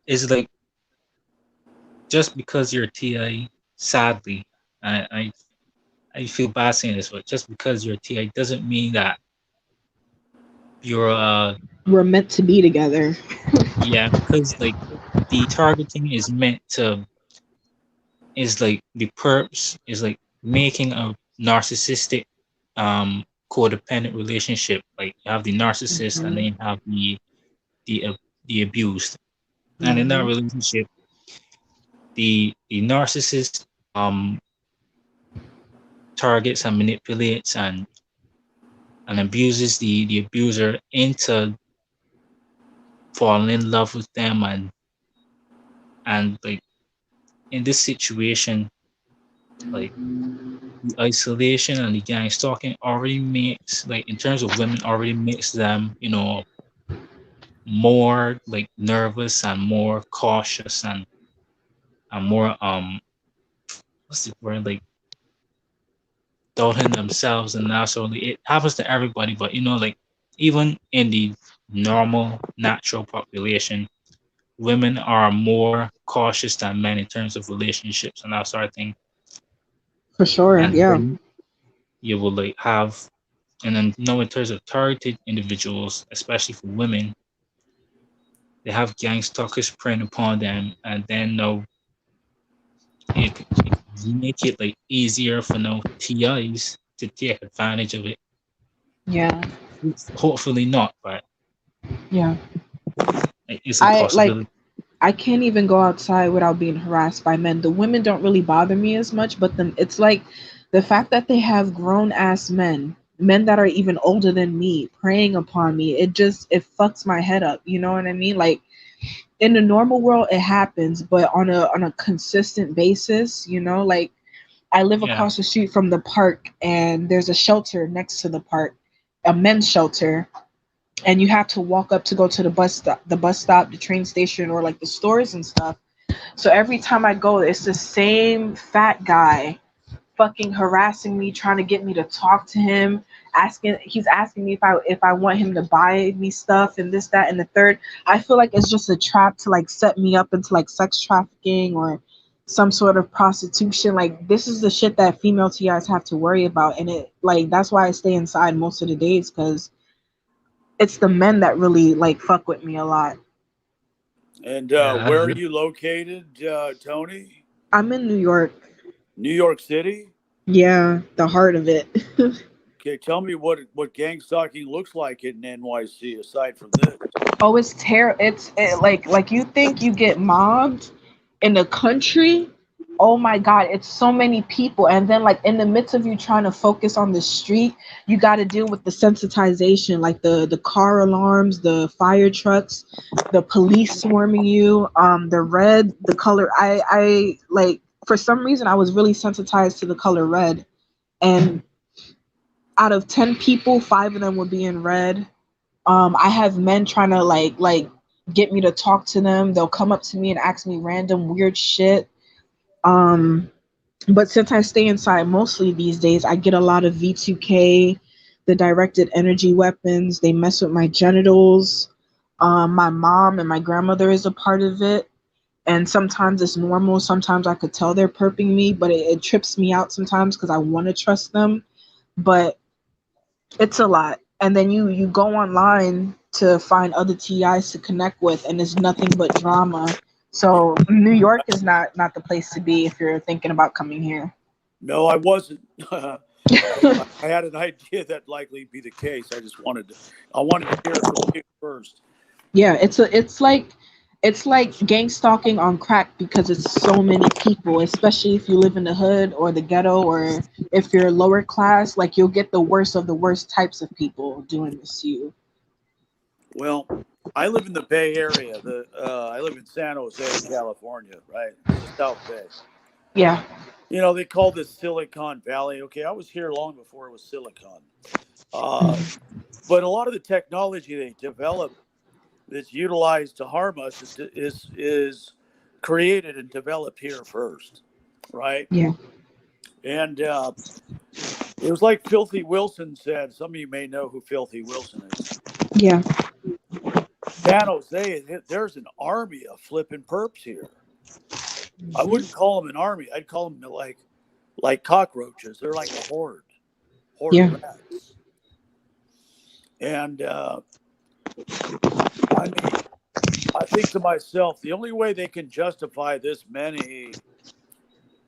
it's like just because you're a TI, sadly, I I, I feel bad saying this, but just because you're a TI doesn't mean that you're We're meant to be together. yeah, because like the targeting is meant to is like the purpose is like making a narcissistic codependent relationship. Like you have the narcissist and then Hmm. you have the abused. And in that Hmm. relationship, the narcissist targets and manipulates and abuses the abuser into falling in love with them and like in this situation, like the isolation and the gang stalking already makes like in terms of women already makes them, more like nervous and more cautious and more what's the word, like doubting themselves. And naturally it happens to everybody, but like even in the normal natural population, women are more cautious than men in terms of relationships and that sort of thing. For sure, And yeah. then you will like have, and then in terms of targeted individuals, especially for women, they have gang stalkers preying upon them, and then no, it make it like easier for no TIs to take advantage of it. Yeah. Hopefully not, but Yeah. it's a I like possibility. I can't even go outside without being harassed by men. The women don't really bother me as much, but it's like the fact that they have grown ass men that are even older than me, preying upon me. It fucks my head up. You know what I mean? Like in the normal world, it happens, but on a consistent basis, like I live Yeah, across the street from the park, and there's a shelter next to the park, a men's shelter, and you have to walk up to go to the bus stop, the train station, or like the stores and stuff. So every time I go, it's the same fat guy fucking harassing me, trying to get me to talk to him, he's asking me if I want him to buy me stuff and this, that, and the third. I feel like it's just a trap to like set me up into like sex trafficking or some sort of prostitution. Like this is the shit that female TIs have to worry about, and it like that's why I stay inside most of the days, because it's the men that really like fuck with me a lot. And yeah, where are you located, Tony? I'm in New York. New York City. Yeah, the heart of it. Okay, tell me what gang stalking looks like in NYC aside from this. Oh, it's terrible. Like you think you get mobbed in the country. Oh my God, it's so many people, and then like in the midst of you trying to focus on the street, you got to deal with the sensitization, like the car alarms, the fire trucks, the police swarming you, the red, the color. I like, for some reason I was really sensitized to the color red, and out of 10 people, 5 of them would be in red. I have men trying to like get me to talk to them. They'll come up to me and ask me random weird shit. Um, but since I stay inside mostly these days, I get a lot of V2K, the directed energy weapons. They mess with my genitals. My mom and my grandmother is a part of it. And sometimes it's normal. Sometimes I could tell they're perping me, but it trips me out sometimes because I want to trust them. But it's a lot. And then you go online to find other TIs to connect with, and it's nothing but drama. So New York is not the place to be if you're thinking about coming here. No, I wasn't. I had an idea that likely be the case. I wanted to hear it from you first. Yeah, it's like gang stalking on crack because it's so many people, especially if you live in the hood or the ghetto or if you're lower class, like you'll get the worst of the worst types of people doing this to you. Well, I live in the Bay Area. I live in San Jose, California. Right, it's the South Bay. Yeah. They call this Silicon Valley. Okay, I was here long before it was Silicon. But a lot of the technology they develop that's utilized to harm us is created and developed here first, right? Yeah. And it was like Filthy Wilson said. Some of you may know who Filthy Wilson is. Yeah. San Jose, there's an army of flipping perps here. I Mhm. wouldn't call them an army. I'd call them like cockroaches. They're like a horde of Yeah. rats. And I mean, I think to myself, the only way they can justify this many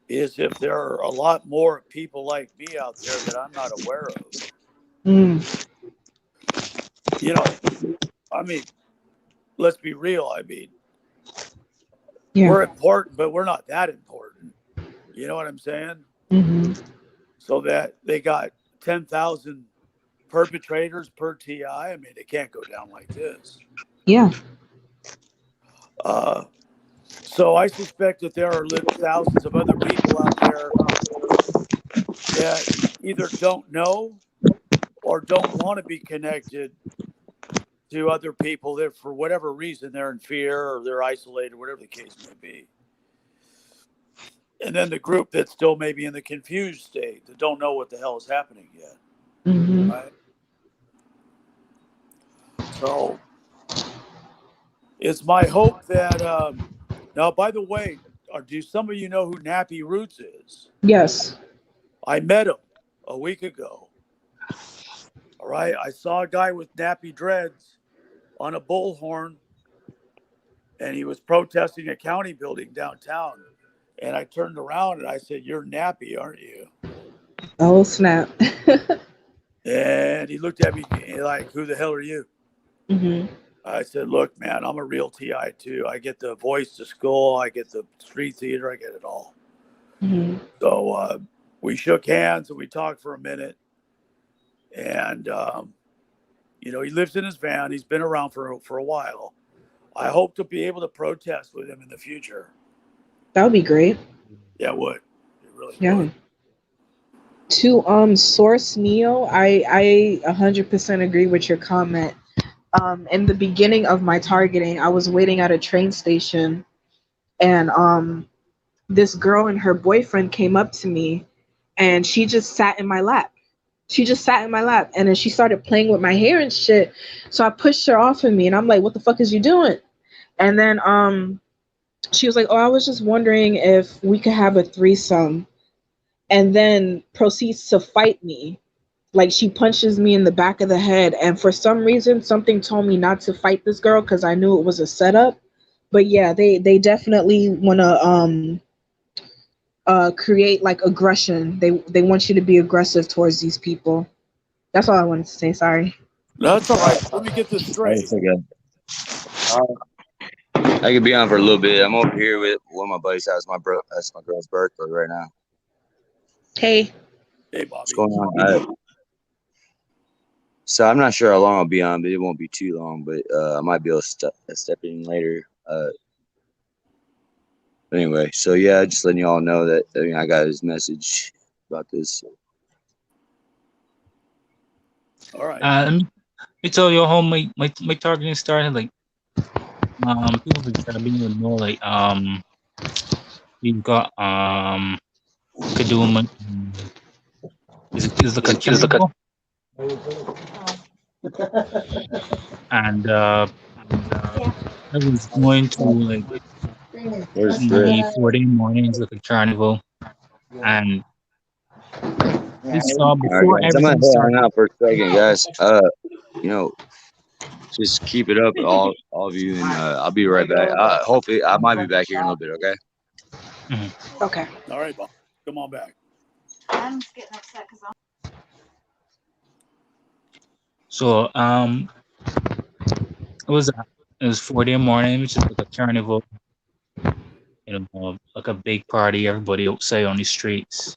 is if there are a lot more people like me out there that I'm not aware of. Mm. You know, I mean, let's be real. I mean, Yeah. we're important, but we're not that important. You know what I'm saying? Hmm. So that they got 10,000 perpetrators per TI. I mean, it can't go down like this. Yeah. Uh, so I suspect that there are thousands of other people out there that either don't know or don't want to be connected to other people that for whatever reason they're in fear or they're isolated, whatever the case may be. And then the group that's still maybe in the confused state that don't know what the hell is happening yet. Hmm. Right. So it's my hope that now, by the way, do some of you know who Nappy Roots is? Yes. I met him a week ago. All right. I saw a guy with nappy dreads on a bullhorn and he was protesting a county building downtown. And I turned around and I said, "You're nappy, aren't you?" Oh snap. And he looked at me like, "Who the hell are you?" Hmm. I said, "Look, man, I'm a real TI too. I get the voice to skull, I get the street theater, I get it all." Hmm. So we shook hands and we talked for a minute. And he lives in his van. He's been around for a while. I hope to be able to protest with him in the future. That would be great. Yeah, it would. It really Yeah. would. To source Neo, I 100% agree with your comment. In the beginning of my targeting, I was waiting at a train station, and this girl and her boyfriend came up to me, and she just sat in my lap. She just sat in my lap, and then she started playing with my hair and shit. So I pushed her off of me, and I'm like, "What the fuck is you doing?" And then she was like, "Oh, I was just wondering if we could have a threesome." And then proceeds to fight me. Like she punches me in the back of the head, and for some reason something told me not to fight this girl because I knew it was a setup. But yeah, they definitely want to create like aggression. They want you to be aggressive towards these people. That's all I wanted to say. Sorry. No, that's all right. Let me get this I straight. just like I could be on for a little bit. I'm over here with one of my buddies' house. That's my girl's birthday right now. Hey. Hey, What's Bobby. going on? So I'm not sure how long I'll be on, but it won't be too long. But I might be able to step in later. Anyway, so yeah, just letting you all know that I got his message about this. All right. Let me tell you how my targeting started. Like people would try being with more like we've got Kaduma is like a carnival, and I was going to like Where's Fred? my 4-day mornings like a carnival, and I saw All right, before guys. I'm gonna everything head on started. out for a second, guys. You know, just keep it up, all of you, and I'll be right back. Hopefully, I might be back here in a little bit. Okay. Mhm. Okay. All right, Bob. Come on back. So it was 4-day morning, which is like a carnival, like a big party, everybody outside on the streets.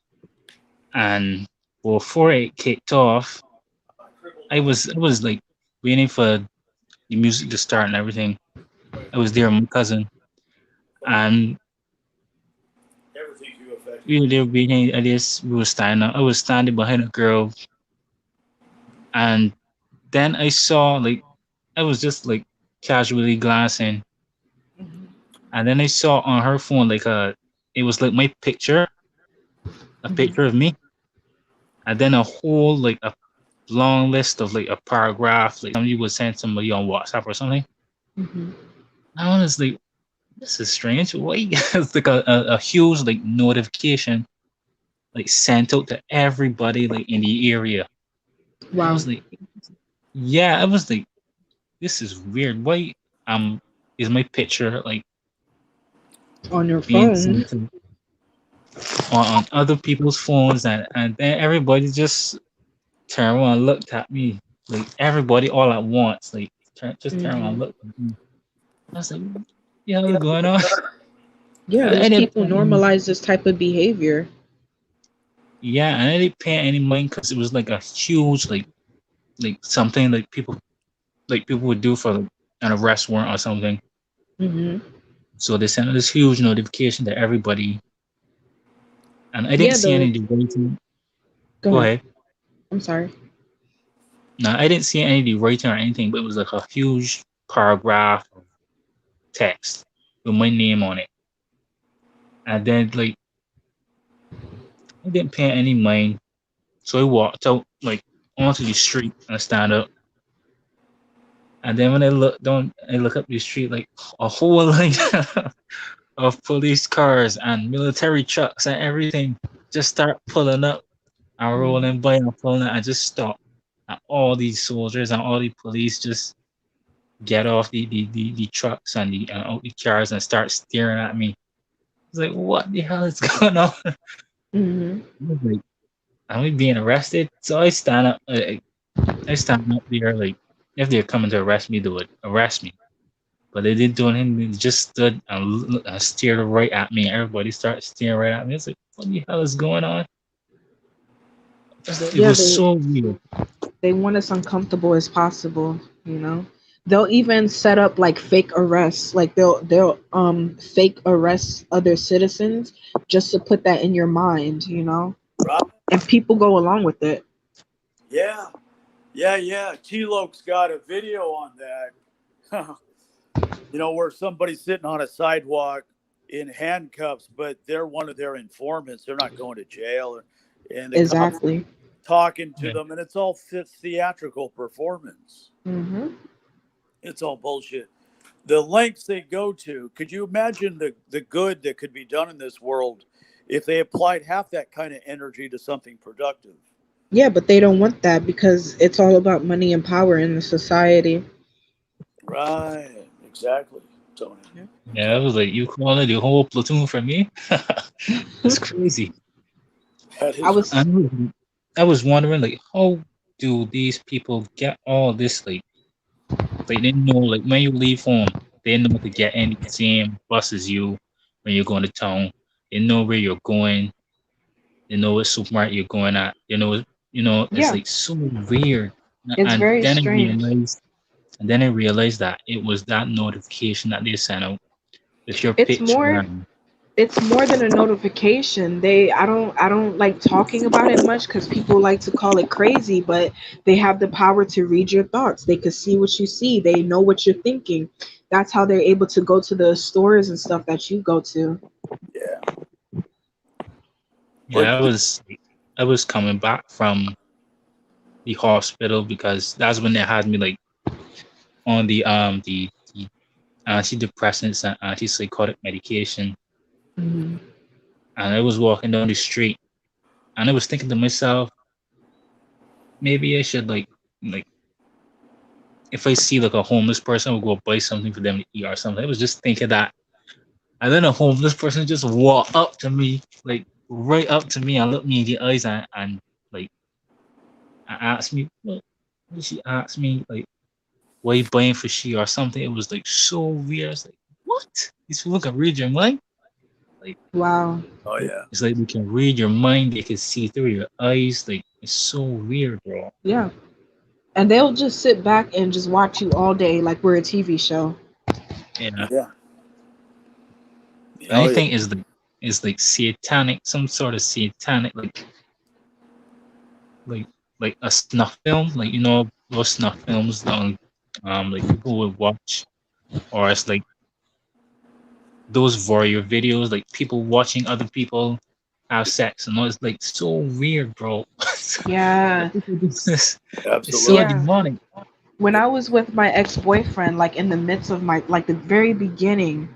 And before it kicked off, I was like waiting for the music to start and everything. I was there with my cousin, and we were there waiting. I guess we were standing up. I was standing behind a girl, and then I saw like I was just like casually glancing, and then I saw on her phone like it was like my picture, a Hmm. picture of me, and then a whole like a long list of like a paragraph, like somebody would send somebody on WhatsApp or something. Hmm. I was like, this is strange. Why? It's like a huge like notification like sent out to everybody like in the area. I Wow. was like, yeah, I was like, this is weird. Why um is my picture like On your being phone. sent to, on other people's phones, and then everybody just turned around and looked at me. Like everybody all at once, like just turn around and Hmm. looked at me. I was like, yeah, what's going on? Yeah, I these didn't people pay any, normalize this type of behavior. yeah, and I didn't pay any mind because it was like a huge like something like people would do for like an arrest warrant or something. Hmm. So they sent this huge notification to everybody, and I didn't Yeah, see any the of the writing. go Go ahead. ahead. I'm sorry. No, I didn't see any of the writing or anything, but it was like a huge paragraph of text with my name on it. And then like I didn't pay any mind, so I walked out like onto the street and stand up. And then when I look down, I look up the street like a whole line of police cars and military trucks and everything just start pulling up and Hmm. rolling by and pulling up. I just stop. And all these soldiers and all the police just get off the trucks and out the cars and start staring at me. It's like, what the hell is going on? I Hmm. was like, am I being arrested? So I stand up. I stand up there like, if they're coming to arrest me, they would arrest me. But they didn't do anything. They just stood and stared right at me. Everybody started staring right at me. It's like, what the hell is going on? It Yeah, was so weird. they want us uncomfortable as possible, you know. They'll even set up like fake arrests, like they'll fake arrest other citizens just to put that in your mind, you know. Right. And people go along with it. Yeah. Yeah. T-Loke's got a video on that. Where somebody's sitting on a sidewalk in handcuffs, but they're one of their informants. They're not going to jail, and the cops Exactly. talking to Yeah. them, and it's all theatrical performance. Hmm. It's all bullshit. The lengths they go to. Could you imagine the good that could be done in this world if they applied half that kind of energy to something productive? Yeah, but they don't want that because it's all about money and power in the society. Right. Exactly, Tony. Yeah. Yeah, I was like, you calling the whole platoon for me? That's crazy. That I is. was I was wondering, like, how do these people get all this? Like they know, like when you leave home, they know to get in the same bus as you when you're going to town. They know where you're going. They know what supermarket you're going at. It's yeah, like so weird. it's And very then I strange. realized, that it was that notification that they sent out with your It's picture more and. It's more than a notification. I don't like talking about it much because people like to call it crazy, but they have the power to read your thoughts. They could see what you see. They know what you're thinking. That's how they're able to go to the stores and stuff that you go to. Yeah, but Yeah, I was coming back from the hospital because that's when they had me like on the antidepressants and antipsychotic medication, Hmm. and I was walking down the street, and I was thinking to myself, maybe I should like if I see like a homeless person, I'll go buy something for them to eat or something. I was just thinking that, and then a homeless person just walked up to me, like right up to me, and looked me in the eyes and like asked me, what? She asked me like, "Why you buying for she or something?" It was like so weird. It's like, what? These people can read your mind. Like Wow. oh yeah, it's like they can read your mind. They can see through your eyes. Like it's so weird, bro. Yeah. And they'll just sit back and just watch you all day like we're a TV show. Yeah. yeah, oh yeah. Anything is like satanic, some sort of satanic, like like a snuff film, like those snuff films that like people would watch, or it's like those voyeur videos, like people watching other people have sex and all. It's like so weird, bro. Yeah. People do this. It's so Absolutely. Yeah. demonic. When I was with my ex-boyfriend, like in the midst of my like the very beginning,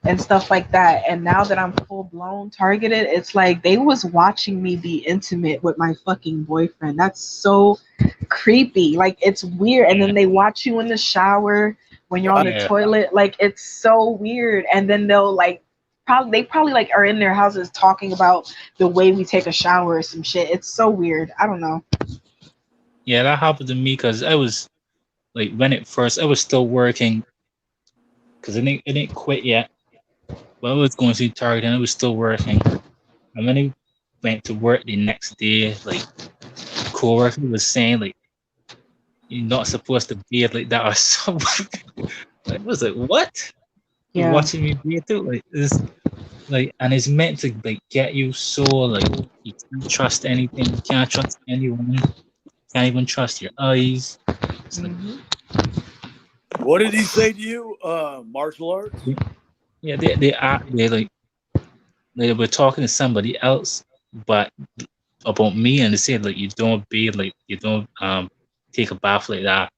and stuff like that. And now that I'm full blown targeted, it's like they was watching me be intimate with my fucking boyfriend. That's so creepy. Like it's weird. And Yeah, then they watch you in the shower when you're on the Right. yeah, toilet. Like it's so weird. And then they'll like probably like are in their houses talking about the way we take a shower or some shit. It's so weird. I don't know. yeah. That happened to me because I was like when it first, I was still working because it didn't quit yet. But I was going to Target and I was still working. And when I went to work the next day, like the coworker was saying like you're not supposed to bathe like that or something. I was like, what? You Yeah. watching me bathe too? Like this, like, and it's meant to like get you so like you can't trust anything, you can't trust anyone, can't even trust your eyes. It's like, Hmm. What did he say to you? Martial arts? yeah, they like they were talking to somebody else, but about me, and they said like you don't bathe, like you don't take a bath like that.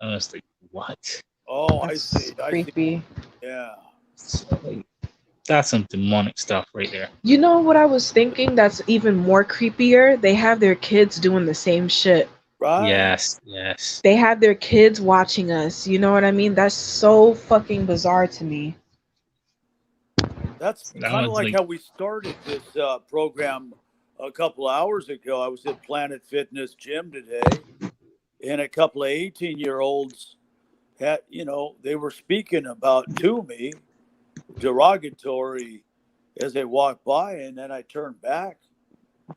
And I was like, what? Oh, I That's see. I see. creepy. Yeah. So, like, that's some demonic stuff right there. You know what I was thinking that's even more creepier? They have their kids doing the same shit. Right. Yes, yes. They have their kids watching us. You know what I mean? That's so fucking bizarre to me. That's So that kind of was like like, how we started this program a couple hours ago. I was at Planet Fitness Gym today, and a couple of 18-year-olds had, they were speaking about to me derogatory as they walked by, and then I turned back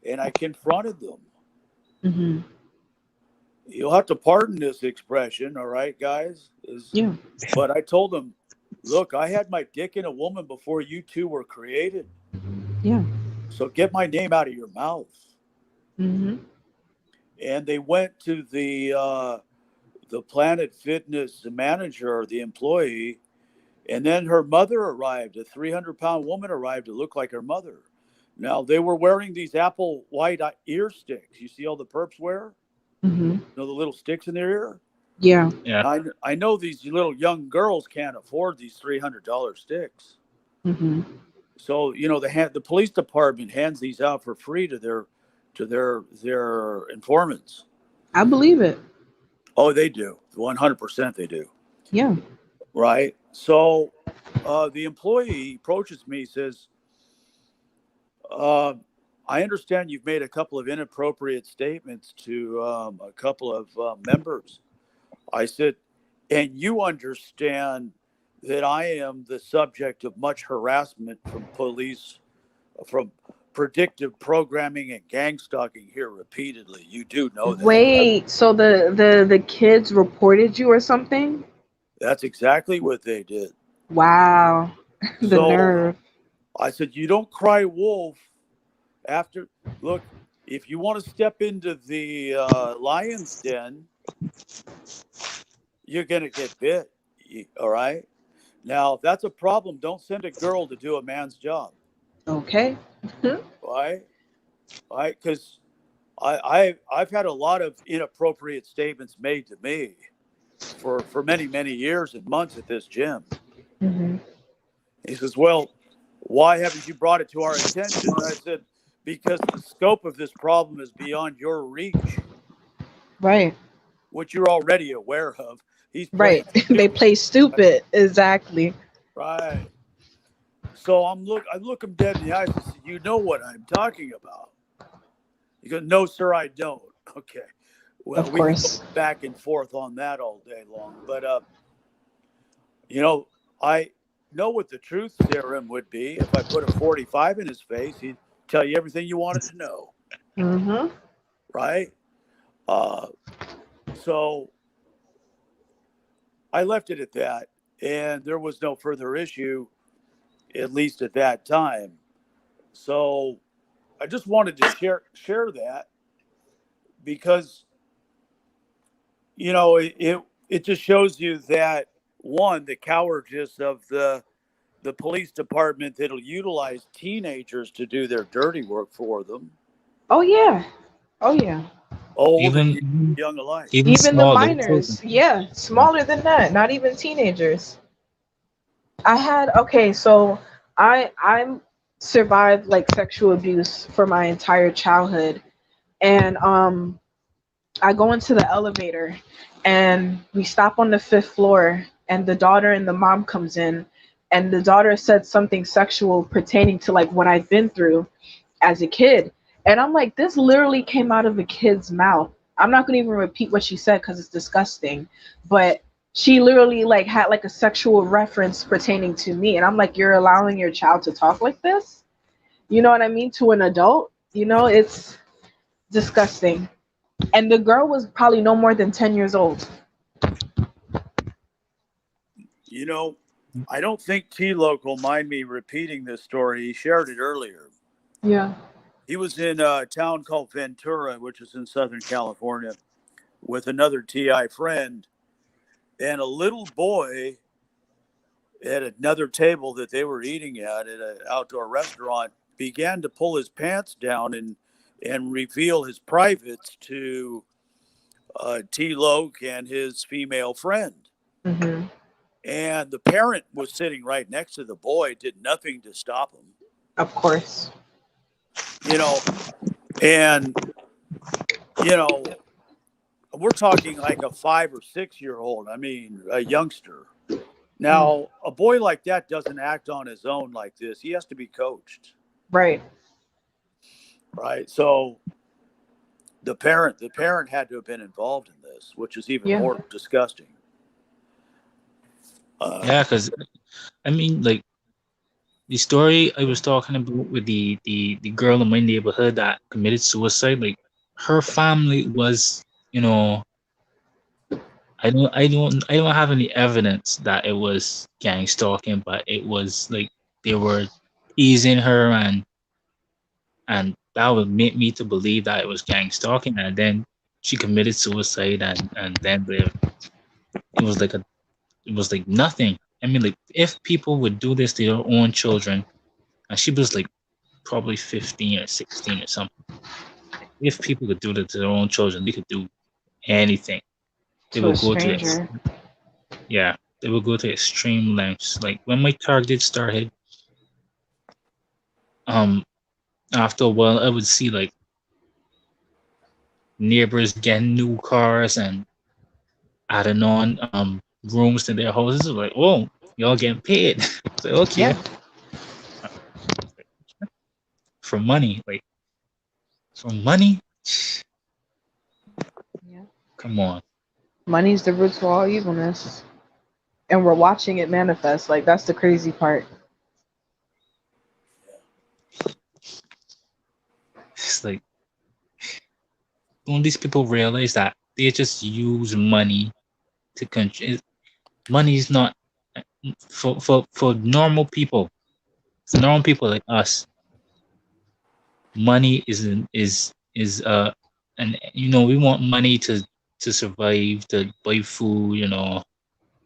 and I confronted them. Hmm. You'll have to pardon this expression, all right, guys? Yeah. But I told them, look, I had my dick in a woman before you two were created. Yeah. So get my name out of your mouth. Hmm. And they went to the Planet Fitness manager, the employee, and then her mother arrived. A 300-pound woman arrived to look like her mother. Now they were wearing these apple white ear sticks. You see all the perps wear? Hmm. You know the little sticks in their ear. Yeah. yeah, I know these little young girls can't afford these $300 sticks. Hmm. So the police department hands these out for free to their informants. I believe it. Oh, they do. 100% they do. Yeah. Right. So the employee approaches me, says, uh, I understand you've made a couple of inappropriate statements to a couple of members. I said, and you understand that I am the subject of much harassment from police, from predictive programming and gang stalking here repeatedly. You do know that, right? Wait, so the kids reported you or something? That's exactly what they did. Wow. The So nerve. I said, you don't cry wolf after. Look, if you want to step into the lion's den, you're going to get bit. All right. Now, if that's a problem, don't send a girl to do a man's job. Okay. Right. Right. Because I've had a lot of inappropriate statements made to me for many, many years and months at this gym. Hmm. He says, well, why haven't you brought it to our attention? And I said, because the scope of this problem is beyond your reach, Right. which you're already aware of. He's playing Right. They stupid. play stupid. Exactly. Right. So I look him dead in the eyes and say, you know what I'm talking about. He goes, no, sir, I don't. Okay. Well, Of we can go course. back and forth on that all day long. But you know, I know what the truth serum would be. If I put a 45 in his face, he'd tell you everything you wanted to know. Hmm. Right. Uh, so I left it at that, and there was no further issue, at least at that time. So I just wanted to share that because it just shows you that one, the cowardice of the police department that'll utilize teenagers to do their dirty work for them, Oh yeah. Oh yeah. old and Even young alike. even Even the small little children. minors. Yeah. Smaller than that. Not even teenagers. I had okay, so I'm survived like sexual abuse for my entire childhood. And I go into the elevator and we stop on the fifth floor and the daughter and the mom comes in and the daughter said something sexual pertaining to like what I've been through as a kid. And I'm like, this literally came out of a kid's mouth. I'm not gonna even repeat what she said because it's disgusting. But she literally like had like a sexual reference pertaining to me. And I'm like, you're allowing your child to talk like this? You know what I mean? To an adult? You know, it's disgusting. And the girl was probably no more than 10 years old. You know, I don't think T Loc will mind me repeating this story. He shared it earlier. Yeah. He was in a town called Ventura, which is in Southern California, with another TI friend, and a little boy at another table that they were eating at an outdoor restaurant began to pull his pants down and reveal his privates to T Loc and his female friend. Hmm. And the parent was sitting right next to the boy, did nothing to stop him, Of course. you know. And, you know, we're talking like a 5 or 6 year old. I mean, a youngster. Mm. Now, a boy like that doesn't act on his own like this. He has to be coached, Right. right? So the parent had to have been involved in this, which is even Yeah. more disgusting. Uh, Yeah, because I mean, like the story I was talking about with the girl in my neighborhood that committed suicide, like her family was, you know, I don't have any evidence that it was gang stalking, but it was like they were teasing her and that would make me to believe that it was gang stalking, and then she committed suicide, and then it was like a it was like nothing. I mean, like if people would do this to their own children, and she was like probably 15 or 16 or something. If people could do that to their own children, they could do anything. They To a will go to this. stranger. Yeah, they will go to extreme lengths. Like when my target started, um, after a while, I would see like neighbors getting new cars and adding on rooms to their houses. Like, oh, y'all getting paid? So okay, Yeah. for money, like for money. Yeah. Come on. Money's the root to all evilness. And we're watching it manifest. Like that's the crazy part. It's like don't these people realize that they just use money to control? Money is not for normal people. For normal people like us, money is and we want money to survive, to buy food, and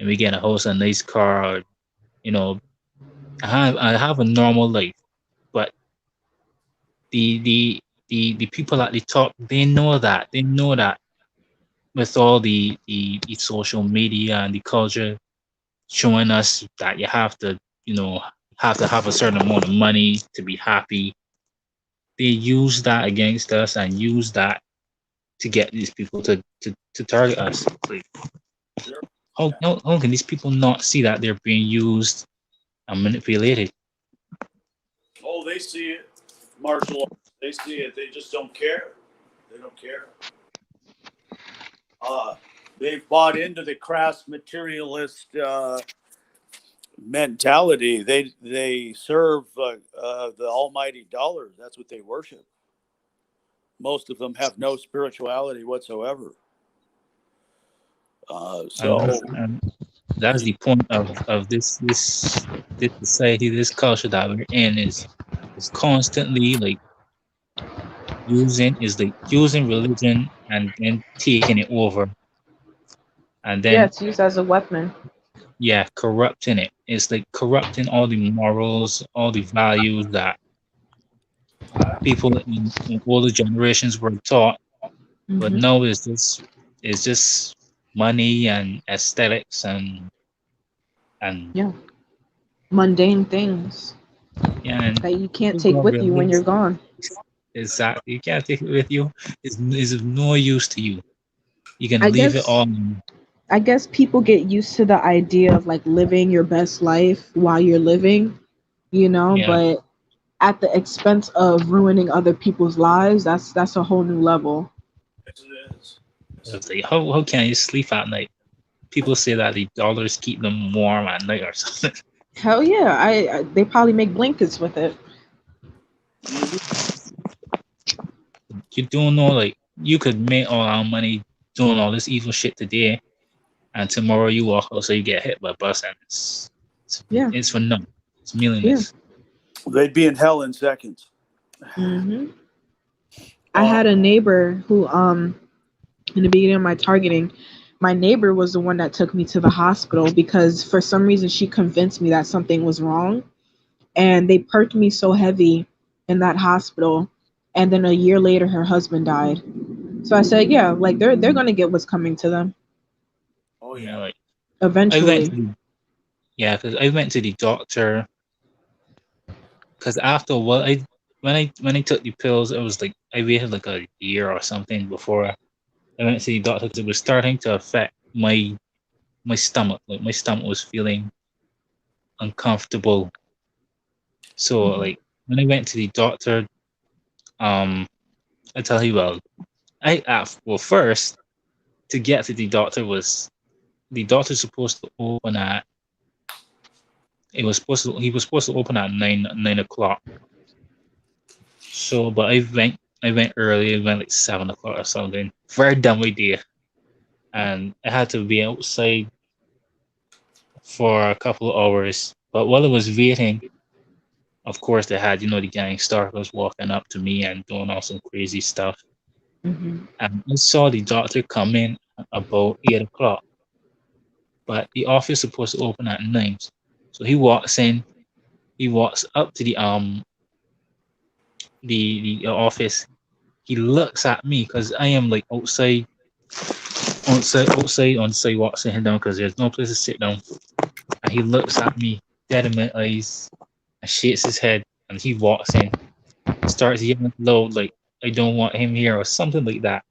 we get a house, a nice car, or, you know, I have a normal life. But the the people at the top, they know that with all the social media and the culture showing us that you know have to have a certain amount of money to be happy, they use that against us and use that to get these people to target us. Like, Sure. how can these people not see that they're being used and manipulated? Oh, they see it. Martial arts. They see it. They just don't care. They don't care. Uh, they've bought into the crass materialist mentality. They serve the almighty dollar. That's what they worship. Most of them have no spirituality whatsoever. And So that's the point of this society, this culture that we're in is constantly like using religion and then taking it over, and Yeah, then it's used as a weapon. yeah, corrupting it. It's like corrupting all the morals, all the values that people in older generations were taught. But Hmm. now it's just money and aesthetics and Yeah, mundane things yeah, and that you can't people take don't with you when you're realize gone. exactly. You can't take it with you. It's of no use to you. You I can leave it guess all. I guess people get used to the idea of like living your best life while you're living, Yeah, but at the expense of ruining other people's lives, that's a whole new level. yes, it is. Yes, it's it like how can you sleep at night? People say that the dollars keep them warm at night or something. Hell yeah, I they probably make blankets with it. is. Mhm. You don't know, like you could make all our money doing all this evil shit today, and tomorrow you walk out, so you get hit by a bus, and it's, Yeah, it's for nothing. It's yeah. meaningless. They'd be in hell in seconds. Hmm. I Uh, had a neighbor who, in the beginning of my targeting, my neighbor was the one that took me to the hospital because for some reason she convinced me that something was wrong, and they perked me so heavy in that hospital, and then a year later her husband died. So I said, yeah, like they're gonna get what's coming to them oh You yeah. know, like I went to eventually. the yeah, because I went to the doctor because after a while, when I took the pills, it was like I waited like a year or something before I went to the doctor because it was starting to affect my stomach. Like my stomach was feeling uncomfortable. So Hmm. like when I went to the doctor, um, I tell you, well, well first to get to the doctor was the doctor's supposed to open at he was supposed to open at 9 o'clock. So but I went early. I went like 7 o'clock or something. Very dumb idea, and I had to be outside for a couple of hours. But while I was waiting, of course, they had the gang stalkers walking up to me and doing all some crazy stuff. Hmm. And I saw the doctor come in at about 8 o'clock, but the office is supposed to open at 9. So he walks in, he walks up to the office. He looks at me because I am like outside on the sidewalk sitting down because there's no place to sit down. And he looks at me dead in my eyes and shakes his head, and he walks in, starts yelling loud like I don't want him here or something like that.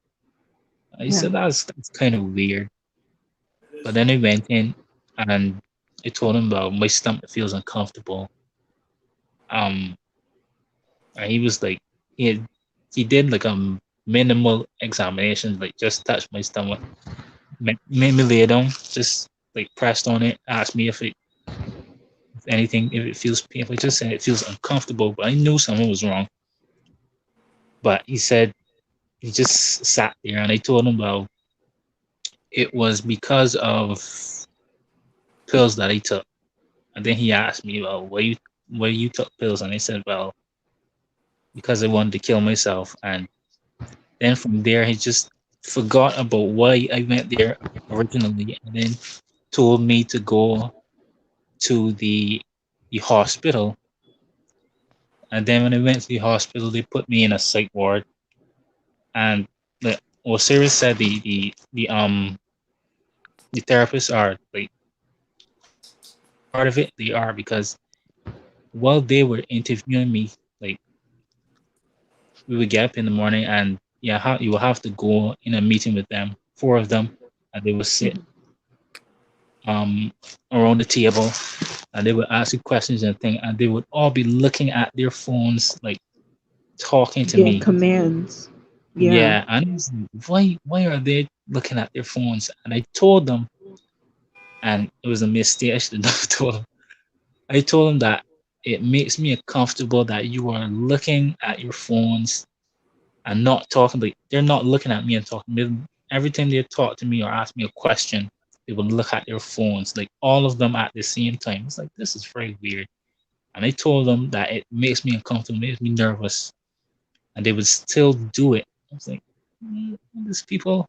I Yeah, said that's kind of weird. It But is then weird. I went in and I told him about my stomach feels uncomfortable. Um, and he was like, he did like a minimal examination, like just touched my stomach, made me lay down, just like pressed on it, asked me if anything, if it feels painful. I just said it feels uncomfortable, but I knew something was wrong. But he said he just sat there, and I told him, well, it was because of pills that I took. And then he asked me, well, why you took pills, and I said, well, because I wanted to kill myself. And then from there, he just forgot about why I went there originally, and then told me to go to the hospital. And then when I went to the hospital, they put me in a psych ward. And the well, Sarah said the therapists are like part of it. They are because while they were interviewing me, like we would get up in the morning and yeah, you will have to go in a meeting with them, four of them, and they will sit Mhm. um around the table and they would ask you questions and things, and they would all be looking at their phones, like talking to Getting me. commands. Yeah. Yeah, and I was like, why are they looking at their phones? And I told them, and it was a mistake. I should have told them. I told them that it makes me uncomfortable that you are looking at your phones and not talking. Like they're not looking at me and talking. Every time they talk to me or ask me a question, they would look at their phones, like all of them at the same time. It's like this is very weird. And I told them that it makes me uncomfortable, makes me nervous, and they would still do it. I was like, these people.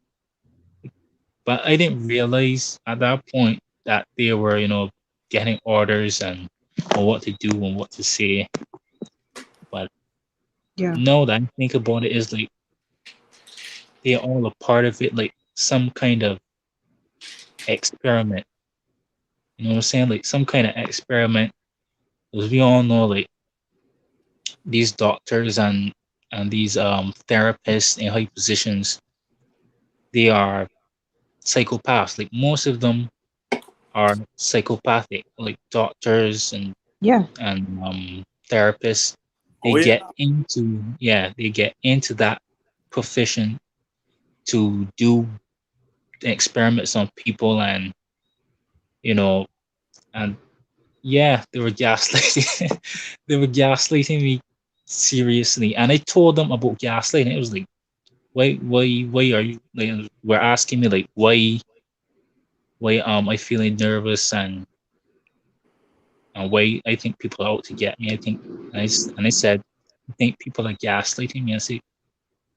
But I didn't realize at that point that they were, getting orders and on what to do and what to say. But Yeah. now that I think about it, is like they're all a part of it, like some kind of experiment. You know what I'm saying? Like some kind of experiment. Because we all know, like these doctors and these therapists in high positions, they are psychopaths. Like most of them are psychopathic, like doctors Yeah. and therapists. They Oh yeah. get into they get into that profession to do experiments on people, and you know and yeah, they were gaslighting they were gaslighting me seriously, and I told them about gaslighting. It was like, why are you like, were asking me like why I feeling nervous, and why I think people are out to get me. I think, and I said, I think people are gaslighting me. I said,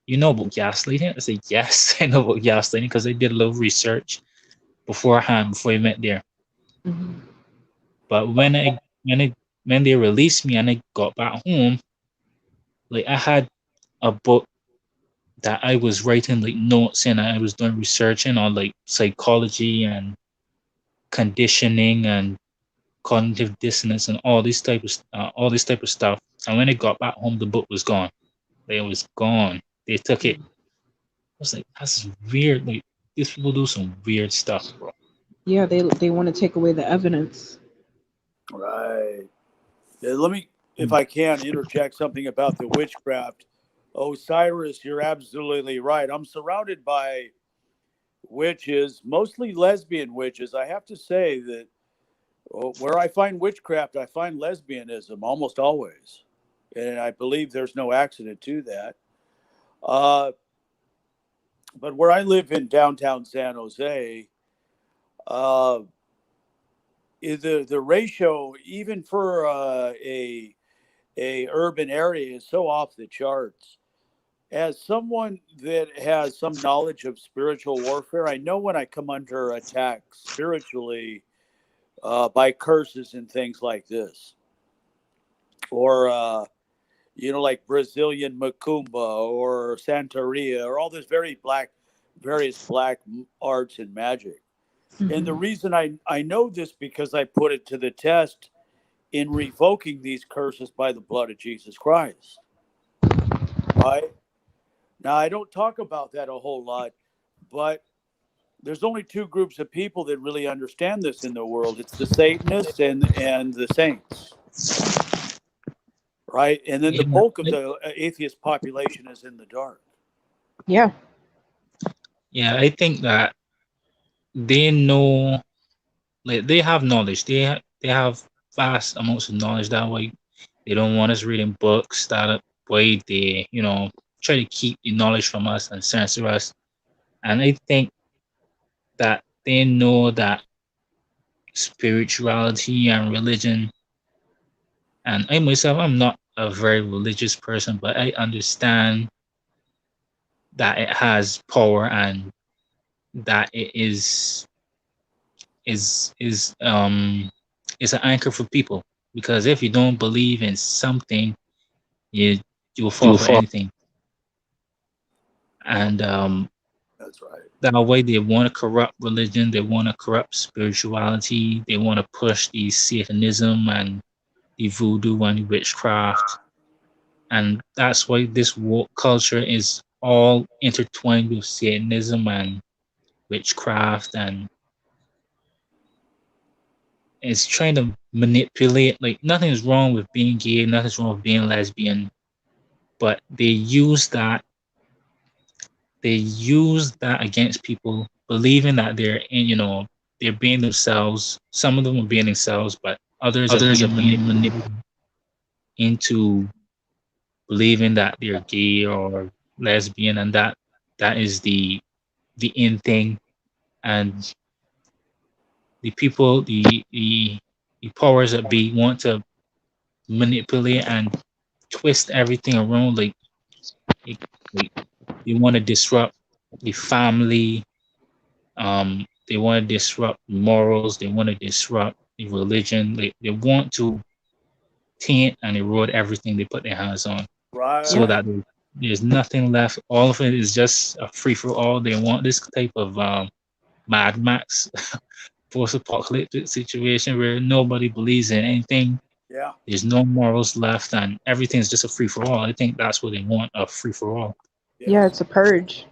you know about gaslighting? I said, yes, I know about gaslighting because I did a little research beforehand before I went there. Hmm. But when they released me and I got back home, like I had a book that I was writing like notes in. I was doing researching on like psychology and conditioning and cognitive dissonance and all this type of stuff. And when I got back home, the book was gone. Like, it was gone. They took it. I was like, that's weird. Like these people do some weird stuff, bro. Yeah. They want to take away the evidence. Right. Let me, if I can, interject something about the witchcraft. Osiris, you're absolutely right. I'm surrounded by witches, mostly lesbian witches. I have to say that where I find witchcraft, I find lesbianism almost always. And I believe there's no accident to that. Uh, but where I live in downtown San Jose, uh, the ratio, even for a urban area, is so off the charts. As someone that has some knowledge of spiritual warfare, I know when I come under attack spiritually by curses and things like this, or like Brazilian macumba or Santeria, or all this various black arts and magic. And the Hmm. reason I know this because I put it to the test in revoking these curses by the blood of Jesus Christ. Right now, I don't talk about that a whole lot, but there's only two groups of people that really understand this in the world. It's the Satanists and the saints, right? And then the Yeah, bulk of the atheist population is in the dark. Yeah. yeah. I think that they know, like they have knowledge. They have vast amounts of knowledge. That way, they don't want us reading books. That way, they try to keep the knowledge from us and censor us. And I think that they know that spirituality and religion And I myself, I'm not a very religious person, but I understand that it has power and that it is is an anchor for people. Because if you don't believe in something, you you will You fall will for fall. anything. And That's right. that way they want to corrupt religion, they want to corrupt spirituality, they want to push the Satanism and the voodoo and witchcraft. And that's why this woke culture is all intertwined with Satanism and witchcraft, and it's trying to manipulate. Like, nothing's wrong with being gay, nothing's wrong with being lesbian, but they use that against people, believing that they're in, they're being themselves. Some of them are being themselves, but others are Others are being being manipulated manipulated. into believing that they're gay or lesbian, and that is the in thing. And the people, the powers that be, want to manipulate and twist everything around. Like, like they want to disrupt the family. They want to disrupt morals. They want to disrupt the religion. They want to taint and erode everything they put their hands on, so Yeah. Right. that there's nothing left. All of it is just a free for all. They want this type of Mad Max post-apocalyptic situation where nobody believes in anything. Yeah. There's no morals left, and everything's just a free for all. I think that's what they want, a free for all. Yeah, Yes. it's a purge.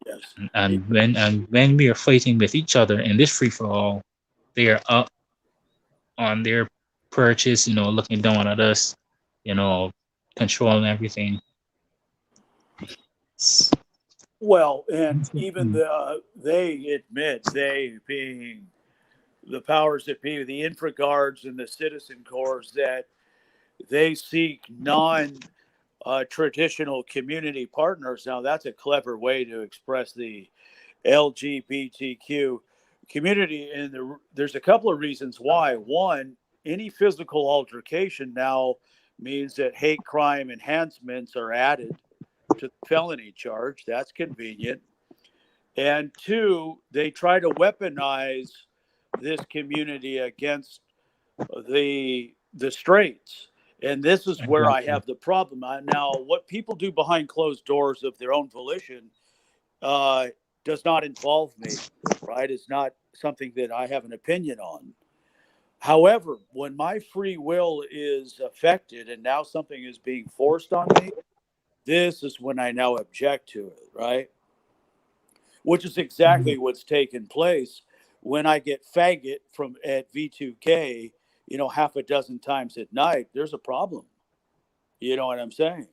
Yes. And when we are fighting with each other in this free for all, they are up on their purchase, looking down at us, you know, controlling everything. Well, and even they admit, they being the powers that be, the infra guards and the citizen corps, that they seek non traditional community partners. Now, that's a clever way to express the LGBTQ community, and there's a couple of reasons why. One, any physical altercation now means that hate crime enhancements are added to the felony charge. That's convenient. And two, they try to weaponize this community against the straights. And this is where I Exactly. have the problem. Now, what people do behind closed doors of their own volition uh, does not involve me, right? It's not something that I have an opinion on. However, when my free will is affected and now something is being forced on me, this is when I now object to it, right? Which is exactly what's taken place when I get faggot from at V2K, half a dozen times at night. There's a problem. You know what I'm saying?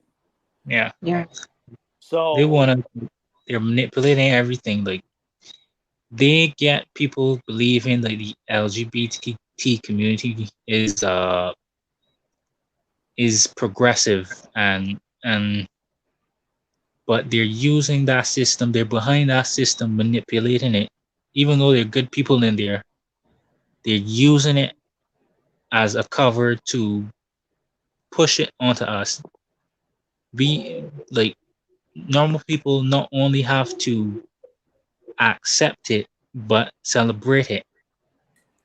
Yeah. Yeah. They So, want to, they're manipulating everything. Like, they get people believing that the LGBT community is progressive, and but they're using that system. They're behind that system, manipulating it. Even though they're good people in there, they're using it as a cover to push it onto us. We, like, normal people not only have to accept it but celebrate it,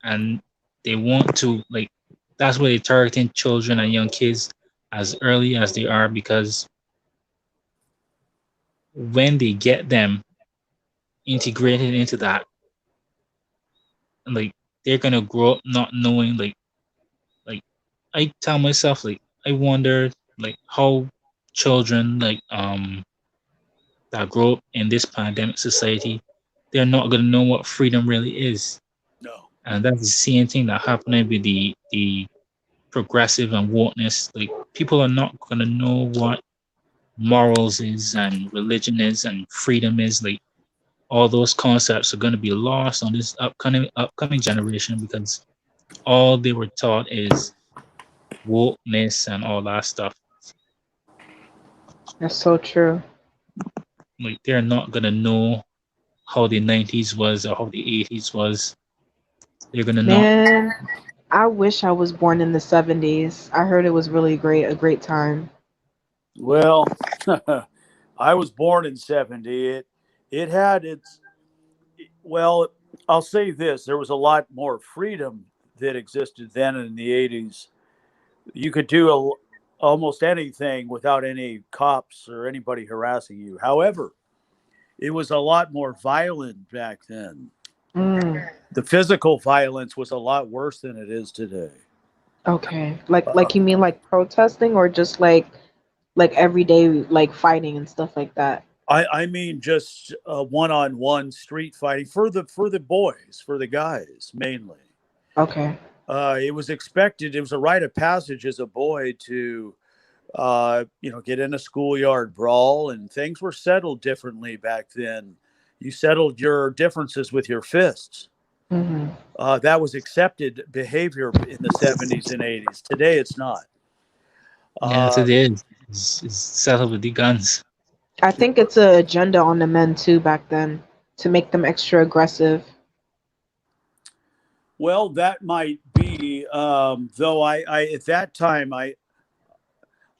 and they want to, like, that's why they're targeting children and young kids as early as they are, because when they get them integrated into that, like, they're gonna grow up not knowing, like I tell myself, like, I wonder, like, how children, like, that grow up in this pandemic society, they're not gonna know what freedom really is. no, And that's the same thing that happening with the progressive and wokeness. Like, people are not gonna know what morals is and religion is and freedom is. Like, all those concepts are gonna be lost on this upcoming generation, because all they were taught is wokeness and all that stuff. That's so true. Like, they're not gonna know how the 90s was or how the 80s was. They're gonna not. Man, I wish I was born in the 70s. I heard it was really great, a great time. Well, I was born in '70. It had its well. I'll say this: there was a lot more freedom that existed then in the '80s. You could do almost anything without any cops or anybody harassing you. However, it was a lot more violent back then. Mm, The physical violence was a lot worse than it is today. okay. Uh, Like you mean like protesting or just like everyday like fighting and stuff like that? I mean, just one-on-one street fighting for the boys, for the guys mainly. Okay. It was expected. It was a rite of passage as a boy to, get in a schoolyard brawl, and things were settled differently back then. You settled your differences with your fists. Hmm. That was accepted behavior in the '70s and '80s. Today, it's not. Yeah, Uh, today is settled with the guns. I think it's a agenda on the men too back then to make them extra aggressive. well, that might be. Though I at that time, I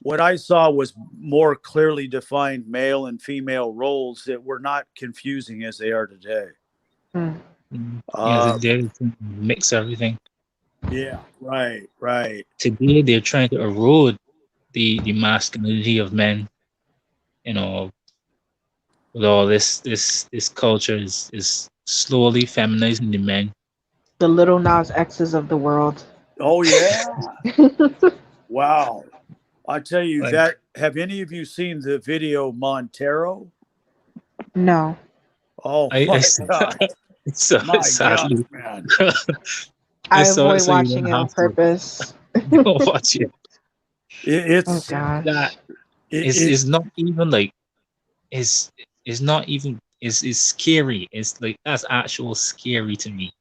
what I saw was more clearly defined male and female roles that were not confusing as they are today. Mm. Yeah, Uh, today they mix everything. yeah, right, right. Today they're trying to erode the masculinity of men. You know, with all this culture is slowly feminizing the men. The little Nas X's of the world. Oh yeah, wow. I tell you Like that. Have any of you seen the video Montero? No. Oh I my s- God, so my God, sadly man. I I saw it, avoid so you watching don't it on have to purpose. don't watch it. Oh It's That gosh. it. is not even like is is not even is scary. It's like that's actual scary to me. You know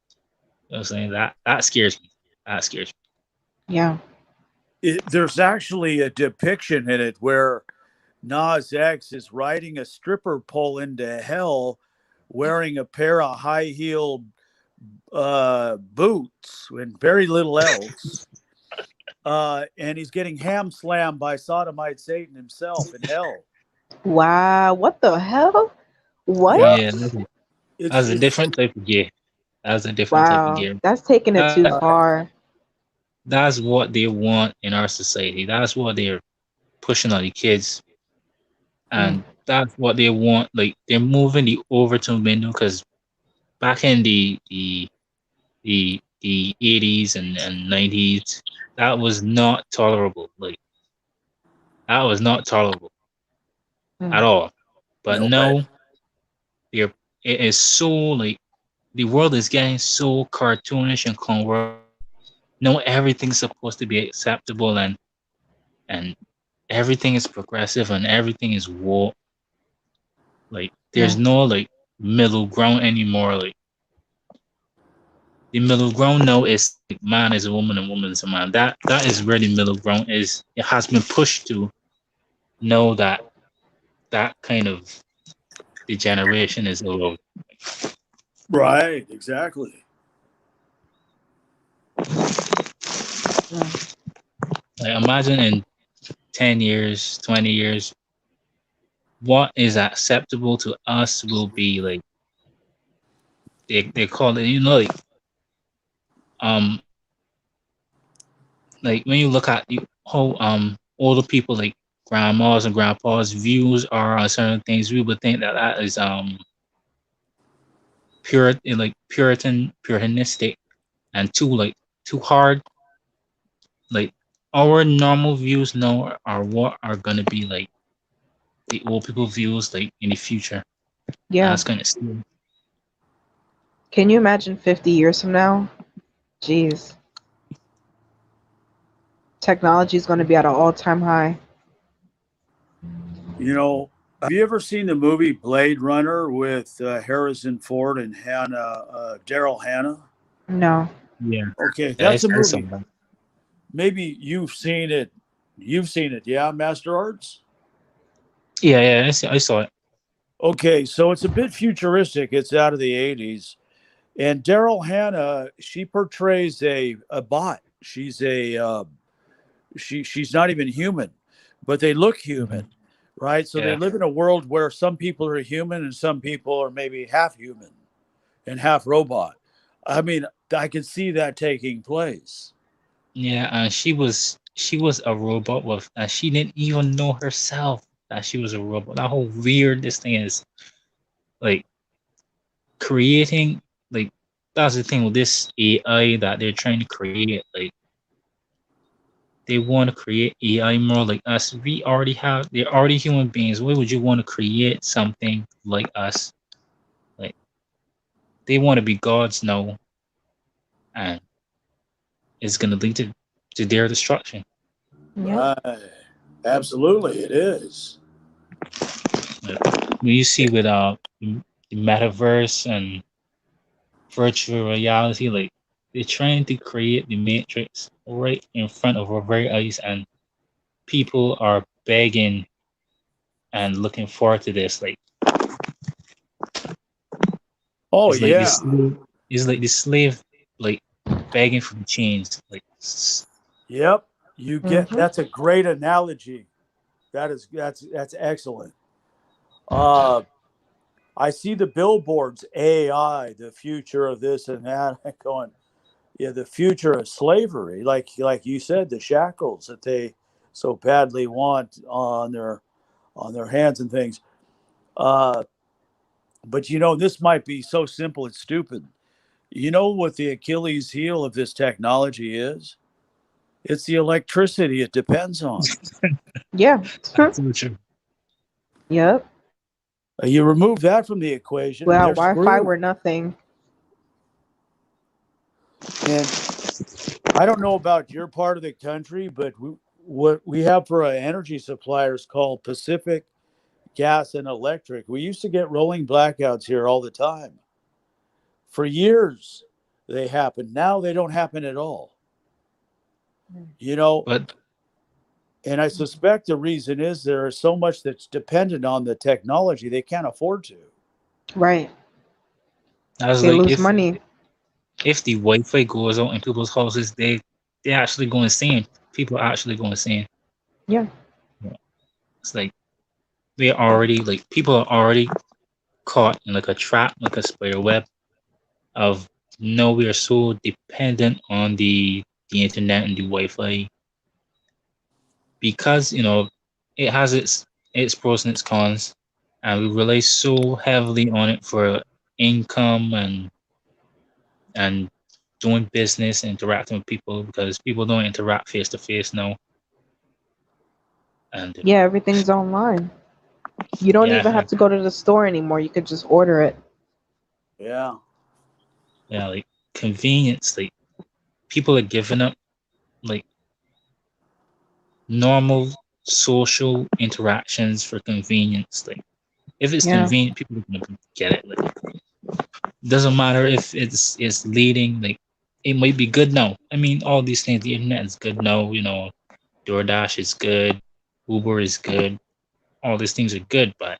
what I'm saying? That scares me. That scares Yeah. There's actually a depiction in it where Nas X is riding a stripper pole into hell, wearing a pair of high heeled boots and very little else. And he's getting ham slammed by sodomite Satan himself in hell. Wow. What the hell? me. Yeah, What? Yeah, it's that's a it's different type of gear. That's a different type of Wow. gear. That's taking it too That far. that's what they want in our society. That's what they're pushing on the kids, Mm. and that's what they want. Like they're moving the Overton window because back in the 80s and 90s, that was not tolerable. Like that was not tolerable at Mm. all. But no way. now they're it is so like the world is getting so cartoonish and converted. Now everything's supposed to be acceptable and everything is progressive and everything is war. Like there's Yeah. no like middle ground anymore. Like the middle ground now is like man is a woman and woman is a man. That is where the middle ground is. It has been pushed to know that that kind of degeneration is allowed. Right, exactly. Mm. Like imagine in 10 years, 20 years, what is acceptable to us will be like they call it, um like when you look at the whole older people like grandmas and grandpas views are on certain things, we would think that that is pure like puritanistic and too hard. Like our normal views now are what are gonna be like the old people views like in the future. Yeah. That's gonna still Can you imagine 50 years from now? Jeez. Technology is going to be at an all-time high. You know, have you ever seen the movie Blade Runner with Harrison Ford and Hannah, Daryl Hannah? No. yeah. Okay, Yeah, that's a I saw movie. that. Maybe you've seen it. You've seen it, yeah, Master Arts? Yeah, I saw it. Okay, so it's a bit futuristic. It's out of the '80s. And Daryl Hannah, she portrays a bot. She's not even human, but they look Mhm. human, right? So they Yeah, live in a world where some people are human and some people are maybe half human and half robot. I mean, I can see that taking place. yeah, and she was a robot with, and she didn't even know herself that she was a robot. That whole weird this thing is, like, creating, like, that's the thing with this AI that they're trying to create. Like, they want to create AI more like us. They're already human beings. Why would you want to create something like us? Like, they want to be gods now, and it's gonna lead to their destruction. Yep. Right. Absolutely, it is. Like, when you see with the metaverse and virtual reality, like, they're trying to create the matrix right in front of our very eyes, and people are begging and looking forward to this. Like, Oh, it's like yeah. this it's like the slave, like, begging for the chains. Like, Yep. You get Mhm. that's a great analogy. That's excellent. Uh I see the billboards, AI, the future of this and that. Going, yeah, the future of slavery, like you said, the shackles that they so badly want on their hands and things. Uh, but this might be so simple it's stupid. You know what the Achilles heel of this technology is? It's the electricity it depends on. Yeah. that's so true. Yep. You remove that from the equation, and Without they're Wi-Fi, screwed. we're nothing. And I don't know about your part of the country, but what we have for an energy supplier is called Pacific Gas and Electric. We used to get rolling blackouts here all the time. For years, they happened. Now they don't happen at all. You know, But and I suspect the reason is there is so much that's dependent on the technology they can't afford to. Right. I was They like, lose if money. the Wi-Fi goes out in people's houses, they actually go insane. People actually go insane. Yeah. Yeah. It's like they already, like, people are already caught in like a trap, like a spider web of, no, we are so dependent on the internet and the Wi-Fi, because it has its pros and its cons, and we rely so heavily on it for income and doing business, interacting with people, because people don't interact face to face now. And Yeah, everything's online. You don't even yeah, have to go to the store anymore. You could just order it. Yeah. yeah, like, convenience, like, people are giving up, like, normal social interactions for convenience. Like, if it's Yeah. convenient, people are gonna get it. Like, doesn't matter if it's leading. Like, it might be good now. I mean, all these things. The internet is good now. DoorDash is good. Uber is good. All these things are good, but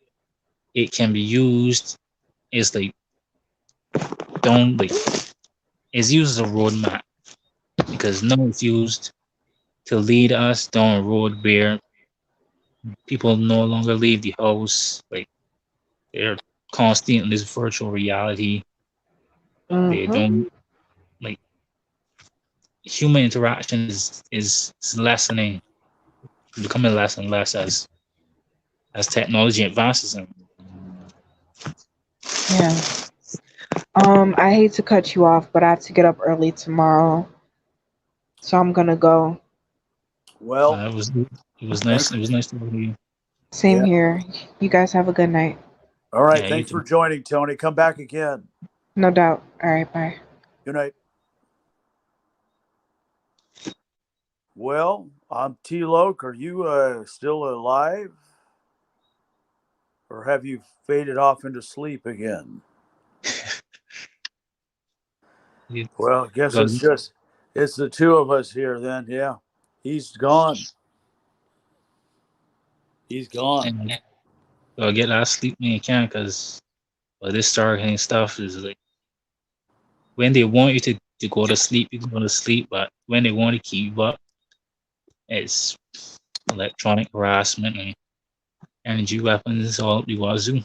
it can be used. It's like, don't, like, it's used as a roadmap, because now it's used to lead us down a road where people no longer leave the house. Like, they're constantly in this virtual reality. They Mhm. don't, like, human interaction is lessening, becoming less and less as technology advances. And Yeah. I hate to cut you off, but I have to get up early tomorrow, so I'm gonna go. Well, it was nice. thanks. It was nice talking to you. Same Yeah. here. You guys have a good night. All right. Yeah, you Thanks too. for joining, Tony. Come back again. No doubt. All right, bye. Good night. Well, I'm T Loke. Are you still alive, or have you faded off into sleep again? You, Well, I guess go, it's the two of us here then. Yeah. He's gone. He's gone. and get that sleep when you can, because this starting stuff is like, When they want you to go to sleep, you go to sleep. But when they want to keep you up, it's electronic harassment and energy weapons all up the wazoo.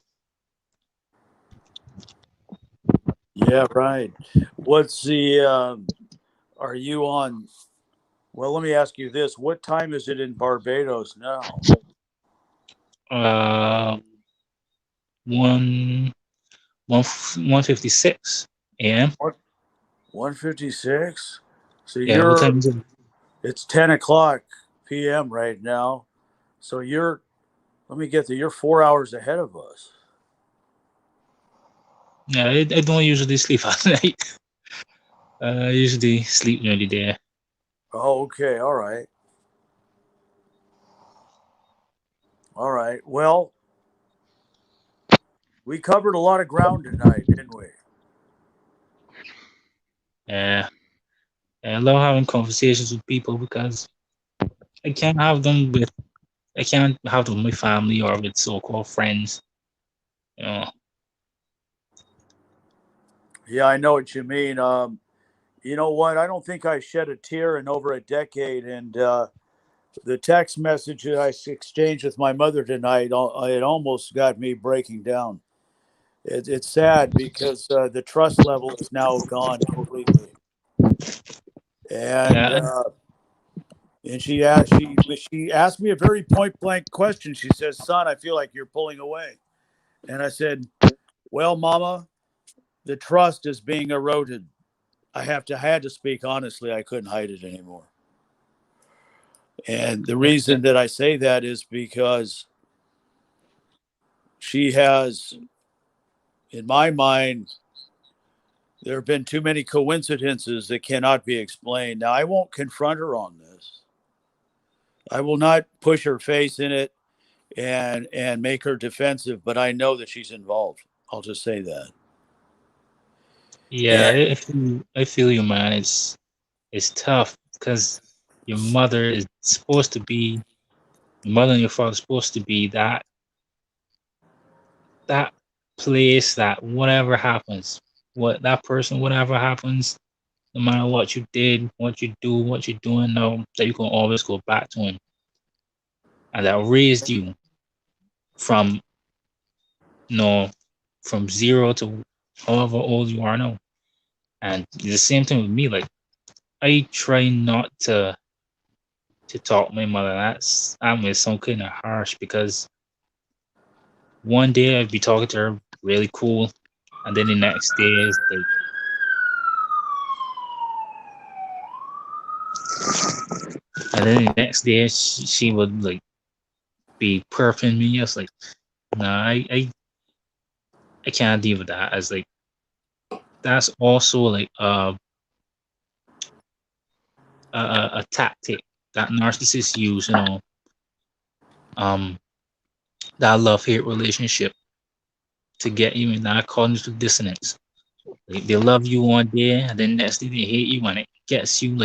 Yeah, right. What's the? Are you on? Well, let me ask you this: what time is it in Barbados now? Uh, one 1:56 a.m. What? 1:56. So Yeah, what you're. time is it? It's 10 o'clock p.m. right now. So you're. Let me get to. You're 4 hours ahead of us. Yeah, I don't usually sleep at night. I usually sleep nearly there. Oh, okay. All right. All right. Well, we covered a lot of ground tonight, didn't we? Yeah, I love having conversations with people because I can't have them with I can't have them with my family or with so-called friends. You know, Yeah, I know what you mean. You know what? I don't think I shed a tear in over a decade, and the text message that I exchanged with my mother tonight, it almost got me breaking down. It's sad because the trust level is now gone completely, and yeah, uh, and she asked me a very point blank question. She says, "Son, I feel like you're pulling away," and I said, "Well, Mama, the trust is being eroded. I had to speak honestly. I couldn't hide it anymore." And the yeah, reason that I say that is because she has, in my mind, there have been too many coincidences that cannot be explained. Now, I won't confront her on this. I will not push her face in it and make her defensive, but I know that she's involved. I'll just say that. yeah. And I feel you, man. It's tough because your mother is supposed to be your mother and your father are supposed to be that place that whatever happens, what that person, whatever happens, no matter what you did, what you do, what you're doing now, that you can always go back to him. And that raised you from you know from zero to however old you are now. And the same thing with me. Like I try not to talk to my mother. That's I mean some kind of harsh because one day I'd be talking to her really cool, and then the next day is like, and then the next day she would like be perfing me. I was like, nah, I can't deal with that. As like that's also like a tactic that narcissists use. Um, that love hate relationship to get you in that cognitive dissonance. Like they love you one day, and then next day they hate you, and it gets your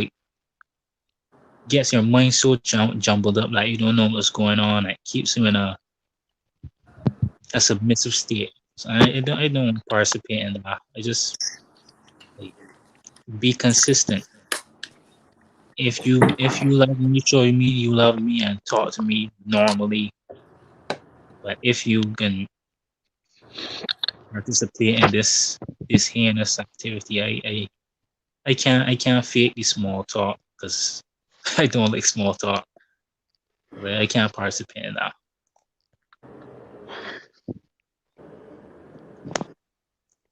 mind so jumbled up that you don't know what's going on. It keeps you in a submissive state. So I don't participate in that. I just like be consistent. If you love me, show me you love me and talk to me normally. But if you can participate in this heinous activity, I can't fake the small talk because I don't like small talk. But I can't participate in that.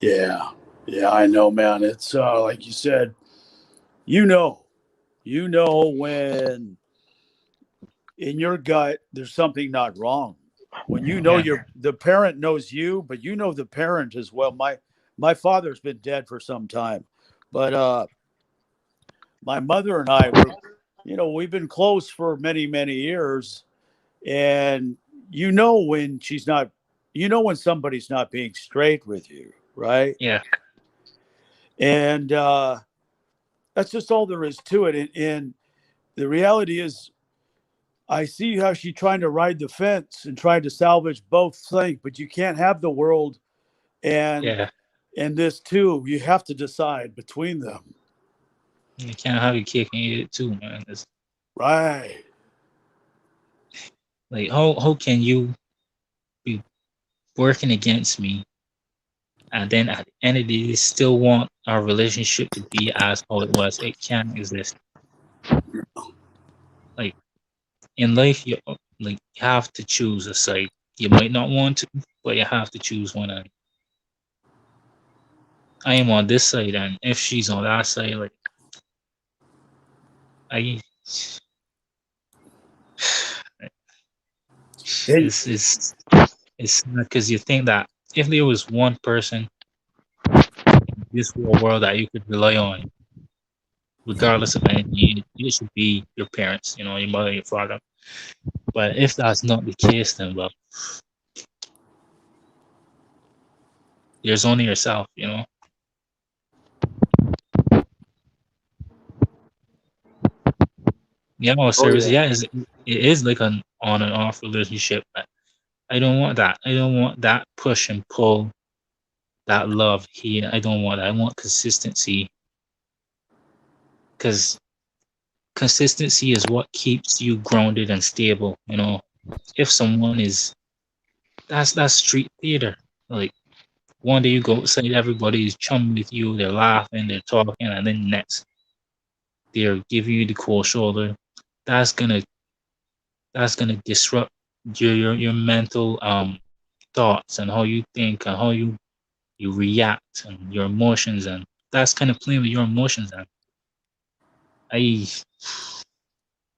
yeah, yeah, I know, man. It's like you said, you know, you know when in your gut there's something not wrong. When you know Yeah, your the parent knows you, but you know the parent as well. My father's been dead for some time, but my mother and I were, we've been close for many many years, and you know when she's not, when somebody's not being straight with you, right? yeah, And that's just all there is to it. And the reality is, I see how she's trying to ride the fence and trying to salvage both things, but you can't have the world and yeah, And this too, you have to decide between them. You can't have your cake and eat it too, man. It's Right. like how can you be working against me and then at the end of the day still want our relationship to be as how it was? It can't exist. Like in life, you have to choose a side. You might not want to, but you have to choose one. And I am on this side, and if she's on that side, like I, And it's because you think that if there was one person in this real world that you could rely on, regardless of anything, it should be your parents, your mother, your father. But if that's not the case, then well, there's only yourself. Yeah, well, oh service, yeah. yeah, it is like an on and off relationship. But I don't want that. I don't want that push and pull, that love here. I don't want that. I want consistency because consistency is what keeps you grounded and stable. If someone is that's street theater. Like one day you go outside, everybody is chumming with you, they're laughing, they're talking, and then next they're giving you the cold shoulder. That's gonna that's gonna disrupt your mental thoughts and how you think and how you react and your emotions, and that's kind of playing with your emotions. And I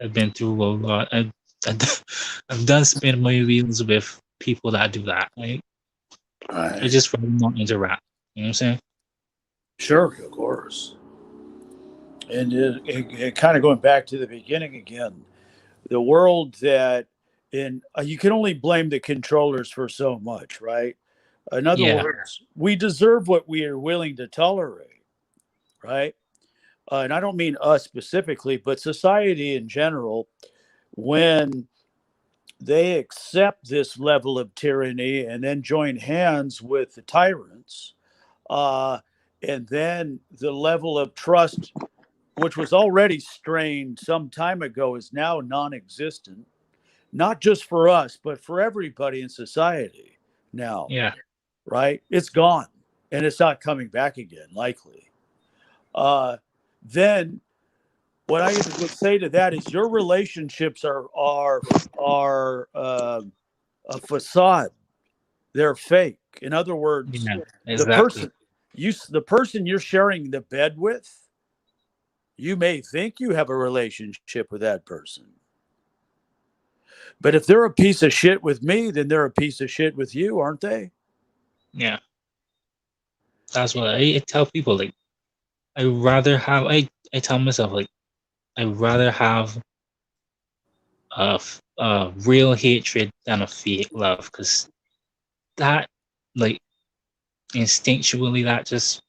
I've been through a lot. I've done spin my wheels with people that do that. I Right. just rather not interact. You know what I'm saying? Sure, of course. And it kind of going back to the beginning again, the world that in you can only blame the controllers for so much, right? In other Yeah, words, we deserve what we are willing to tolerate, right? And I don't mean us specifically, but society in general, when they accept this level of tyranny and then join hands with the tyrants, uh, and then the level of trust, which was already strained some time ago, is now non existent, not just for us, but for everybody in society now, yeah, right? It's gone and it's not coming back again, likely. Uh, then what I would say to that is your relationships are a facade. They're fake. In other words, yeah, the exactly. person the person you're sharing the bed with, you may think you have a relationship with that person. But if they're a piece of shit with me, then they're a piece of shit with you, aren't they? Yeah, that's what I tell people. Like, I tell myself like I rather have a real hatred than a fake love, because that, like, instinctually, that just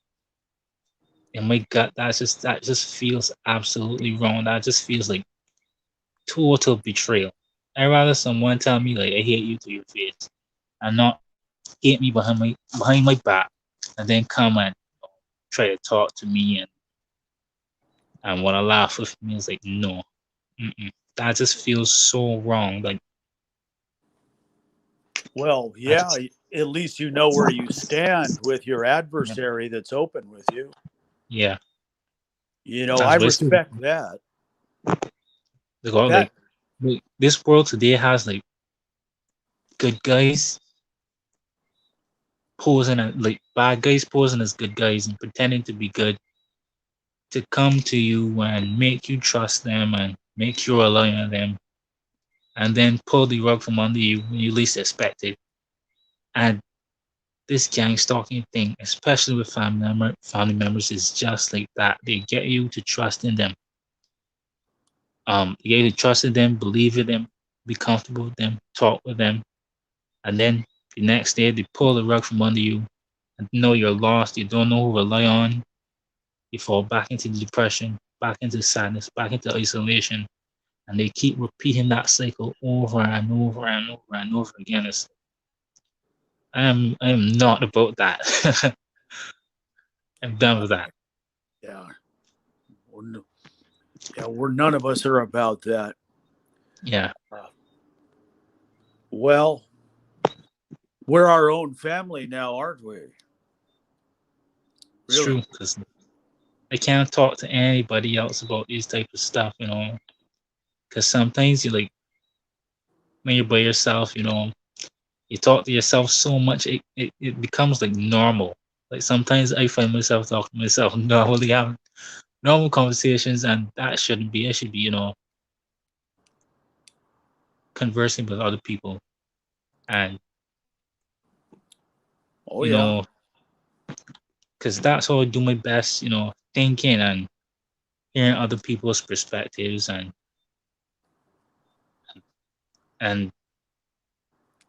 in my gut, that just feels absolutely wrong. That just feels like total betrayal. I rather someone tell me like I hate you to your face and not hate me behind my back, and then come and try to talk to me and want to laugh with me. It's like, no, mm-mm. That just feels so wrong. Like, Well, I yeah, just, at least you know where you stand with your yeah, adversary that's open with you. yeah, I that's what it's like. respect that. Like, That this world today has like good guys posing as like bad guys posing as good guys and pretending to be good to come to you and make you trust them and make you rely on them and then pull the rug from under you when you least expect it. And this gang stalking thing, especially with family members, is just like that. They get you to trust in them. You get you to trust in them, believe in them, be comfortable with them, talk with them, and then the next day they pull the rug from under you and know you're lost. You don't know who to rely on. You fall back into depression, back into sadness, back into isolation, and they keep repeating that cycle over and over and over and over again. I am not about that. I'm done with that. Yeah, we're, yeah, we're none of us are about that. Yeah, Uh, well, we're our own family now, aren't we? it's Really? true because I can't talk to anybody else about these type of stuff, you know. Because sometimes you like when you're by yourself, you know, you talk to yourself so much it becomes like normal. Like sometimes I find myself talking to myself normally having normal conversations, and that shouldn't be. I should be, you know, conversing with other people, and Oh you yeah. know, because that's how I do my best, you know, thinking and hearing other people's perspectives and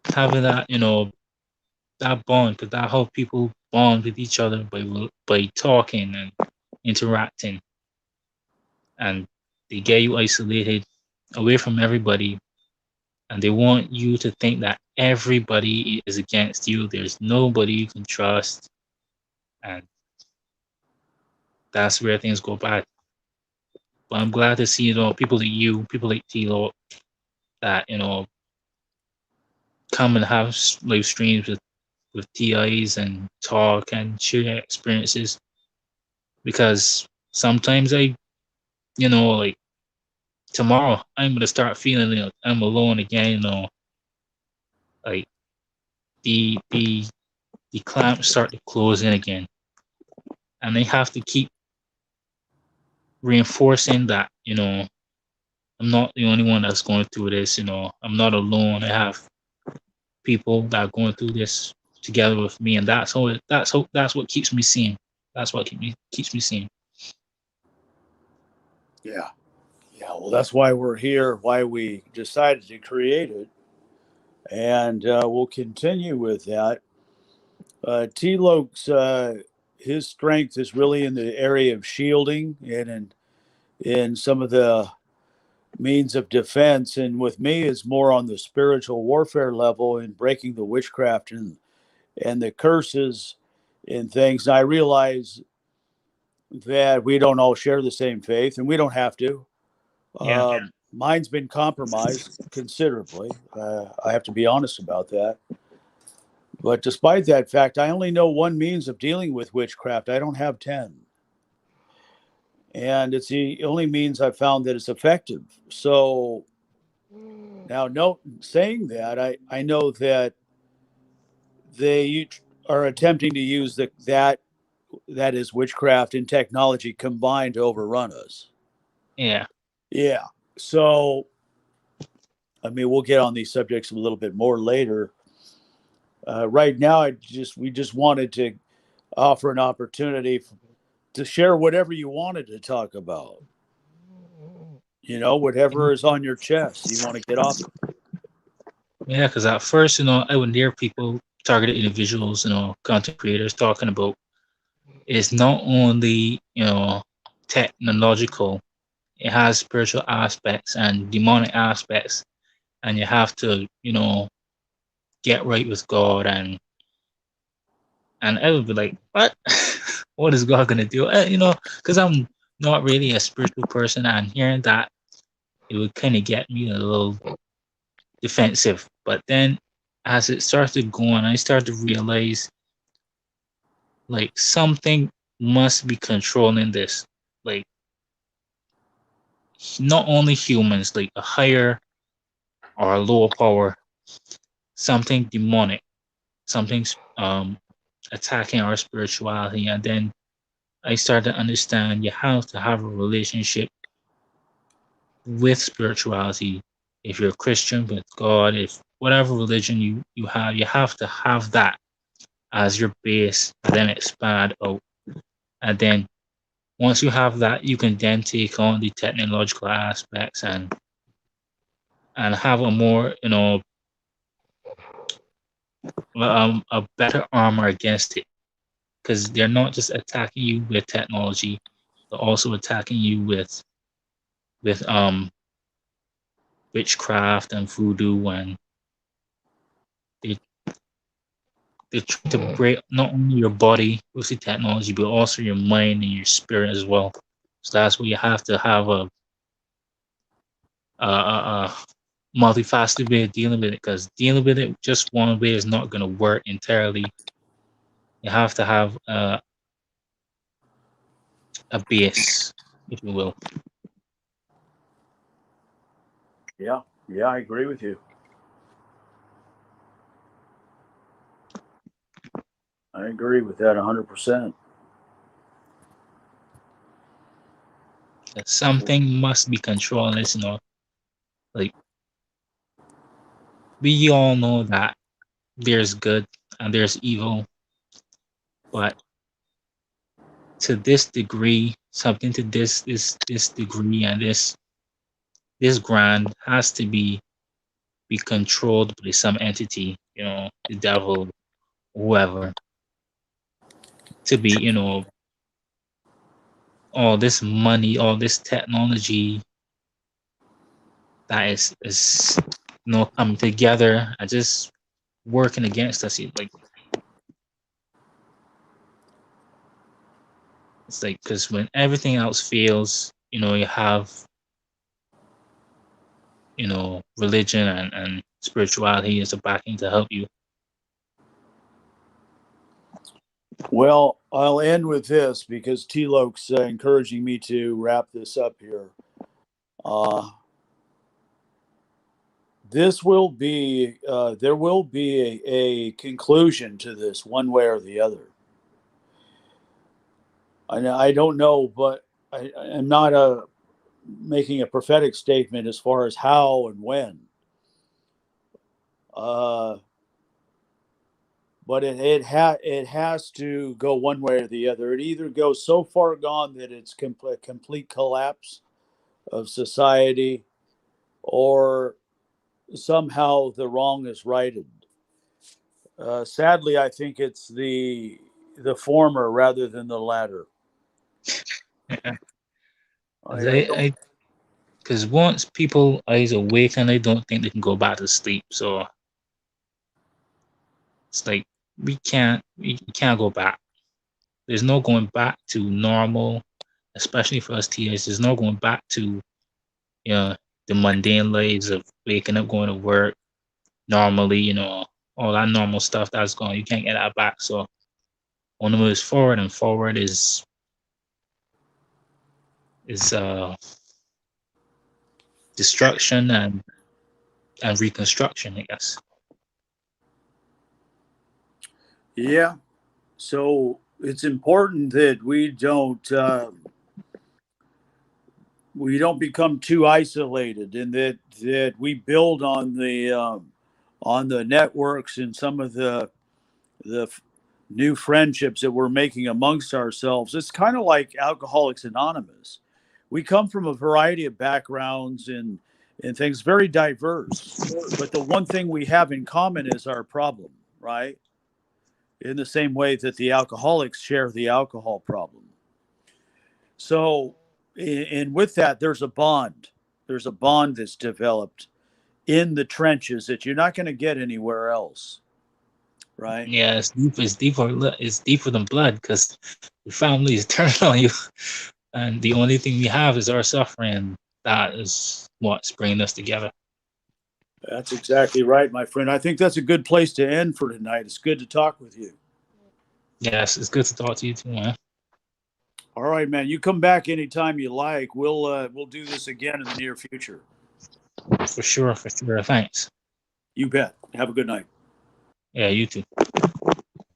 having that, you know, that bond, because that how people bond with each other by talking and interacting, and they get you isolated away from everybody, and they want you to think that everybody is against you. There's nobody you can trust, and that's where things go bad. But I'm glad to see, you know, people like you, people like Tilo, that you know come and have live streams with TIs and talk and share experiences, because sometimes I, you know, like tomorrow I'm gonna start feeling like I'm alone again, you know, like the the the clamps start to close in again, and they have to keep reinforcing that, you know, I'm not the only one that's going through this, you know, I'm not alone. I have people that are going through this together with me, and that's what keeps me seeing. That's what keeps me seeing. Yeah. Yeah. Well, that's why we're here. Why we decided to create it, and we'll continue with that. T. Loke's his strength is really in the area of shielding and in some of the means of defense, and with me is more on the spiritual warfare level and breaking the witchcraft and the curses and things. And I realize that we don't all share the same faith, and we don't have to. Yeah, Mine's been compromised considerably. I have to be honest about that. But despite that fact, I only know one means of dealing with witchcraft. I don't have 10. And it's the only means I've found that is effective. So now, no, saying that, I know that they are attempting to use that is witchcraft and technology combined to overrun us. yeah, Yeah. So, I mean, we'll get on these subjects a little bit more later. Right now, we just wanted to offer an opportunity to share whatever you wanted to talk about. You know, whatever is on your chest, you want to get off. yeah. Because at first, you know, I would hear people, targeted individuals, you know, content creators talking about it's not only, you know, technological, it has spiritual aspects and demonic aspects, and you have to, you know, get right with God, and I would be like, what? What is God gonna do? You know, because I'm not really a spiritual person, and hearing that it would kind of get me a little defensive. But then, as it started going, I started to realize like something must be controlling this. Like not only humans, like a higher or a lower power, something demonic, something's attacking our spirituality, and then I started to understand you have to have a relationship with spirituality. If you're a Christian with God, if whatever religion you have to have that as your base, and then expand out. And then once you have that, you can then take on the technological aspects and have a more, you know, a better armor against it, because they're not just attacking you with technology, they're also attacking you with witchcraft and voodoo, and they they're trying to break not only your body with the technology, but also your mind and your spirit as well. So that's where you have to have a multifaceted way of dealing with it, because dealing with it just one way is not going to work entirely. You have to have a base, if you will. Yeah, yeah, I agree with you. I agree with that 100%. Something must be controlled. Like we all know that there's good and there's evil, but to this degree, something to this degree and this grand has to be controlled by some entity, the devil, whoever, to be, all this money, all this technology that is coming together and just working against us. Like it's like, because when everything else fails, you have religion and spirituality as a backing to help you. Well, I'll end with this because T-Loke's encouraging me to wrap this up here. Uh, there will be a conclusion to this one way or the other. I don't know, but I'm not making a prophetic statement as far as how and when. Uh, but it has to go one way or the other. It either goes so far gone that it's complete collapse of society, or somehow the wrong is righted. Sadly, I think it's the former rather than the latter. Yeah. I don't. Because once people eyes awaken, they don't think they can go back to sleep. So it's like we can't go back. There's no going back to normal, especially for us TAs. There's no going back to the mundane lives of waking up, going to work normally, all that normal stuff that's going. You can't get that back. So on the moves forward, and forward is destruction and reconstruction, I guess. Yeah. So it's important that we don't become too isolated, and that we build on the networks and some of the new friendships that we're making amongst ourselves. It's kind of like Alcoholics Anonymous. We come from a variety of backgrounds and things very diverse, but the one thing we have in common is our problem, right? In the same way that the alcoholics share the alcohol problem. So, and with that, there's a bond. There's a bond that's developed in the trenches that you're not going to get anywhere else, right? Yeah, it's deep. It's deeper than blood, because your family is turning on you, and the only thing we have is our suffering. That is what's bringing us together. That's exactly right, my friend. I think that's a good place to end for tonight. It's good to talk with you. Yes, it's good to talk to you too, man. All right, man. You come back anytime you like. We'll do this again in the near future. For sure, for sure. Thanks. You bet. Have a good night. Yeah, you too.